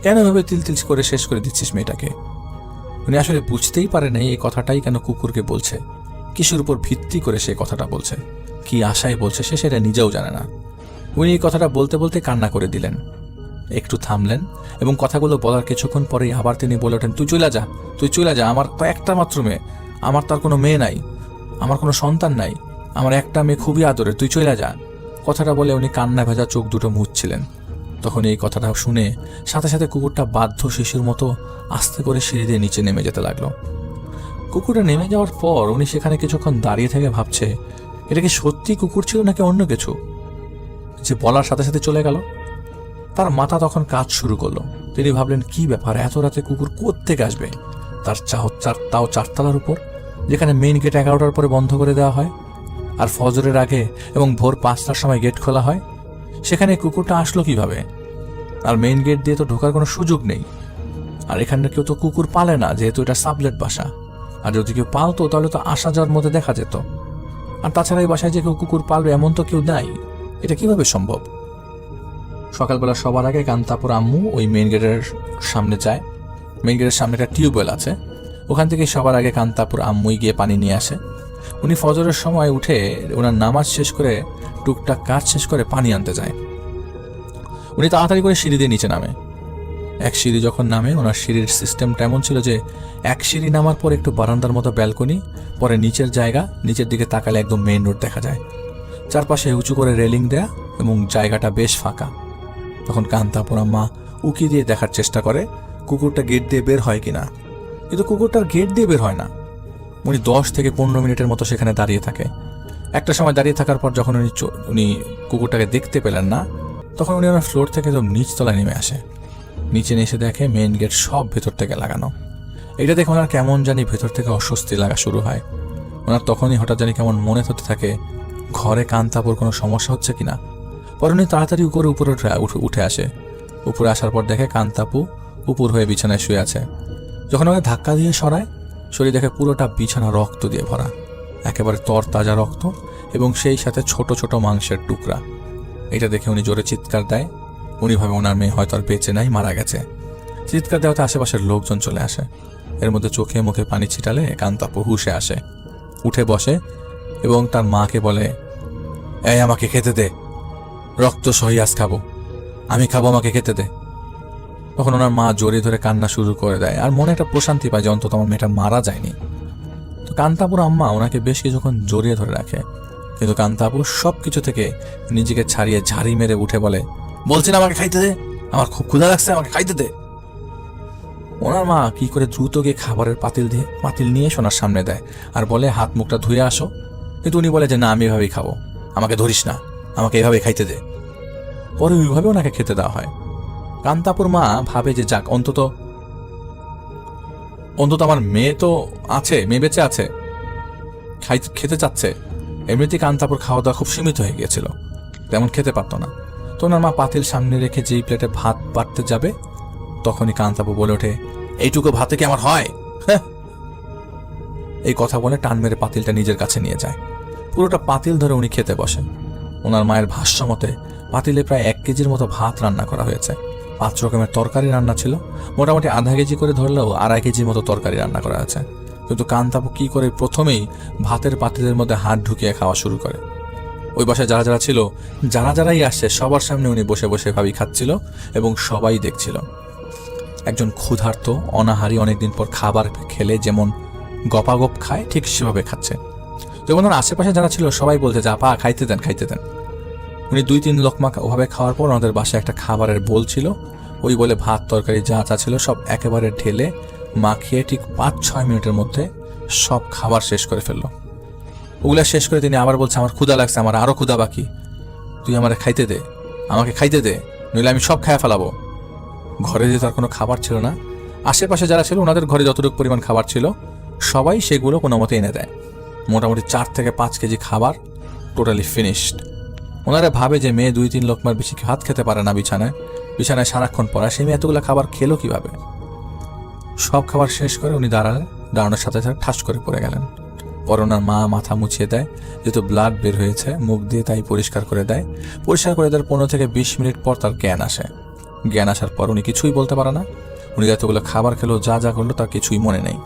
কেন এভাবে তিল করে শেষ করে দিচ্ছিস মেয়েটাকে? উনি আসলে বুঝতেই পারে নাই এই কথাটাই কেন কুকুরকে বলছে, কিসের উপর ভিত্তি করে সে কথাটা বলছে, কি আশায় বলছে সে সেটা নিজেও জানে না। উনি এই কথাটা বলতে বলতে কান্না করে দিলেন, একটু থামলেন এবং কথাগুলো বলার কিছুক্ষণ পরেই আবার তিনি বলে ওঠেন, তুই চলে যা, আমার তো একটা মাত্র মেয়ে, আমার তার কোনো মেয়ে নাই, আমার কোনো সন্তান নাই, আমার একটা মেয়ে খুবই আদরের, তুই চলে যা। কথাটা বলে উনি কান্না ভেজা চোখ দুটো মুছছিলেন। তখন এই কথাটা শুনে সাথে সাথে কুকুরটা বাধ্য শিশুর মতো আস্তে করে সিঁড়ি দিয়ে নিচে নেমে যেতে লাগলো। কুকুরটা নেমে যাওয়ার পর উনি সেখানে কিছুক্ষণ দাঁড়িয়ে থেকে ভাবছে, এটা কি সত্যি কুকুর ছিল নাকি অন্য কিছু, যে বলার সাথে সাথে চলে গেল। তার মাথা তখন কাজ শুরু করলো। তিনি ভাবলেন, কি ব্যাপার, এত রাতে কুকুর কোত্থেকে আসবে, তাও 4 তলার উপর, যেখানে মেইন গেট 11টার পরে বন্ধ করে দেওয়া হয়, আর ফজরের আগে এবং ভোর 5টার সময় গেট খোলা হয়। সেখানে কুকুরটা আসলো কিভাবে? আর মেইন গেট দিয়ে তো ঢোকার কোনো সুযোগ নেই, আর এখানে কেউ তো কুকুর পালে না, যেহেতু এটা সাবলেট বাসা, আর যদি কেউ পালতো তাহলে তো আসা যাওয়ার মধ্যে দেখা যেত। আর তাছাড়া এই বাসায় যে কেউ কুকুর পালবে এমন তো কেউ নাই, এটা কিভাবে সম্ভব? সকালবেলা সবার আগে কান্তাপুর আম্মু ওই মেইন গেটের সামনে যায়। মেইন গেটের সামনে একটা টিউবওয়েল আছে, ওখান থেকে সবার আগে কান্তাপুর আম্মুই গিয়ে পানি নিয়ে আসে। উনি ফজরের সময় উঠে ওনার নামাজ শেষ করে টুকটাক কাজ শেষ করে পানি আনতে যায়। উনি তাড়াতাড়ি করে সিঁড়ি দিয়ে নিচে নামে। এক সিঁড়ি যখন নামে, ওনার সিঁড়ির সিস্টেমটা এমন ছিল যে এক সিঁড়ি নামার পর একটু বারান্দার মতো ব্যালকনি, পরে নিচের জায়গা, নিচের দিকে তাকালে একদম মেইন রোড দেখা যায়, চারপাশে উঁচু করে রেলিং দেয়া এবং জায়গাটা বেশ ফাঁকা। তখন কান্তাপুর আম্মা উকি দিয়ে দেখার চেষ্টা করে কুকুরটা গেট দিয়ে বের হয় কিনা, কিন্তু কুকুরটার গেট দিয়ে বের হয় না। উনি 10 থেকে 15 মিনিটের মতো সেখানে দাঁড়িয়ে থাকে। একটা সময় দাঁড়িয়ে থাকার পর যখন উনি কুকুরটাকে দেখতে পেলেন না, তখন উনি ওনার ফ্লোর থেকে একদম নিচতলায় নেমে আসে। নিচে এসে দেখে মেইন গেট সব ভেতর থেকে লাগানো, এটা দেখে ওনার কেমন জানি ভেতর থেকে অস্বস্তি লাগা শুরু হয়। ওনার তখনই হঠাৎ জানি কেমন মনে হতে থাকে ঘরে কান্তাপুর কোনো সমস্যা হচ্ছে কিনা। পরে উনি তাড়াতাড়ি উপরে উঠে আসে। উপরে আসার পর দেখে কান্তাপু উপর হয়ে বিছানায় শুয়ে আছে। যখন ওকে ধাক্কা দিয়ে সরায়, শরীর দেখে পুরোটা বিছানা রক্ত দিয়ে ভরা, একেবারে তরতাজা রক্ত এবং সেই সাথে ছোট ছোট মাংসের টুকরা। এটা দেখে উনি জোরে চিৎকার দেয়। উনি ভাবে ওনার মেয়ে হয়তো আর বেঁচে নাই, মারা গেছে। চিৎকার দেওয়াতে আশেপাশের লোকজন চলে আসে। এর মধ্যে চোখে মুখে পানি ছিটালে কান্তাপু হুঁশে আসে, উঠে বসে এবং তার মাকে বলে, এই আমাকে খেতে দে, রক্ত সহি আজ খাবো, আমি খাবো, আমাকে খেতে দে। তখন ওনার মা জড়িয়ে ধরে কান্না শুরু করে দেয় আর মনে একটা প্রশান্তি পায় যে অন্তত আমার মেয়েটা মারা যায়নি। তো কান্তাপুর আম্মা ওনাকে বেশ কিছুক্ষণ জড়িয়ে ধরে রাখে, কিন্তু কান্তাপুর সবকিছু থেকে নিজেকে ছাড়িয়ে ঝাড়ি মেরে উঠে বলে, বলছি না আমাকে খাইতে দে, আমার খুব ক্ষুধা লাগছে, আমাকে খাইতে দে। ওনার মা কি করে দ্রুত গিয়ে খাবারের পাতিল নিয়ে সোনার সামনে দেয় আর বলে, হাত মুখটা ধুয়ে আসো। কিন্তু উনি বলে যে না, আমি এভাবেই খাবো, আমাকে ধরিস না, আমাকে এভাবে খাইতে দে। পরে ওইভাবে ওনাকে খেতে দেওয়া হয়। কান্তাপুর মা ভাবে যে যাক, অন্তত আমার মেয়ে তো আছে, মেয়ে বেঁচে আছে, খেতে চাচ্ছে। এমনিতেই কান্তাপুর খাওয়া দাওয়া খুব সীমিত হয়ে গিয়েছিল, তেমন খেতে পারতো না। তো ওনার মা পাতিল সামনে রেখে যেই প্লেটে ভাত বাড়তে যাবে, তখনই কান্তাপু বলে ওঠে, এইটুকু ভাতে কি আমার হয়? হ্যাঁ। এই কথা বলে টান মেরে পাতিলটা নিজের কাছে নিয়ে যায়। পুরোটা পাতিল ধরে উনি খেতে বসে। ওনার মায়ের ভাষ্য মতে পাতিলে প্রায় 1 কেজির মতো ভাত রান্না করা হয়েছে। 5 রকমের তরকারি রান্না ছিল। মোটামুটি আধা কেজি করে ধরলেও 2.5 কেজির মতো তরকারি রান্না করা আছে। কিন্তু কান্তাপু কি করে প্রথমেই ভাতের পাতিলের মধ্যে হাত ঢুকিয়ে খাওয়া শুরু করে। ওই বাসায় যারা ছিল, যারাই আসছে সবার সামনে উনি বসে বসে ভাবি খাচ্ছিল এবং সবাই দেখছিল। একজন ক্ষুধার্ত অনাহারী অনেকদিন পর খাবার খেলে যেমন গপাগপ খায়, ঠিক সেভাবে খাচ্ছে। যেমন ওনার আশেপাশে যারা ছিল সবাই বলছে যে আপা খাইতে দেন, খাইতে দেন। উনি 2-3 লোকমা ওভাবে খাওয়ার পর ওনাদের বাসায় একটা খাবারের বোল ছিল, ওই বলে ভাত তরকারি যা ছিল সব একেবারে ঢেলে মাখিয়ে ঠিক 5-6 মিনিটের মধ্যে সব খাবার শেষ করে ফেললো। ওগুলা শেষ করে তিনি আবার বলছে, আমার ক্ষুধা লাগছে, আমার আরো ক্ষুধা বাকি, তুই আমারে খাইতে দে, আমাকে খাইতে দে, নইলে আমি সব খাইয়া ফেলাবো। ঘরে যে তার কোনো খাবার ছিল না, আশেপাশে যারা ছিল ওনাদের ঘরে যতটুকু পরিমাণ খাবার ছিল সবাই সেগুলো কোনো মতে এনে দেয়। মোটামুটি 4 থেকে 5 কেজি খাবার টোটালি ফিনিশড। ওনারা ভাবে যে মেয়ে 2-3 লোকমার বেশি ভাত খেতে পারে না, বিছানায় সারাক্ষণ পড়া, সেই মেয়ে এতগুলো খাবার খেলো কিভাবে? সব খাবার শেষ করে উনি দাঁড়ানোর সাথে সাথে ঠাস করে পড়ে গেলেন। পরে ওনার মা মাথা মুছিয়ে দেয়, যেহেতু ব্লাড বের হয়েছে মুখ দিয়ে, তাই পরিষ্কার করে দেয়। পরিষ্কার করে দেওয়ার 15 থেকে 20 মিনিট পর তার জ্ঞান আসে। জ্ঞান আসার পর উনি কিছুই বলতে পারে না। উনি এতগুলো খাবার খেলো, যা করলো তার কিছুই মনে নেই।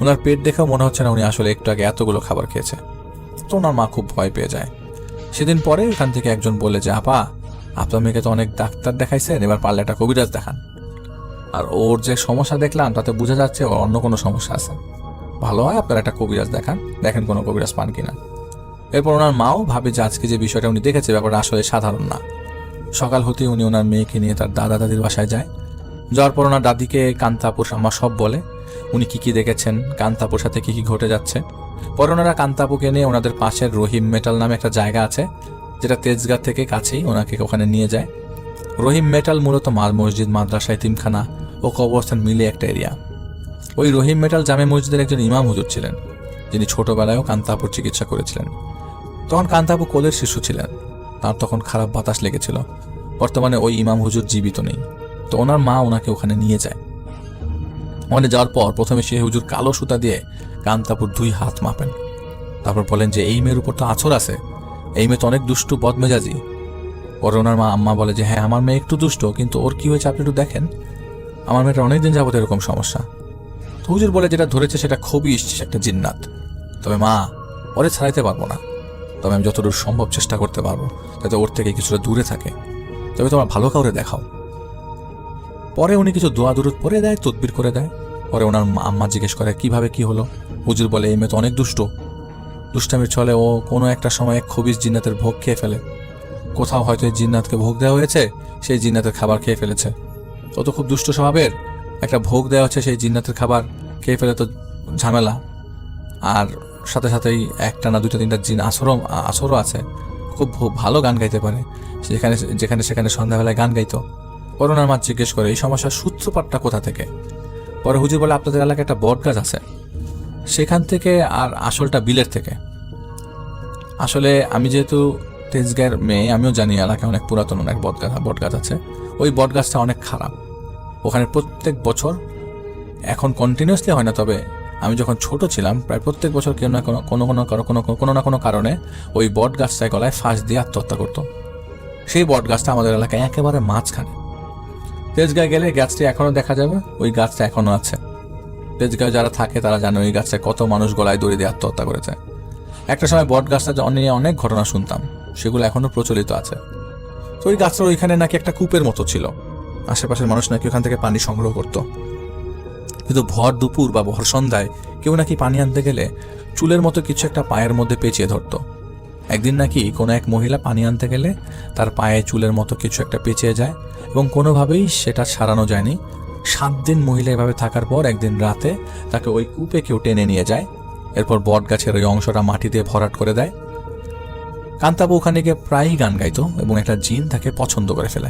ওনার পেট দেখেও মনে হচ্ছে না উনি আসলে একটু আগে এতগুলো খাবার খেয়েছে। তো ওনার মা খুব ভয় পেয়ে যায়। সেদিন পরে ওখান থেকে একজন বলে যে, আপা আপনার মেয়েকে তো অনেক ডাক্তার দেখাইছেন, এবার পারলে একটা কবিরাজ দেখান। আর ওর যে সমস্যা দেখলাম তাতে বোঝা যাচ্ছে ওর অন্য কোনো সমস্যা আছে, ভালো হয় আপনার একটা কবিরাজ দেখান, দেখেন কোনো কবিরাজ পান কিনা। এরপর ওনার মাও ভাবে যে আজকে যে বিষয়টা উনি দেখেছে ব্যাপারটা আসলে সাধারণ না। সকাল হতে উনি ওনার মেয়েকে নিয়ে তার দাদা দাদির বাসায় যায়। যাওয়ার পর ওনার দাদিকে কান্তাপুর আম্মা সব বলে, উনি কি দেখেছেন, কান্তাপুর সাথে কি ঘটে যাচ্ছে। পরে ওনারা কান্তাপুকে নিয়ে ওনাদের পাশের রহিম মেটাল নামে একটা জায়গা আছে, যেটা তেজগাঁ থেকে কাছেই, ওনাকে ওখানে নিয়ে যায়। রহিম মেটাল মূলত মসজিদ, মাদ্রাসা, এতিমখানা ও কবরস্থান মিলে একটা এরিয়া। ওই রহিম মেটাল জামে মসজিদের একজন ইমাম হুজুর ছিলেন, যিনি ছোটবেলায়ও কান্তাপুর চিকিৎসা করেছিলেন। তখন কান্তাপু কোলের শিশু ছিলেন, তার তখন খারাপ বাতাস লেগেছিল। বর্তমানে ওই ইমাম হুজুর জীবিত নেই। তো ওনার মা ওনাকে ওখানে নিয়ে যায়। ওখানে যাওয়ার পর প্রথমে সেই হুজুর কালো সুতা দিয়ে কান্তাপুর 2 হাত মাপেন। তারপর বলেন যে এই মেয়ের উপর তো আছর আছে, এই মেয়ে তো অনেক দুষ্টু বদমেজাজি। পরে ওনার আম্মা বলে যে হ্যাঁ আমার মেয়ে একটু দুষ্ট, কিন্তু ওর কি হয়েছে আপনি একটু দেখেন, আমার মেয়েটা অনেকদিন যাবত এরকম সমস্যা। তো হুজুর বলে যেটা ধরেছে সেটা খুবই একটা জিন্নাত, তবে মা ওরে ছাড়াইতে পারবো না, তবে আমি যতদূর সম্ভব চেষ্টা করতে পারবো যাতে ওর থেকে কিছুটা দূরে থাকে, তবে তোমার ভালো কাউরে দেখাও। পরে উনি কিছু দোয়া দুরুদ পড়ে দেয়, তদবির করে দেয়। পরে ওনার আম্মা জিজ্ঞেস করে কিভাবে কি হলো। হুজুর বলে এই মেয়ে তো অনেক দুষ্টামির ছলে ও কোনো একটা সময় খবিস জিন্নাতের ভোগ খেয়ে ফেলে, কোথাও হয়তো এই জিন্নাতকে ভোগ দেওয়া হয়েছে, সেই জিন্নাতের খাবার খেয়ে ফেলেছে। ও তো খুব দুষ্ট স্বভাবের, একটা ভোগ দেওয়া হচ্ছে সেই জিন্নাতের খাবার খেয়ে ফেলে তো ঝামেলা। আর সাথে সাথেই একটা না 2-3টা জিন আসরও আছে, খুব ভালো গান গাইতে পারে, যেখানে সেখানে সন্ধ্যাবেলায় গান গাইতো। করোনার মা জিজ্ঞেস করে এই সমস্যার সূত্রপাতটা কোথা থেকে। পরে হুজুর বলে আপনাদের এলাকায় একটা বট গাছ আছে, সেখান থেকে আর আসলটা বিলের থেকে। আসলে আমি যেহেতু তেজগাঁয়ের মেয়ে, আমিও জানি এলাকায় অনেক পুরাতন অনেক বট গাছ আছে। ওই বট গাছটা অনেক খারাপ, ওখানে প্রত্যেক বছর, এখন কন্টিনিউয়াসলি হয় না, তবে আমি যখন ছোট ছিলাম প্রায় প্রত্যেক বছর কেউ না কোনো না কোনো কারণে ওই বট গাছটায় গলায় ফাঁস দিয়ে আত্মহত্যা করতো। সেই বট গাছটা আমাদের এলাকায় একেবারে মাঝখানে। তেজগাঁয় গেলে গাছটি এখনো দেখা যাবে, ওই গাছটা এখনো আছে। তেজগাঁয়ে যারা থাকে তারা জানে ওই গাছটায় কত মানুষ গলায় দড়ি দিয়ে আত্মহত্যা করেছে। একটা সময় বট গাছটা নিয়ে অনেক ঘটনা শুনতাম, সেগুলো এখনো প্রচলিত আছে। তো ওই গাছটার ওইখানে নাকি একটা কূপের মতো ছিল, আশেপাশের মানুষ নাকি ওখান থেকে পানি সংগ্রহ করতো। কিন্তু ভর দুপুর বা ভর সন্ধ্যায় কেউ নাকি পানি আনতে গেলে চুলের মতো কিছু একটা পায়ের মধ্যে পেঁচিয়ে ধরতো। একদিন নাকি কোনো এক মহিলা পানি আনতে গেলে তার পায়ে চুলের মতো কিছু একটা পেঁচিয়ে যায় এবং কোনোভাবেই সেটা সারানো যায়নি। 7 দিন মহিলা এভাবে থাকার পর একদিন রাতে তাকে ওই কূপে কেউ টেনে নিয়ে যায়। এরপর বট গাছের ওই অংশটা মাটি দিয়ে ভরাট করে দেয়। কান্তাবু ওখানে গিয়ে প্রায়ই গান গাইতো এবং একটা জিন তাকে পছন্দ করে ফেলে,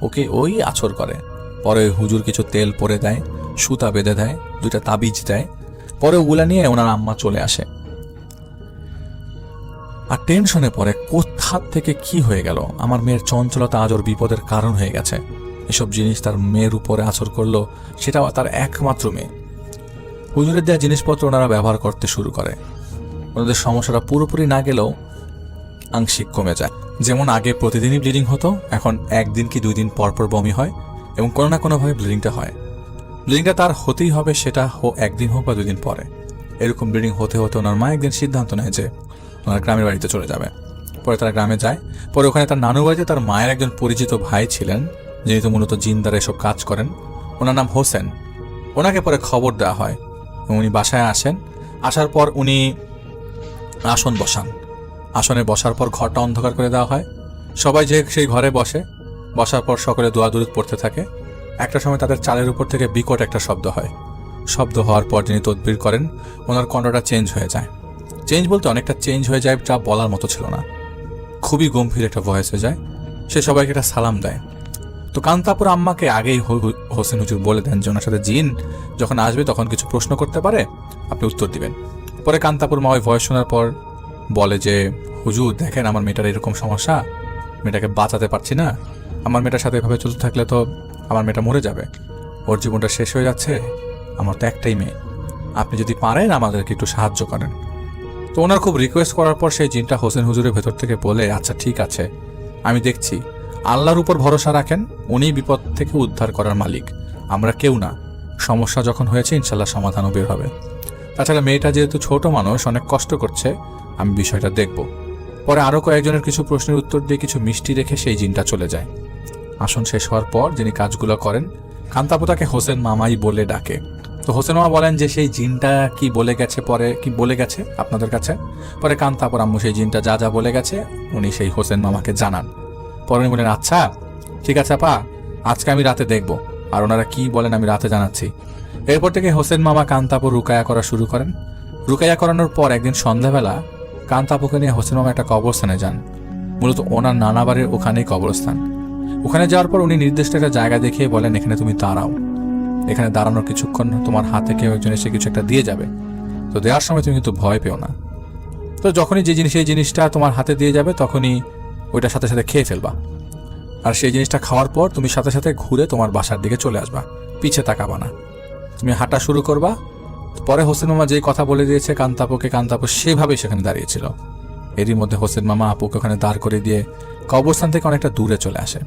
ওকে ওই আছর করে। পরে হুজুর কিছু তেল পরে দেয়, সুতা বেঁধে দেয়, 2টা তাবিজ দেয়। পরে ওগুলা নিয়ে ওনার আম্মা চলে আসে। আর টেনশনে পরে কোথা থেকে কি হয়ে গেল, আমার মেয়ের চঞ্চলতা আজ ওর বিপদের কারণ হয়ে গেছে। এসব জিনিস তার মেয়ের উপরে আছর করলো, সেটাও তার একমাত্র মেয়ে। হুজুরের দেওয়া জিনিসপত্র ওনারা ব্যবহার করতে শুরু করে। ওনাদের সমস্যাটা পুরোপুরি না গেলেও আংশিক কমে যায়। যেমন আগে প্রতিদিনই ব্লিডিং হতো, এখন 1 দিন কি 2 দিন পর পর বমি হয় এবং কোনো না কোনোভাবে ব্লিডিংটা হয়। ব্লিডিংটা তার হতেই হবে, সেটা 1 দিন হোক বা 2 দিন পরে। এরকম ব্লিডিং হতে হতে ওনার মা একদিন সিদ্ধান্ত নেয় যে ওনার গ্রামের বাড়িতে চলে যাবে। পরে তারা গ্রামে যায়। পরে ওখানে তার নানুর বাড়িতে তার মায়ের একজন পরিচিত ভাই ছিলেন, যিনি তো মূলত জিন দ্বারা এসব কাজ করেন। ওনার নাম হোসেন। ওনাকে পরে খবর দেওয়া হয় এবং উনি বাসায় আসেন। আসার পর উনি আসন বসান। আসনে বসার পর ঘরটা অন্ধকার করে দেওয়া হয়। সবাই যে সেই ঘরে বসার পর সকলে দোয়া দুরুদ পড়তে থাকে। একটা সময় তাদের চালের উপর থেকে বিকট একটা শব্দ হয়। শব্দ হওয়ার পর যিনি তদবির করেন, ওনার কণ্ঠটা চেঞ্জ হয়ে যায়। চেঞ্জ বলতে অনেকটা চেঞ্জ হয়ে যায়, যা বলার মতো ছিল না। খুবই গম্ভীর একটা ভয়েস হয়ে যায়। সে সবাইকে একটা সালাম দেয়। তো কান্তাপুর আম্মাকে আগেই হোসেন হুজুর বলে দেন যে ওনার সাথে জিন যখন আসবে তখন কিছু প্রশ্ন করতে পারে, আপনি উত্তর দিবেন। পরে কান্তাপুর মা ওই ভয়েস শোনার পর বলে যে হুজুর দেখেন, আমার মেয়েটার এরকম সমস্যা, মেয়েটাকে বাঁচাতে পারছি না। আমার মেয়েটার সাথে এভাবে চলতে থাকলে তো আমার মেয়েটা মরে যাবে, ওর জীবনটা শেষ হয়ে যাচ্ছে। আমার তো একটাই মেয়ে, আপনি যদি পারেন আমাদেরকে একটু সাহায্য করেন। তো ওনার খুব রিকোয়েস্ট করার পর সেই জিনটা হোসেন হুজুরের ভেতর থেকে বলে, আচ্ছা ঠিক আছে, আমি দেখছি। আল্লাহর উপর ভরসা রাখেন, উনি বিপদ থেকে উদ্ধার করার মালিক, আমরা কেউ না। সমস্যা যখন হয়েছে ইনশাল্লাহ সমাধানও বের হবে। তাছাড়া মেয়েটা যেহেতু ছোট মানুষ, অনেক কষ্ট করছে, আমি বিষয়টা দেখব। পরে আরও কয়েকজনের কিছু প্রশ্নের উত্তর দিয়ে কিছু মিষ্টি রেখে সেই জিনটা চলে যায়। আসন শেষ হওয়ার পর যিনি কাজগুলো করেন, কান্তাপু তাকে হোসেন মামাই বলে ডাকে। তো হোসেন মামা বলেন যে সেই জিনটা কি বলে গেছে আপনাদের কাছে। পরে কান্তাপুর আম্মু সেই জিনটা যা যা বলে গেছে উনি সেই হোসেন মামাকে জানান। পরে উনি বলেন, আচ্ছা ঠিক আছে আপা, আজকে আমি রাতে দেখব, আর ওনারা কি বলেন আমি রাতে জানাচ্ছি। এরপর থেকে হোসেন মামা কান্তাপুর রুকায়া করা শুরু করেন। রুকায়া করানোর পর একদিন সন্ধ্যাবেলা কান্তাপুকে নিয়ে হোসেন মামা একটা কবরস্থানে যান। মূলত ওনার নানা বাড়ির ওখানেই কবরস্থান। ওখানে যাওয়ার পর উনি নির্দিষ্ট একটা জায়গা দেখিয়ে বলেন, এখানে তুমি দাঁড়াও, এখানে দাঁড়ানোর কিছুক্ষণ তোমার হাতে কেউ একজন এসে কিছু একটা দিয়ে যাবে, তো দেওয়ার সময় তুমি কিন্তু ভয় পেও না। তো যখনই সেই জিনিসটা তোমার হাতে দিয়ে যাবে তখনই ওইটার সাথে সাথে খেয়ে ফেলবা, আর সেই জিনিসটা খাওয়ার পর তুমি সাথে সাথে ঘুরে তোমার বাসার দিকে চলে আসবা, পিছে তাকাবা না, তুমি হাঁটা শুরু করবা। পরে হোসেন মামা যেই কথা বলে দিয়েছে কান্তাপুকে, কান্তাপু সেভাবেই সেখানে দাঁড়িয়েছিল। এরই মধ্যে হোসেন মামা আপুকে ওখানে দাঁড় করে দিয়ে কবরস্থান থেকে অনেকটা দূরে চলে আসে।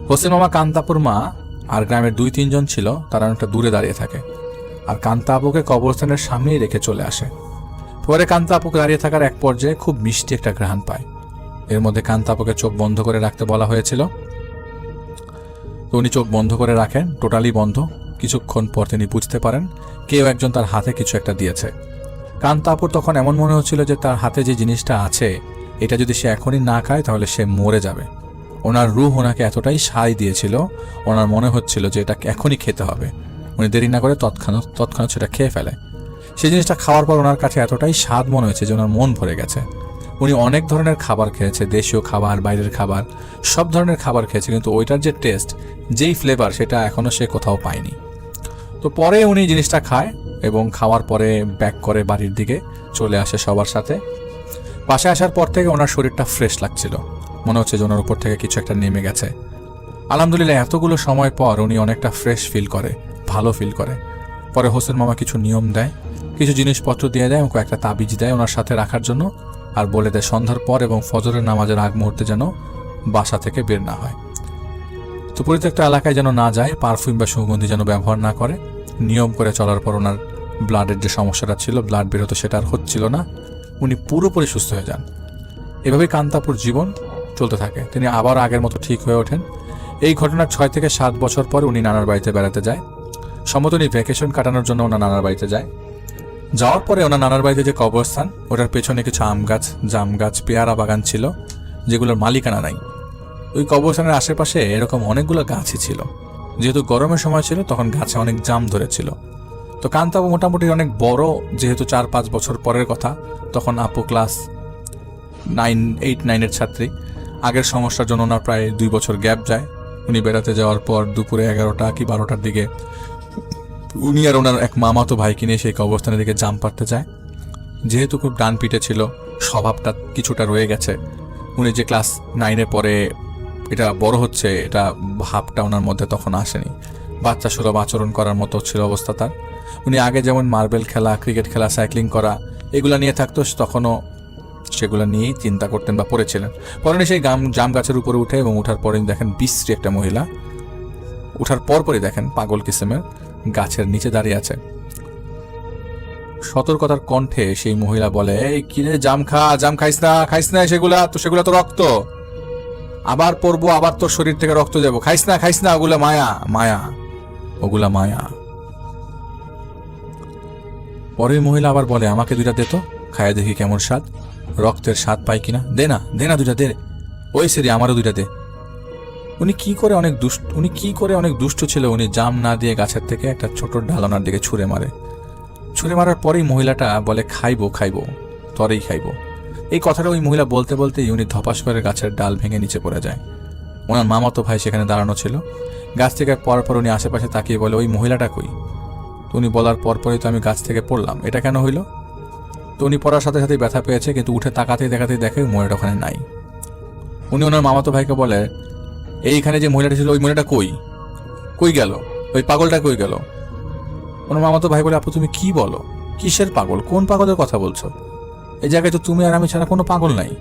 হোসেন মামা, কান্তাপুর মা আর গ্রামের 2-3 জন ছিল, তারা অনেকটা দূরে দাঁড়িয়ে থাকে আর কান্তাপুকে কবরস্থানের সামনেই রেখে চলে আসে। পরে কান্তাপুকে দাঁড়িয়ে থাকার এক পর্যায়ে খুব মিষ্টি একটা ঘ্রাণ পায়। এর মধ্যে কান্তাপুকে চোখ বন্ধ করে রাখতে বলা হয়েছিল, তো উনি চোখ বন্ধ করে রাখেন, টোটালি বন্ধ। কিছুক্ষণ পর তিনি বুঝতে পারেন কেউ একজন তার হাতে কিছু একটা দিয়েছে। কান্তাপুর তখন এমন মনে হচ্ছিল যে তার হাতে যে জিনিসটা আছে এটা যদি সে এখনই না খায় তাহলে সে মরে যাবে। ওনার রূহ ওনাকে এতটাই সায় দিয়েছিল, ওনার মনে হচ্ছিল যে এটা এখনই খেতে হবে। উনি দেরি না করে তৎক্ষণাৎ সেটা খেয়ে ফেলে। সেই জিনিসটা খাওয়ার পর ওনার কাছে এতটাই স্বাদ মনে হয়েছে যে ওনার মন ভরে গেছে। উনি অনেক ধরনের খাবার খেয়েছে, দেশীয় খাবার, বাইরের খাবার, সব ধরনের খাবার খেয়েছে, কিন্তু ওইটার যে টেস্ট, যেই ফ্লেভার, সেটা এখনও সে কোথাও পায়নি। তো তো পরে উনি জিনিসটা খায় এবং খাওয়ার পরে ব্যাক করে বাড়ির দিকে চলে আসে সবার সাথে। বাসায় আসার পর থেকে ওনার শরীরটা ফ্রেশ লাগছিল, মনে হচ্ছে যে ওনার উপর থেকে কিছু একটা নেমে গেছে। আলহামদুলিল্লাহ এতগুলো সময় পর উনি অনেকটা ফ্রেশ ফিল করে, ভালো ফিল করে। পরে হোসেন মামা কিছু নিয়ম দেয়, কিছু জিনিসপত্র দিয়ে দেয়, ওকে একটা তাবিজ দেয় ওনার সাথে রাখার জন্য, আর বলে দেয় সন্ধ্যার পর এবং ফজরের নামাজের আগ মুহূর্তে যেন বাসা থেকে বের না হয়, তো পরিত্যক্ত এলাকায় যেন না যায়, পারফিউম বা সুগন্ধি যেন ব্যবহার না করে। নিয়ম করে চলার পর ওনার ব্লাডের যে সমস্যাটা ছিল, ব্লাড বেরোতো, সেটা আর হচ্ছিল না, উনি পুরোপুরি সুস্থ হয়ে যান। এভাবেই কান্তাপুর জীবন চলতে থাকে। তিনি আবার আগের মতো ঠিক হয়ে ওঠেন। এই ঘটনার 6 থেকে 7 বছর পর উনি নানার বাড়িতে বেড়াতে যায়। সম্ভবত উনি ভ্যাকেশন কাটানোর জন্য ওনার নানার বাড়িতে যায়। যাওয়ার পরে ওনার নানার বাড়িতে যে কবরস্থান, ওটার পেছনে কিছু আম গাছ, জাম গাছ, পেয়ারা বাগান ছিল, যেগুলোর মালিকানা নাই। ওই কবরস্থানের আশেপাশে এরকম অনেকগুলো গাছই ছিল। যেহেতু গরমের সময় ছিল, তখন গাছে অনেক জাম ধরেছিল। তো কান্তাপু মোটামুটি অনেক বড়, যেহেতু 4-5 বছর পরের কথা, তখন আপু ক্লাস 8-9 ছাত্রী। আগের সমস্যার জন্য ওনার প্রায় 2 বছর গ্যাপ যায়। উনি বেড়াতে যাওয়ার পর দুপুরে 11টা কি 12টার দিকে উনি আর ওনার এক মামাতো ভাইকে নিয়ে সেই কবরস্থানের দিকে জাম পাড়তে যায়। যেহেতু খুব ডান পিঠে ছিল, স্বভাবটা কিছুটা রয়ে গেছে। উনি যে ক্লাস 9-এ পরে এটা বড় হচ্ছে, এটা ভাবটা ওনার মধ্যে তখন আসেনি। বাচ্চা সুলভ আচরণ করার মতো ছিল অবস্থা তার। উনি আগে যেমন মার্বেল খেলা, ক্রিকেট খেলা, সাইক্লিং করা, এগুলা নিয়ে থাকতো, তখনও সেগুলো নিয়েই চিন্তা করতেন বা পড়েছিলেন। পরে সেই জাম গাছের উপরে উঠে এবং উঠার পরে দেখেন বিশ্রী একটা মহিলা, উঠার পরপরই দেখেন পাগল কিসেমের গাছের নিচে দাঁড়িয়ে আছে। সতর্কতার কণ্ঠে সেই মহিলা বলে, এই কিরে, জাম খাইস না, সেগুলা তো রক্ত, আবার পড়বো, আবার তোর শরীর থেকে রক্ত যাবো, খাইস না, ওগুলা মায়া। পরে মহিলা আবার বলে, আমাকে 2টা দে তো, খায় দেখি কেমন স্বাদ, রক্তের স্বাদ পাই কিনা। দে না 2টা দে, ওই সেরি আমারও 2টা দে। উনি কি করে অনেক দুষ্ট ছিল। উনি জাম না দিয়ে গাছের থেকে একটা ছোট ডালনার দিকে ছুঁড়ে মারার পরেই মহিলাটা বলে, খাইবো, তরেই খাইবো। এই কথাটা ওই মহিলা বলতে বলতেই উনি ধপাস করে গাছের ডাল ভেঙে নিচে পড়ে যায়। ওনার মামাতো ভাই সেখানে দাঁড়ানো ছিল। গাছ থেকে পর উনি আশেপাশে তাকিয়ে বলে, ওই মহিলাটা কই? তো উনি বলার পরপরই তো আমি গাছ থেকে পড়লাম, এটা কেন হইল? তো উনি পড়ার সাথে সাথে ব্যথা পেয়েছে, কিন্তু উঠে তাকাতেই দেখে মহিলাটা ওখানে নাই। উনি ওনার মামাতো ভাইকে বলে, এইখানে যে মহিলাটা ছিল, ওই মহিলাটা কই গেল? ওই পাগলটা কই গেল? ওনার মামাতো ভাই বলে, আপু তুমি কি বলো? কিসের পাগল? কোন পাগলের কথা বলছো? এই জায়গায় তো তুমি আর আমি ছাড়া কোনো পাগল নাই।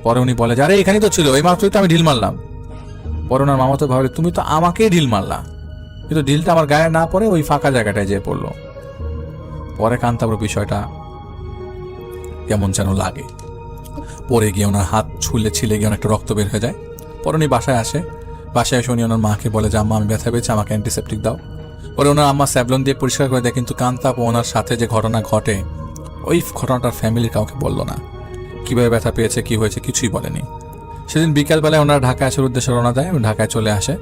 পরে উনি বলে, আরে এখানেই তো ছিল, এই মাত্রই তো আমি ঢিল মারলাম। পরে ওনার মামাতো ভাই বলে, তুমি তো আমাকেই ঢিল মারলা, কিন্তু ঢিলটা আমার গায়ে না পড়ে ওই ফাঁকা জায়গাটায় যেয়ে পড়লো। পরে কান্তাপুর বিষয়টা কেমন যেন লাগে। পরে গিয়ে ওনার হাত ছিলে গিয়ে অনেকটা রক্ত বের হয়ে যায়। পরে উনি বাসায় এসে উনি ওনার মাকে বলে যে, আম্মা আমি ব্যথা পেয়েছি, আমাকে অ্যান্টিসেপটিক দাও। পরে ওনার আম্মা স্যাভলন দিয়ে পরিষ্কার করে দেয়। কিন্তু কান্তাপু ওনার সাথে যে ঘটনা ঘটে, ওই ঘটনাটার ফ্যামিলির কাউকে বললো না। কিভাবে ব্যথা পেয়েছে, কি হয়েছে, কিছুই বলেনি। সেদিন বিকালবেলায় ওনারা ঢাকায় আসার উদ্দেশ্যে রওনা দেয়, ঢাকায় চলে আসে।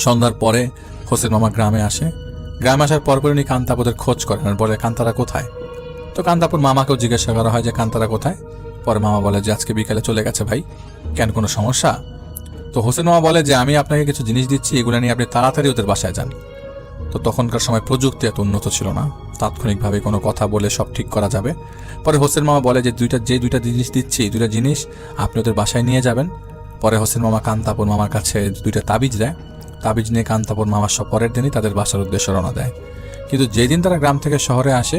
সন্ধ্যার পরে হোসেন মামা গ্রামে আসার পরপর উনি কান্তাপুদের খোঁজ করেন আর বলে, কান্তারা কোথায়? তো কান্তাপুর মামাকেও জিজ্ঞাসা করা হয় যে, কান্তারা কোথায়? পরে মামা বলে যে, আজকে বিকালে চলে গেছে ভাই। কেন, কোনো সমস্যা? তো হোসেন মামা বলে যে, আমি আপনাকে কিছু জিনিস দিচ্ছি, এগুলো নিয়ে আপনি তাড়াতাড়ি ওদের বাসায় যান। তো তখনকার সময় প্রযুক্তি এত উন্নত ছিল না, তাৎক্ষণিকভাবে কোনো কথা বলে সব ঠিক করা যাবে। পরে হোসেন মামা বলে যে, যে দুইটা জিনিস দিচ্ছি, 2টা জিনিস আপনি ওদের বাসায় নিয়ে যাবেন। পরে হোসেন মামা কান্তাপুর মামার কাছে 2টা তাবিজ দেয়। তাবিজ নিয়ে কান্তাপুর মামা সব পরের দিনই তাদের বাসার উদ্দেশ্যে রওনা দেয়। কিন্তু যেদিন তারা গ্রাম থেকে শহরে আসে,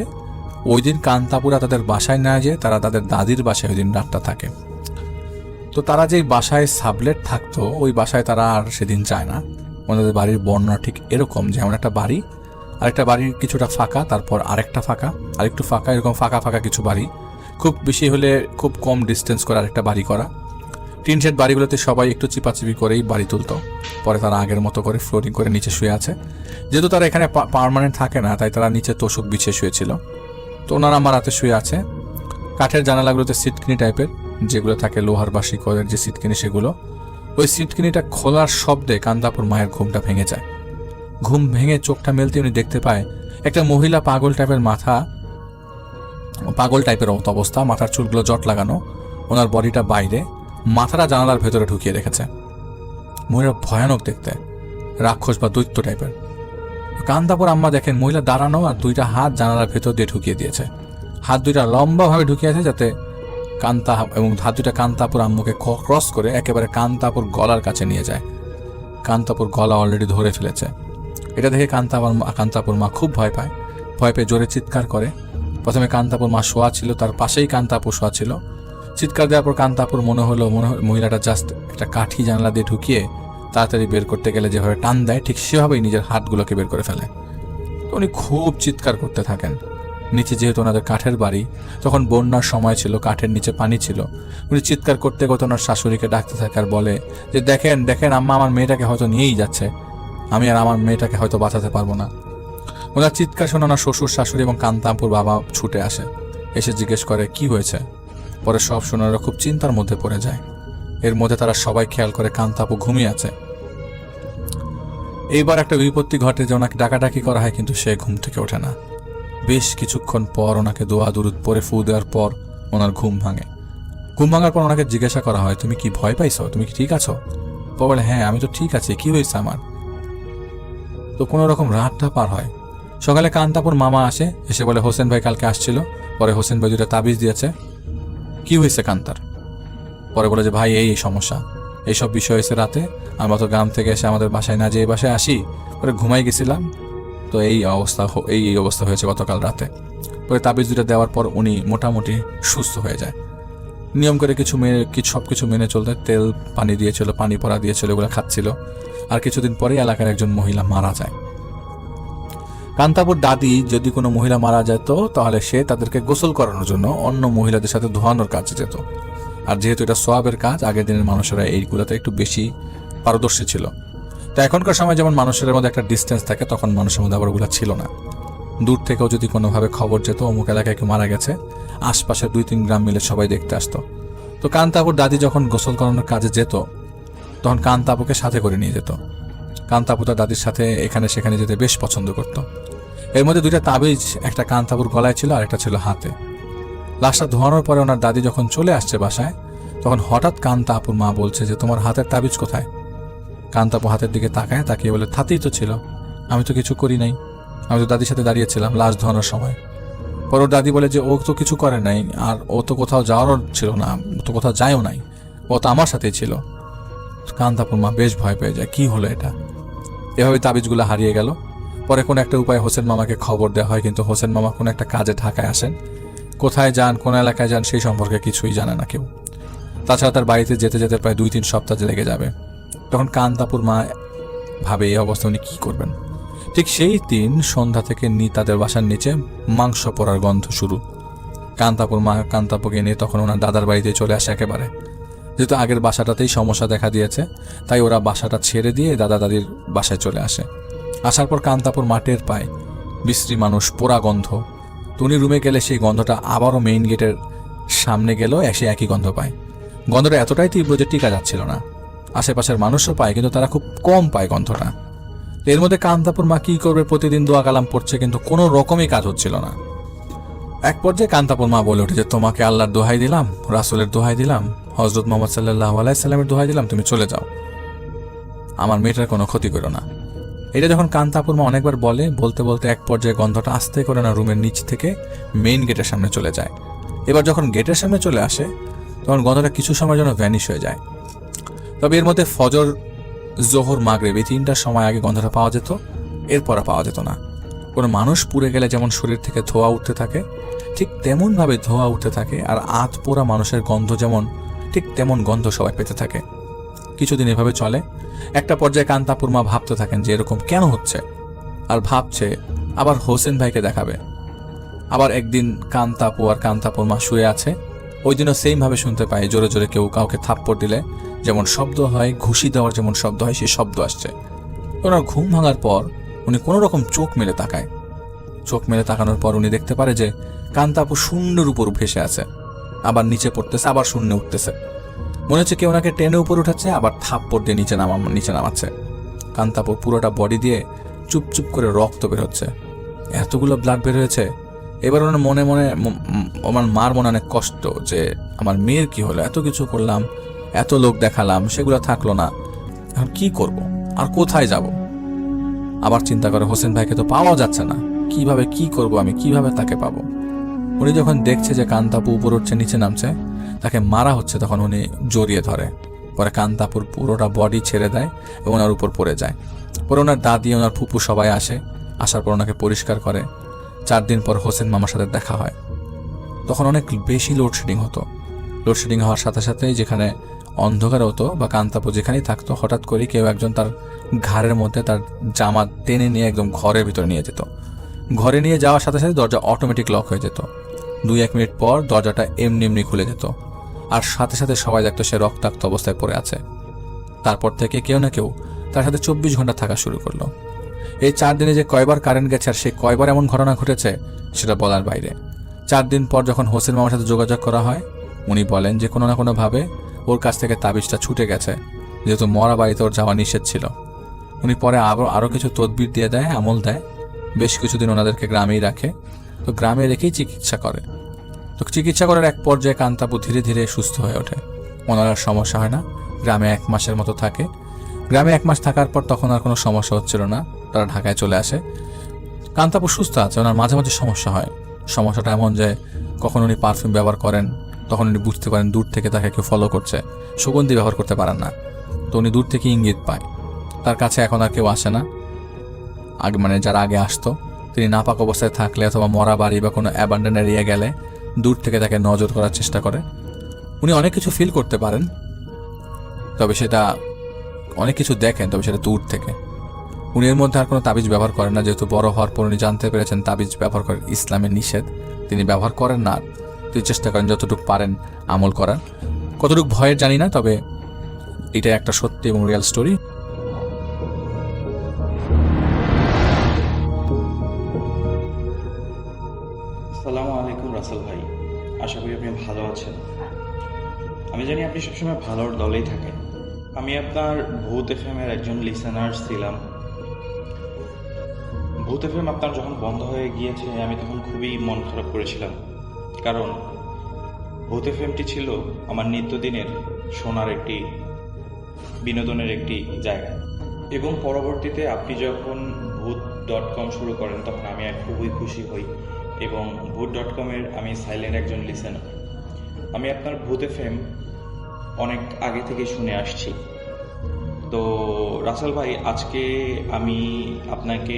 ওই দিন কান্তাপুরা তাদের বাসায় না যেয়ে তারা তাদের দাদির বাসায় ওই দিন রাতটা থাকে। তো তারা যেই বাসায় সাবলেট থাকতো, ওই বাসায় তারা আর সেদিন যায় না। ওনাদের বাড়ির বর্ণনা ঠিক এরকম, যেমন একটা বাড়ি, আরেকটা বাড়ির কিছুটা ফাঁকা, তারপর আরেকটা ফাঁকা, আরেকটু ফাঁকা, এরকম ফাঁকা কিছু বাড়ি, খুব বেশি হলে খুব কম ডিস্টেন্স করে আরেকটা বাড়ি করা। টিন শেড বাড়িগুলোতে সবাই একটু চিপাচিপি করেই বাড়ি তুলতো। পরে তারা আগের মতো করে ফ্লোরিং করে নিচে শুয়ে আছে। যেহেতু তারা এখানে পার্মানেন্ট থাকে না, তাই তারা নিচে তোষক বিছিয়ে শুয়েছিল। তো ওনারা আমার রাতে শুয়ে আছে। কাঠের জানালাগুলোতে সিটকিনি টাইপের, যেগুলো থাকে লোহার বা শিকড়ের যে সিটকিনি, সেগুলো। ওই সিটকিনিটা খোলার শব্দে কান্তাপুর মায়ের ঘুমটা ভেঙে যায়। ঘুম ভেঙে চোখটা মেলতে উনি দেখতে পায় একটা মহিলা পাগল টাইপের অবস্থা, মাথার চুলগুলো জট লাগানো, ওনার বডিটা বাইরে, মাথাটা জানালার ভেতরে ঢুকিয়ে রেখেছে। মহিলা ভয়ানক দেখতে, রাক্ষস বা দৈত্য টাইপের। কান্তাপুর আম্মা দেখেন মহিলা দাঁড়ানো আর দুইটা হাত জানালার ভেতর দিয়ে ঢুকিয়ে দিয়েছে। হাত দুইটা লম্বাভাবে ঢুকিয়েছে যাতে হাত দুইটা কান্তাপুর আম্মুকে ক্রস করে একেবারে কান্তাপুর গলার কাছে নিয়ে যায়। কান্তাপুর গলা অলরেডি ধরে ফেলেছে। এটা দেখে কান্তাপুর মা খুব ভয় পায়। ভয় পেয়ে জোরে চিৎকার করে। প্রথমে কান্তাপুর মা শোয়া ছিল, তার পাশেই কান্তাপুর শোয়া ছিল। চিৎকার দেওয়ার পর কান্তাপুর মনে হলো মহিলাটা জাস্ট একটা কাঠি জানলা দিয়ে ঢুকিয়ে তাড়াতাড়ি বের করতে গেলে যেভাবে টান দেয় ঠিক সেভাবেই নিজের হাতগুলোকে বের করে ফেলে। উনি খুব চিৎকার করতে থাকেন। নিচে যেহেতু ওনাদের কাঠের বাড়ি, তখন বন্যার সময় ছিল, কাঠের নিচে পানি ছিল। উনি চিৎকার করতে করতে ওনার শাশুড়িকে ডাকতে থাকে আর বলে যে দেখেন দেখেন আম্মা আমার মেয়েটাকে হয়তো নিয়েই যাচ্ছে, আমি আর আমার মেয়েটাকে হয়তো বাঁচাতে পারবো না। ওনার চিৎকার শুনে ওনার শ্বশুর শাশুড়ি এবং কান্তাপুর বাবা ছুটে আসে, এসে জিজ্ঞেস করে কি হয়েছে। পরে সব শুনে ওরা খুব চিন্তার মধ্যে পড়ে যায়। এর মধ্যে তারা সবাই খেয়াল করে কান্তাপু ঘুমিয়ে আছে। এইবার একটা বিপত্তি ঘটে যে ওনাকে ডাকাডাকি করা হয়, কিন্তু সে ঘুম থেকে ওঠে না। বেশ কিছুক্ষণ পর ওনাকে দোয়া দুরুদ পরে ফু দেওয়ার পর ওনার ঘুম ভাঙে। ঘুম ভাঙার পর ওনাকে জিজ্ঞাসা করা হয় তুমি কি ভয় পাইছো, তুমি কি ঠিক আছো? বলে হ্যাঁ আমি তো ঠিক আছি, কি হয়েছে আমার? তো কোনো রকম রাতটা পার হয়। সকালে কান্তাপুর মামা আসে, এসে বলে হোসেন ভাই কালকে আসছিল। পরে হোসেন ভাই দুটা তাবিজ দিয়েছে। কি হয়েছে কান্তার? পরে বলে যে ভাই এই সমস্যা, এইসব বিষয় হয়েছে রাতে। আমরা তো গ্রাম থেকে এসে আমাদের বাসায় না যেয়ে বাসায় আসি, পরে ঘুমাই গেছিলাম, তো এই অবস্থা হয়েছে গতকাল রাতে। পরে তাবিজ দুটা দেওয়ার পর উনি মোটামুটি সুস্থ হয়ে যায়। নিয়ম করে সবকিছু মেনে চলতে তেল পানি দিয়েছিল, পানি পড়া দিয়েছিল, এগুলো খাচ্ছিল। আর কিছুদিন পরে এলাকার একজন মহিলা মারা যায়। কান্তাপুর দাদি যদি কোনো মহিলা মারা যেত তাহলে সে তাদেরকে গোসল করানোর জন্য অন্য মহিলাদের সাথে ধোয়ানোর কাজে যেত। আর যেহেতু এটা সোয়াবের কাজ, আগের দিনের মানুষেরা এইগুলোতে একটু বেশি পারদর্শী ছিল। তো এখনকার সময় যেমন মানুষের মধ্যে একটা ডিস্টেন্স থাকে, তখন মানুষের মধ্যে আবার ওগুলো ছিল না। দূর থেকেও যদি কোনোভাবে খবর যেত অমুক এলাকায় কেউ মারা গেছে, আশপাশে 2-3 গ্রাম মিলে সবাই দেখতে আসতো। তো কান্তাপুর দাদি যখন গোসল করানোর কাজে যেত তখন কান্তাপুকে সাথে করে নিয়ে যেত। কান্তাপু তার দাদির সাথে এখানে সেখানে যেতে বেশ পছন্দ করত। এর মধ্যে 2টা তাবিজ, একটা কান্তাপুর গলায় ছিল আর একটা ছিল হাতে। লাশটা ধোয়ানোর পরে ওনার দাদি যখন চলে আসছে বাসায়, তখন হঠাৎ কান্তাপুর মা বলছে যে তোমার হাতের তাবিজ কোথায়? কান্তাপু হাতের দিকে তাকিয়ে বলে হাতেই তো ছিল, আমি তো কিছু করি নাই, আমি তো দাদির সাথে দাঁড়িয়েছিলাম লাশ ধোয়ানোর সময়। পর ওর দাদি বলে যে ও তো কিছু করে নাই, আর ও তো কোথাও যাওয়ারও ছিল না, ও তো কোথাও যায়ও নাই, ও তো আমার সাথেই ছিল। কান্তাপুর মা বেশ ভয় পেয়ে যায়, কি হলো এটা? এভাবে তাবিজগুলো হারিয়ে গেল। পরে কোনো একটা উপায়ে হোসেন মামাকে খবর দেওয়া হয়, কিন্তু হোসেন মামা কোনো একটা কাজে ঢাকায় আসেন। কোথায় যান, কোন এলাকায় যান সেই সম্পর্কে কিছুই জানে না কেউ। তাছাড়া তার বাড়িতে যেতে যেতে প্রায় 2-3 সপ্তাহ লেগে যাবে। তখন কান্তাপুর মা ভাবে এই অবস্থা উনি কি করবেন। ঠিক সেই দিন সন্ধ্যা থেকে তাদের বাসার নিচে মাংস পোড়ার গন্ধ শুরু। কান্তাপুর মা কান্তাপুকে নিয়ে তখন ওনার দাদার বাড়িতে চলে আসে একেবারে। যেহেতু আগের বাসাটাতেই সমস্যা দেখা দিয়েছে, তাই ওরা বাসাটা ছেড়ে দিয়ে দাদা দাদির বাসায় চলে আসে। আসার পর কান্তাপুর মাঠের পায় বিশ্রী মানুষ, পোড়া গন্ধ। উনি রুমে গেলে সেই গন্ধটা আবারও মেইন গেটের সামনে গেলেও সে একই গন্ধ পায়। গন্ধটা এতটাই তীব্র যে টিকা যাচ্ছিল না। আশেপাশের মানুষও পায়, কিন্তু তারা খুব কম পায় গন্ধটা। এর মধ্যে কান্তাপুর মা কি করবে, প্রতিদিন দোয়া কালাম পড়ছে, কিন্তু কোনো রকমই কাজ হচ্ছিল না। এক পর্যায়ে কান্তাপুর মা বলে ওঠে যে তোমাকে আল্লাহর দোহাই দিলাম, রাসূলের দোহাই দিলাম, হযরত মুহাম্মদ সাল্লাল্লাহু আলাইহি সাল্লামের দোহাই দিলাম, তুমি চলে যাও, আমার মেয়েটার কোনো ক্ষতি করো না। এটা যখন কান্তাপুর মা অনেকবার বলতে বলতে এক পর্যায়ে গন্ধটা আস্তে করে না রুমের নিচ থেকে মেইন গেটের সামনে চলে যায়। এবার যখন গেটের সামনে চলে আসে তখন গন্ধটা কিছু সময়ের জন্য ভ্যানিশ হয়ে যায়। তবে এর মধ্যে ফজর, জোহর, মাগরিব এই 3টার সময় আগে গন্ধটা পাওয়া যেত, এরপর পাওয়া যেত না। কোনো মানুষ পুড়ে গেলে যেমন শরীর থেকে ধোঁয়া উঠতে থাকে, ঠিক তেমনভাবে ধোঁয়া উঠতে থাকে। আর আত পোড়া মানুষের গন্ধ যেমন, ঠিক তেমন গন্ধ সবাই পেতে থাকে। কিছুদিন এভাবে চলে। একটা পর্যায়ে কান্তাপুর মা ভাবতে থাকেন যে এরকম কেন হচ্ছে, আর ভাবছে আবার হোসেন ভাইকে দেখাবে। আবার একদিন কান্তাপু আর কান্তাপুর মা শুয়ে আছে, ওই দিনও সেম ভাবে শুনতে পায় জোরে জোরে কেউ কাউকে থাপ্পড় দিলে যেমন শব্দ হয়, ঘুষি দেওয়ার যেমন শব্দ হয়, সেই শব্দ আসছে। ওনার ঘুম ভাঙার পর উনি কোনো রকম চোখ মেলে তাকায়। চোখ মেলে তাকানোর পর উনি দেখতে পারে যে কান্তাপু শূন্যের উপর ভেসে আছে, আবার নিচে পড়তেছে, আবার শূন্যে উঠতেছে। মনে হচ্ছে কেউ ওনাকে টেনে উপর উঠাচ্ছে, আবার থাপ্পড় দিয়ে নিচে নামাচ্ছে। কান্তাপুর পুরোটা বডি দিয়ে চুপচুপ করে রক্ত বের হচ্ছে, এতগুলো ব্লাড বের হয়েছে। এবার ওনার মনে আমার মার মনে অনেক কষ্ট যে আমার মেয়ের কি হলো, এত কিছু করলাম, এত লোক দেখালাম, সেগুলো থাকলো না, এখন কি করব আর কোথায় যাব। আবার চিন্তা করে হোসেন ভাইকে তো পাওয়া যাচ্ছে না, কিভাবে কি করব আমি, কিভাবে তাকে পাবো। উনি যখন দেখছে যে কান্তাপু উপর উঠছে নিচে নামছে, তাকে মারা হচ্ছে, তখন উনি জড়িয়ে ধরে। পরে কান্তাপুর পুরোটা বডি ছেড়ে দেয় এবং ওনার উপর পড়ে যায়। পরে ওনার দাদি, ওনার ফুপু সবাই আসে, আসার পর ওনাকে পরিষ্কার করে। 4 দিন পর হোসেন মামার সাথে দেখা হয়। তখন অনেক বেশি লোডশেডিং হতো। লোডশেডিং হওয়ার সাথে সাথেই যেখানে অন্ধকার হতো বা কান্তাপু যেখানেই থাকতো, হঠাৎ করে কেউ একজন তার ঘাড়ের মধ্যে তার জামা টেনে নিয়ে একদম ঘরের ভিতরে নিয়ে যেত। ঘরে নিয়ে যাওয়ার সাথে সাথে দরজা অটোমেটিক লক হয়ে যেত। 2-1 মিনিট পর দরজাটা এমনি খুলে যেত, আর সাথে সাথে সবাই দেখতো সে রক্তাক্ত অবস্থায় পড়ে আছে। তারপর থেকে কেউ না কেউ তার সাথে 24 ঘন্টা থাকা শুরু করলো। এই 4 দিনে যে কয়বার কারেন্ট গেছে আর সে কয়বার এমন ঘটনা ঘটেছে সেটা বলার বাইরে। 4 দিন পর যখন হোসেন মামার সাথে যোগাযোগ করা হয়, উনি বলেন যে কোনো না কোনোভাবে ওর কাছ থেকে তাবিজটা ছুটে গেছে, যেহেতু মরা বাড়িতে ওর যাওয়া নিষেধ ছিল। উনি পরে আরও কিছু তদবির দিয়ে দেয়, আমল দেয়। বেশ কিছুদিন ওনাদেরকে গ্রামেই রাখে। তো গ্রামে রেখেই চিকিৎসা করে। তো চিকিৎসা করার এক পর্যায়ে কান্তাপু ধীরে ধীরে সুস্থ হয়ে ওঠে। ওনার আর সমস্যা হয় না। গ্রামে 1 মাসের মতো থাকে। গ্রামে 1 মাস থাকার পর তখন আর কোনো সমস্যা হচ্ছিল না, তারা ঢাকায় চলে আসে। কান্তাপু সুস্থ আছে, ওনার মাঝে মাঝে সমস্যা হয়। সমস্যাটা এমন যে কখন উনি পারফিউম ব্যবহার করেন, তখন উনি বুঝতে পারেন দূর থেকে তাকে কেউ ফলো করছে। সুগন্ধি ব্যবহার করতে পারেন না, তো উনি দূর থেকে ইঙ্গিত পায়। তার কাছে এখন আর কেউ আসে না। আগে মানে যারা আগে আসতো, তিনি নাপাক অবস্থায় থাকলে অথবা মরা বাড়ি বা কোনো অ্যাবান্ডন এরিয়া গেলে দূর থেকে তাকে নজর করার চেষ্টা করে। উনি অনেক কিছু ফিল করতে পারেন, তবে সেটা অনেক কিছু দেখেন, তবে সেটা দূর থেকে। উনি এর মধ্যে আর কোনো তাবিজ ব্যবহার করেন না, যেহেতু বড় হওয়ার পর উনি জানতে পেরেছেন তাবিজ ব্যবহার করেন ইসলামের নিষেধ। তিনি ব্যবহার করেন না, তিনি চেষ্টা করেন যতটুকু পারেন আমল করার। কতটুকু ভয়ের জানি না, তবে এটা একটা সত্যি এবং রিয়েল স্টোরি। আসসালামু আলাইকুম রাসেল ভাই, আশা করি আপনি ভালো আছেন। আমি জানি আপনি সবসময় ভালোর দলেই থাকেন। আমি আপনার ভূত এফএমের একজন লিসেনার ছিলাম। ভূত এফএম আপনার যখন বন্ধ হয়ে গিয়েছে আমি তখন খুবই মন খারাপ করেছিলাম, কারণ ভূত এফএমটি ছিল আমার নিত্যদিনের শোনার একটি বিনোদনের একটি জায়গা। এবং পরবর্তীতে আপনি যখন ভূত.com শুরু করেন তখন আমি খুবই খুশি হই এবং ভূত.com-এর আমি সাইলেন্ট একজন লিসেনার। আমি আপনার ভূত এফএম অনেক আগে থেকে শুনে আসছি। তো রাসেল ভাই, আজকে আমি আপনাকে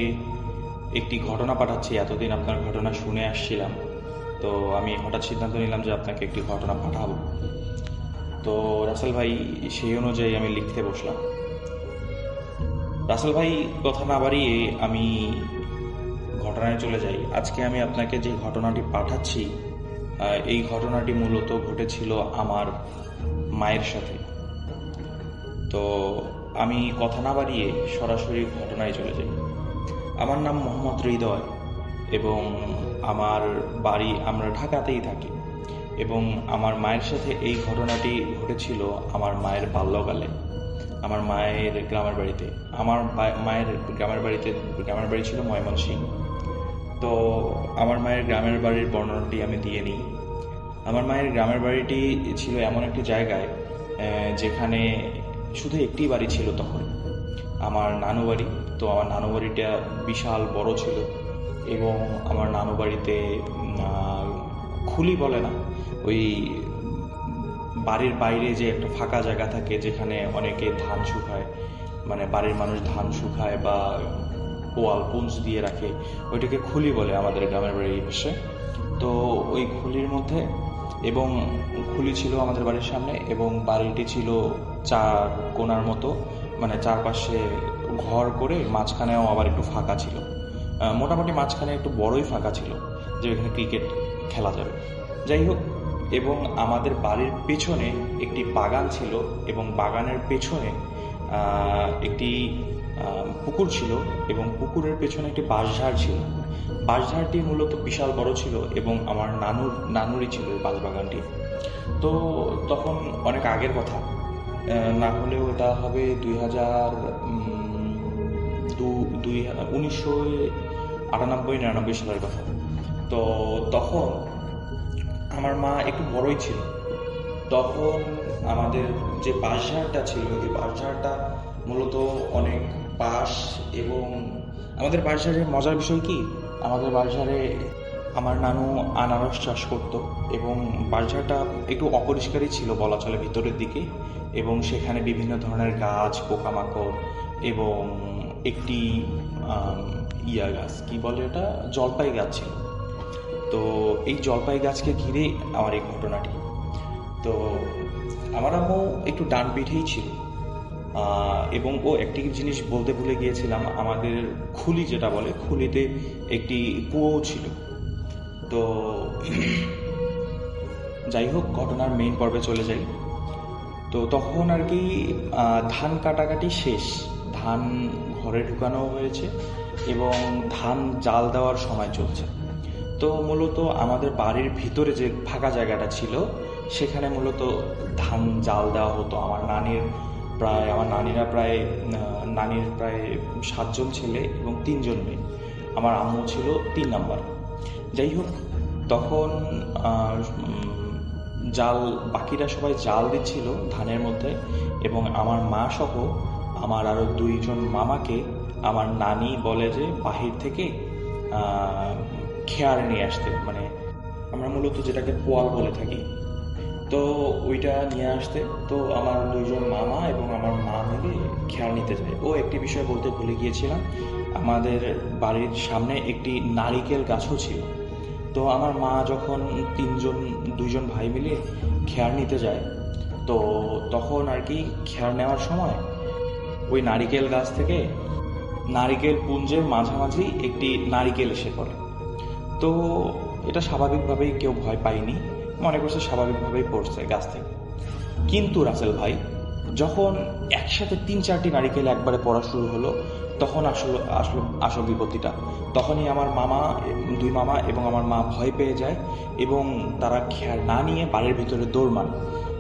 একটি ঘটনা পাঠাচ্ছি। এতদিন আপনার ঘটনা শুনে আসছিলাম, তো আমি হঠাৎ সিদ্ধান্ত নিলাম যে আপনাকে একটি ঘটনা পাঠাবো। তো রাসেল ভাই, সেই অনুযায়ী আমি লিখতে বসলাম। রাসেল ভাই, কথা না বাড়িয়ে আমি ঘটনায় চলে যাই। আজকে আমি আপনাকে যে ঘটনাটি পাঠাচ্ছি, এই ঘটনাটি মূলত ঘটেছিল আমার মায়ের সাথে। তো আমি কথা না বাড়িয়ে সরাসরি ঘটনায় চলে যাই। আমার নাম মোহাম্মদ হৃদয় এবং আমার বাড়ি, আমরা ঢাকাতেই থাকি। এবং আমার মায়ের সাথে এই ঘটনাটি ঘটেছিল আমার মায়ের বাল্যকালে, আমার মায়ের গ্রামের বাড়িতে। আমার মায়ের গ্রামের বাড়ি ছিল ময়মনসিংহ। তো আমার মায়ের গ্রামের বাড়ির বর্ণনাটি আমি দিয়ে নিই। আমার মায়ের গ্রামের বাড়িটি ছিল এমন একটি জায়গায় যেখানে শুধু একটি বাড়ি ছিল তখন, আমার নানু বাড়ি। তো আমার নানু বাড়িটা বিশাল বড় ছিল এবং আমার নানু বাড়িতে খুলি বলে না, ওই বাড়ির বাইরে যে একটা ফাঁকা জায়গা থাকে যেখানে অনেকে ধান শুকায়, মানে বাড়ির মানুষ ধান শুকায় বা ওয়াল পুঞ্জ দিয়ে রাখে, ওইটাকে খুলি বলে আমাদের গ্রামের বাড়ির পাশে। তো ওই খুলির মধ্যে, এবং খুলি ছিল আমাদের বাড়ির সামনে, এবং বাড়িটি ছিল 4 কোণার মতো, মানে চারপাশে ঘর করে, মাঝখানেও আবার একটু ফাঁকা ছিল। মোটামুটি মাঝখানে একটু বড়ই ফাঁকা ছিল, যে এখানে ক্রিকেট খেলা যাবে। যাই হোক, এবং আমাদের বাড়ির পেছনে একটি বাগান ছিল এবং বাগানের পেছনে একটি পুকুর ছিল এবং পুকুরের পেছনে একটি বাঁশঝাড় ছিল। বাঁশঝাড়টি মূলত বিশাল বড় ছিল এবং আমার নানুরই ছিল এই বাঁশবাগানটি। তো তখন অনেক আগের কথা, না হলেও এটা হবে 1998-99 সালের কথা। তো তখন আমার মা একটু বড়ই ছিল। তখন আমাদের যে বাঁশঝাড়টা ছিল, এই বাঁশঝাড়টা মূলত অনেক বাঁশ এবং আমাদের বাসারে মজার বিষয় কি, আমাদের বাসারে আমার নানু আনারস চাষ করত এবং বাজারটা একটু অপরিষ্কারই ছিল বলা চলে ভিতরের দিকে, এবং সেখানে বিভিন্ন ধরনের গাছ, পোকামাকড় এবং একটি ইয়া গাছ, কি বলে ওটা, জলপাই গাছ ছিল। তো এই জলপাই গাছকে ঘিরে আমার এই ঘটনাটি। তো আমার আম্মু একটু ডান পিঠেই ছিল, এবং ও একটি জিনিস বলতে ভুলে গিয়েছিলাম, আমাদের খুলি যেটা বলে, খুলিতে একটি কুয়ো ছিল। তো যাই হোক, ঘটনার মেইন পর্বে চলে যাই। তো তখন আর কি ধান কাটাকাটি শেষ, ধান ঘরে ঢুকানো হয়েছে এবং ধান জাল দেওয়ার সময় চলছে। তো মূলত আমাদের বাড়ির ভিতরে যে ফাঁকা জায়গাটা ছিল সেখানে মূলত ধান জাল দেওয়া হতো। আমার নানির প্রায় 7 জন ছেলে এবং 3 জন মেয়ে, আমার আম্মু ছিল 3 নাম্বার। যাই হোক, তখন বাকিরা সবাই জাল দিচ্ছিল ধানের মধ্যে, এবং আমার মা সহ আমার আরও 2 জন মামাকে আমার নানি বলে যে বাহির থেকে খেয়ার নিয়ে আসতে, মানে আমরা মূলত যেটাকে পোয়াল বলে থাকি, তো ওইটা নিয়ে আসতে। তো আমার 2 জন মামা এবং আমার মা মিলে খেয়াল নিতে যায়। ও একটি বিষয় বলতে ভুলে গিয়েছিলাম, আমাদের বাড়ির সামনে একটি নারিকেল গাছও ছিল। তো আমার মা যখন 2 জন ভাই মিলে খেয়ার নিতে যায়, তো তখন আর কি খেয়ার নেওয়ার সময় ওই নারিকেল গাছ থেকে নারিকেল পুঞ্জের মাঝামাঝি একটি নারিকেল এসে পড়ে। তো এটা স্বাভাবিকভাবেই কেউ ভয় পায়নি, মনে করছে স্বাভাবিকভাবেই পড়ছে গাছ থেকে। কিন্তু রাসেল ভাই, যখন একসাথে 3-4টি নারিকেল একবারে পড়া শুরু হলো, তখন আসল বিপত্তিটা। তখনই আমার 2 মামা এবং আমার মা ভয় পেয়ে যায় এবং তারা খেয়াল না নিয়ে বাড়ির ভিতরে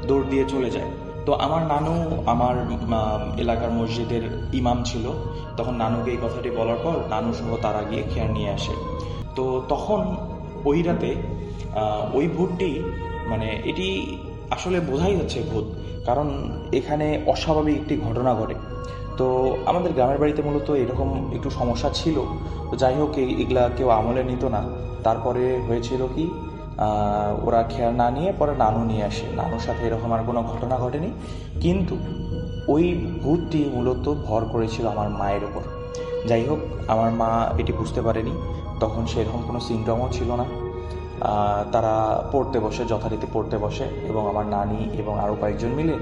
দৌড় দিয়ে চলে যায়। তো আমার নানু আমার এলাকার মসজিদের ইমাম ছিল, তখন নানুকে এই কথাটি বলার পর নানু সহ তারা গিয়ে খেয়াল নিয়ে আসে। তো তখন ওই রাতে ওই ভূতটি, মানে এটি আসলে বোঝাই যাচ্ছে ভূত, কারণ এখানে অস্বাভাবিক একটি ঘটনা ঘটে। তো আমাদের গ্রামের বাড়িতে মূলত এরকম একটু সমস্যা ছিল। তো যাই হোক, এগুলা কেউ আমলে নিত না। তারপরে হয়েছিল কি, ওরা খেয়াল না নিয়ে পরে নানু নিয়ে আসে। নানুর সাথে এরকম আর কোনো ঘটনা ঘটেনি, কিন্তু ওই ভূতটি মূলত ভর করেছিল আমার মায়ের ওপর। যাই হোক, আমার মা এটি বুঝতে পারেনি, তখন সেরকম কোনো সিমটমও ছিল না। তারা যথারীতি পড়তে বসে এবং আমার নানি এবং আরও কয়েকজন মিলে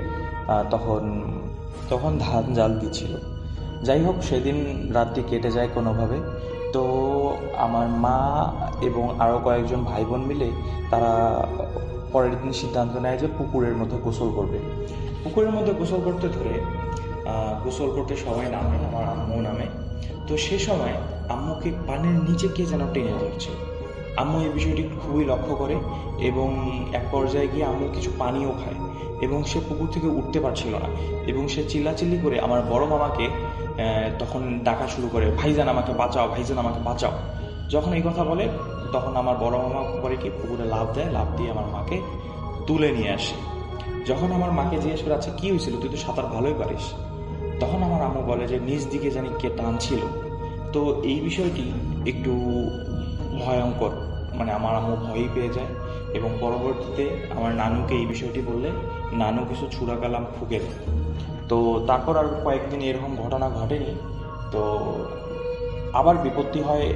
তখন ধান জাল দিচ্ছিল। যাই হোক, সেদিন রাতটি কেটে যায় কোনোভাবে। তো আমার মা এবং আরও কয়েকজন ভাই বোন মিলে তারা পরের দিন সিদ্ধান্ত নেয় যে পুকুরের মধ্যে গোসল করবে। পুকুরের মধ্যে গোসল করতে সবাই নামে, আমার আম্মু নামে। তো সে সময় আম্মুকে পানির নিচে কে যেন টেনে ধরছে। আম্মু এই বিষয়টি খুবই লক্ষ্য করে এবং এক পর্যায়ে গিয়ে আম্মু কিছু পানিও খায় এবং সে পুকুর থেকে উঠতে পারছিল না, এবং সে চিল্লাচিল্লি করে আমার বড় মামাকে তখন ডাকা শুরু করে, ভাইজান আমাকে বাঁচাও, ভাইজান আমাকে বাঁচাও। যখন এই কথা বলে, তখন আমার বড় মামা করে কি পুকুরে লাফ দিয়ে আমার মাকে তুলে নিয়ে আসে। যখন আমার মাকে জিজ্ঞেস করে, আচ্ছা কী হয়েছিল, তুই তো সাঁতার ভালোই পারিস, তখন আমার আম্মু বলে যে নিজ দিকে জানি কে টানছিল। তো এই বিষয়টি একটু ভয়ঙ্কর, মানে আমার আম্মু ভয়ই পেয়ে যায় এবং পরবর্তীতে আমার নানুকে এই বিষয়টি বললে নানু কিছু ছুরা কালাম ফুঁকে দেয়। তো তারপর আর কয়েকদিন এরকম ঘটনা ঘটেনি। তো আবার বিপত্তি হয়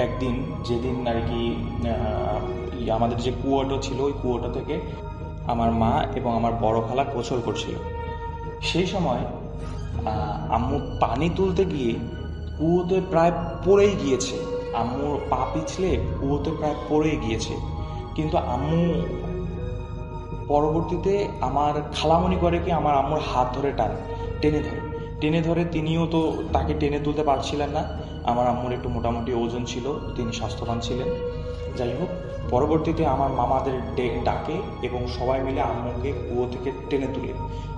একদিন, যেদিন আর কি আমাদের যে কুয়োটা ছিল ওই কুয়োটা থেকে আমার মা এবং আমার বড় খালা গোসল করছিল। সেই সময় আম্মু পানি তুলতে গিয়ে কুয়োতে প্রায় পড়েই গিয়েছে। আম্মুর পা পিছলে কুয়োতে প্রায় পড়েই গিয়েছে, কিন্তু আম্মু পরবর্তীতে আমার খালামণি করে কি আমার আম্মুর হাত ধরে টেনে ধরে তিনিও তো তাকে টেনে তুলতে পারছিলেন না। আমার আম্মুর একটু মোটামুটি ওজন ছিল, তিনি স্বাস্থ্যবান ছিলেন। যাই হোক, পরবর্তীতে আমার মামাদের ডাকে এবং সবাই মিলে আম্মুকে কুয়ো থেকে টেনে তুলে।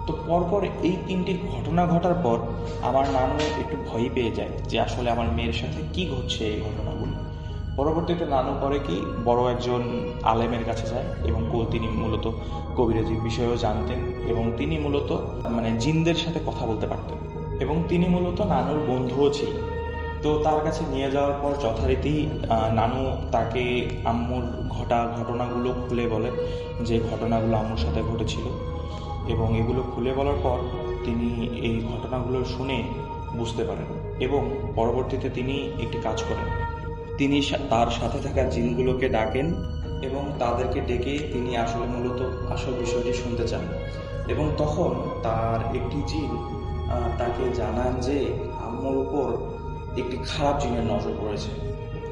তো পরপর এই 3টি ঘটনা ঘটার পর আমার নানু একটু ভয় পেয়ে যায় যে আসলে আমার মেয়ের সাথে কি ঘটছে এই ঘটনাগুলো। পরবর্তীতে নানু করে কি বড় একজন আলেমের কাছে যায় এবং তিনি মূলত কবিরাজি বিষয়েও জানতেন এবং তিনি মূলত জিনদের সাথে কথা বলতে পারতেন এবং তিনি মূলত নানুর বন্ধুও ছিলেন। তো তো তার কাছে নিয়ে যাওয়ার পর যথারীতি নানু তাকে আম্মুর ঘটনাগুলো খুলে বলে, যে ঘটনাগুলো আম্মুর সাথে ঘটেছিল, এবং এগুলো খুলে বলার পর তিনি এই ঘটনাগুলো শুনে বুঝতে পারেন এবং পরবর্তীতে তিনি একটি কাজ করেন। তিনি তার সাথে থাকা জিনগুলোকে ডাকেন এবং তাদেরকে ডেকে তিনি আসলে মূলত আসল বিষয়টি শুনতে চান, এবং তখন তার একটি জিন তাকে জানান যে আম্মুর উপর একটি খারাপ জিনের নজর পড়েছে।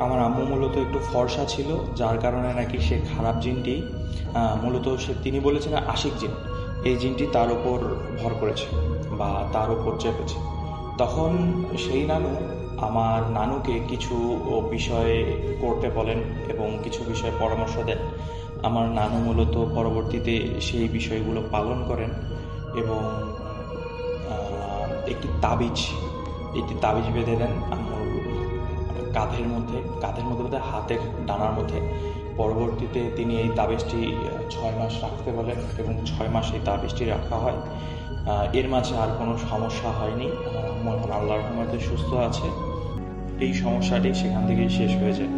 আমার আম্মু মূলত একটু ফর্সা ছিল, যার কারণে নাকি সে খারাপ জিনটি মূলত তিনি বলেছিলেন আশিক জিন, এই জিনটি তার উপর ভর করেছে বা তার উপর চেপেছে। তখন সেই আমার নানুকে কিছু বিষয়ে করতে বলেন এবং কিছু বিষয়ে পরামর্শ দেন। আমার নানু মূলত পরবর্তীতে সেই বিষয়গুলো পালন করেন এবং একটি তাবিজ বেঁধে দেন আমার কাঁধের মধ্যে বলতে হাতের ডানার মধ্যে। পরবর্তীতে তিনি এই তাবিজটি 6 মাস রাখতে বলেন এবং 6 মাস এই তাবিজটি রাখা হয়। এর মাঝে আর কোনো সমস্যা হয়নি। আমার এখন আল্লাহর রহমতে সুস্থ আছে। এই সমস্যাটি সেখান থেকেই শেষ হয়ে যায়।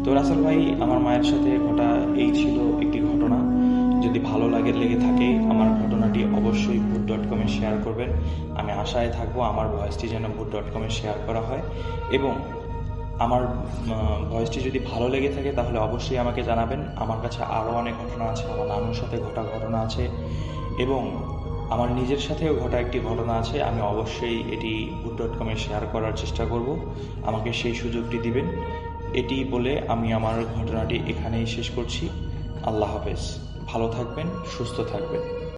তো রাসেল ভাই, আমার মায়ের সাথে ঘটা এই ছিল একটি ঘটনা। যদি ভালো লেগে থাকে আমার ঘটনাটি অবশ্যই ভূত.com-এ শেয়ার করবেন। আমি আশায় থাকবো আমার ভয়েসটি যেন ভূত.com-এ শেয়ার করা হয়, এবং আমার ভয়েসটি যদি ভালো লেগে থাকে তাহলে অবশ্যই আমাকে জানাবেন। আমার কাছে আরও অনেক ঘটনা আছে, আমার নানুর সাথে ঘটা ঘটনা আছে এবং আমার নিজের সাথেও ঘটা একটি ঘটনা আছে। আমি অবশ্যই এটি ভূত.com-এ শেয়ার করার চেষ্টা করব। আমাকে সেই সুযোগটি দিবেন। এটি বলে আমি আমার ঘটনাটি এখানেই শেষ করছি। আল্লাহ হাফেজ। ভালো থাকবেন, সুস্থ থাকবেন।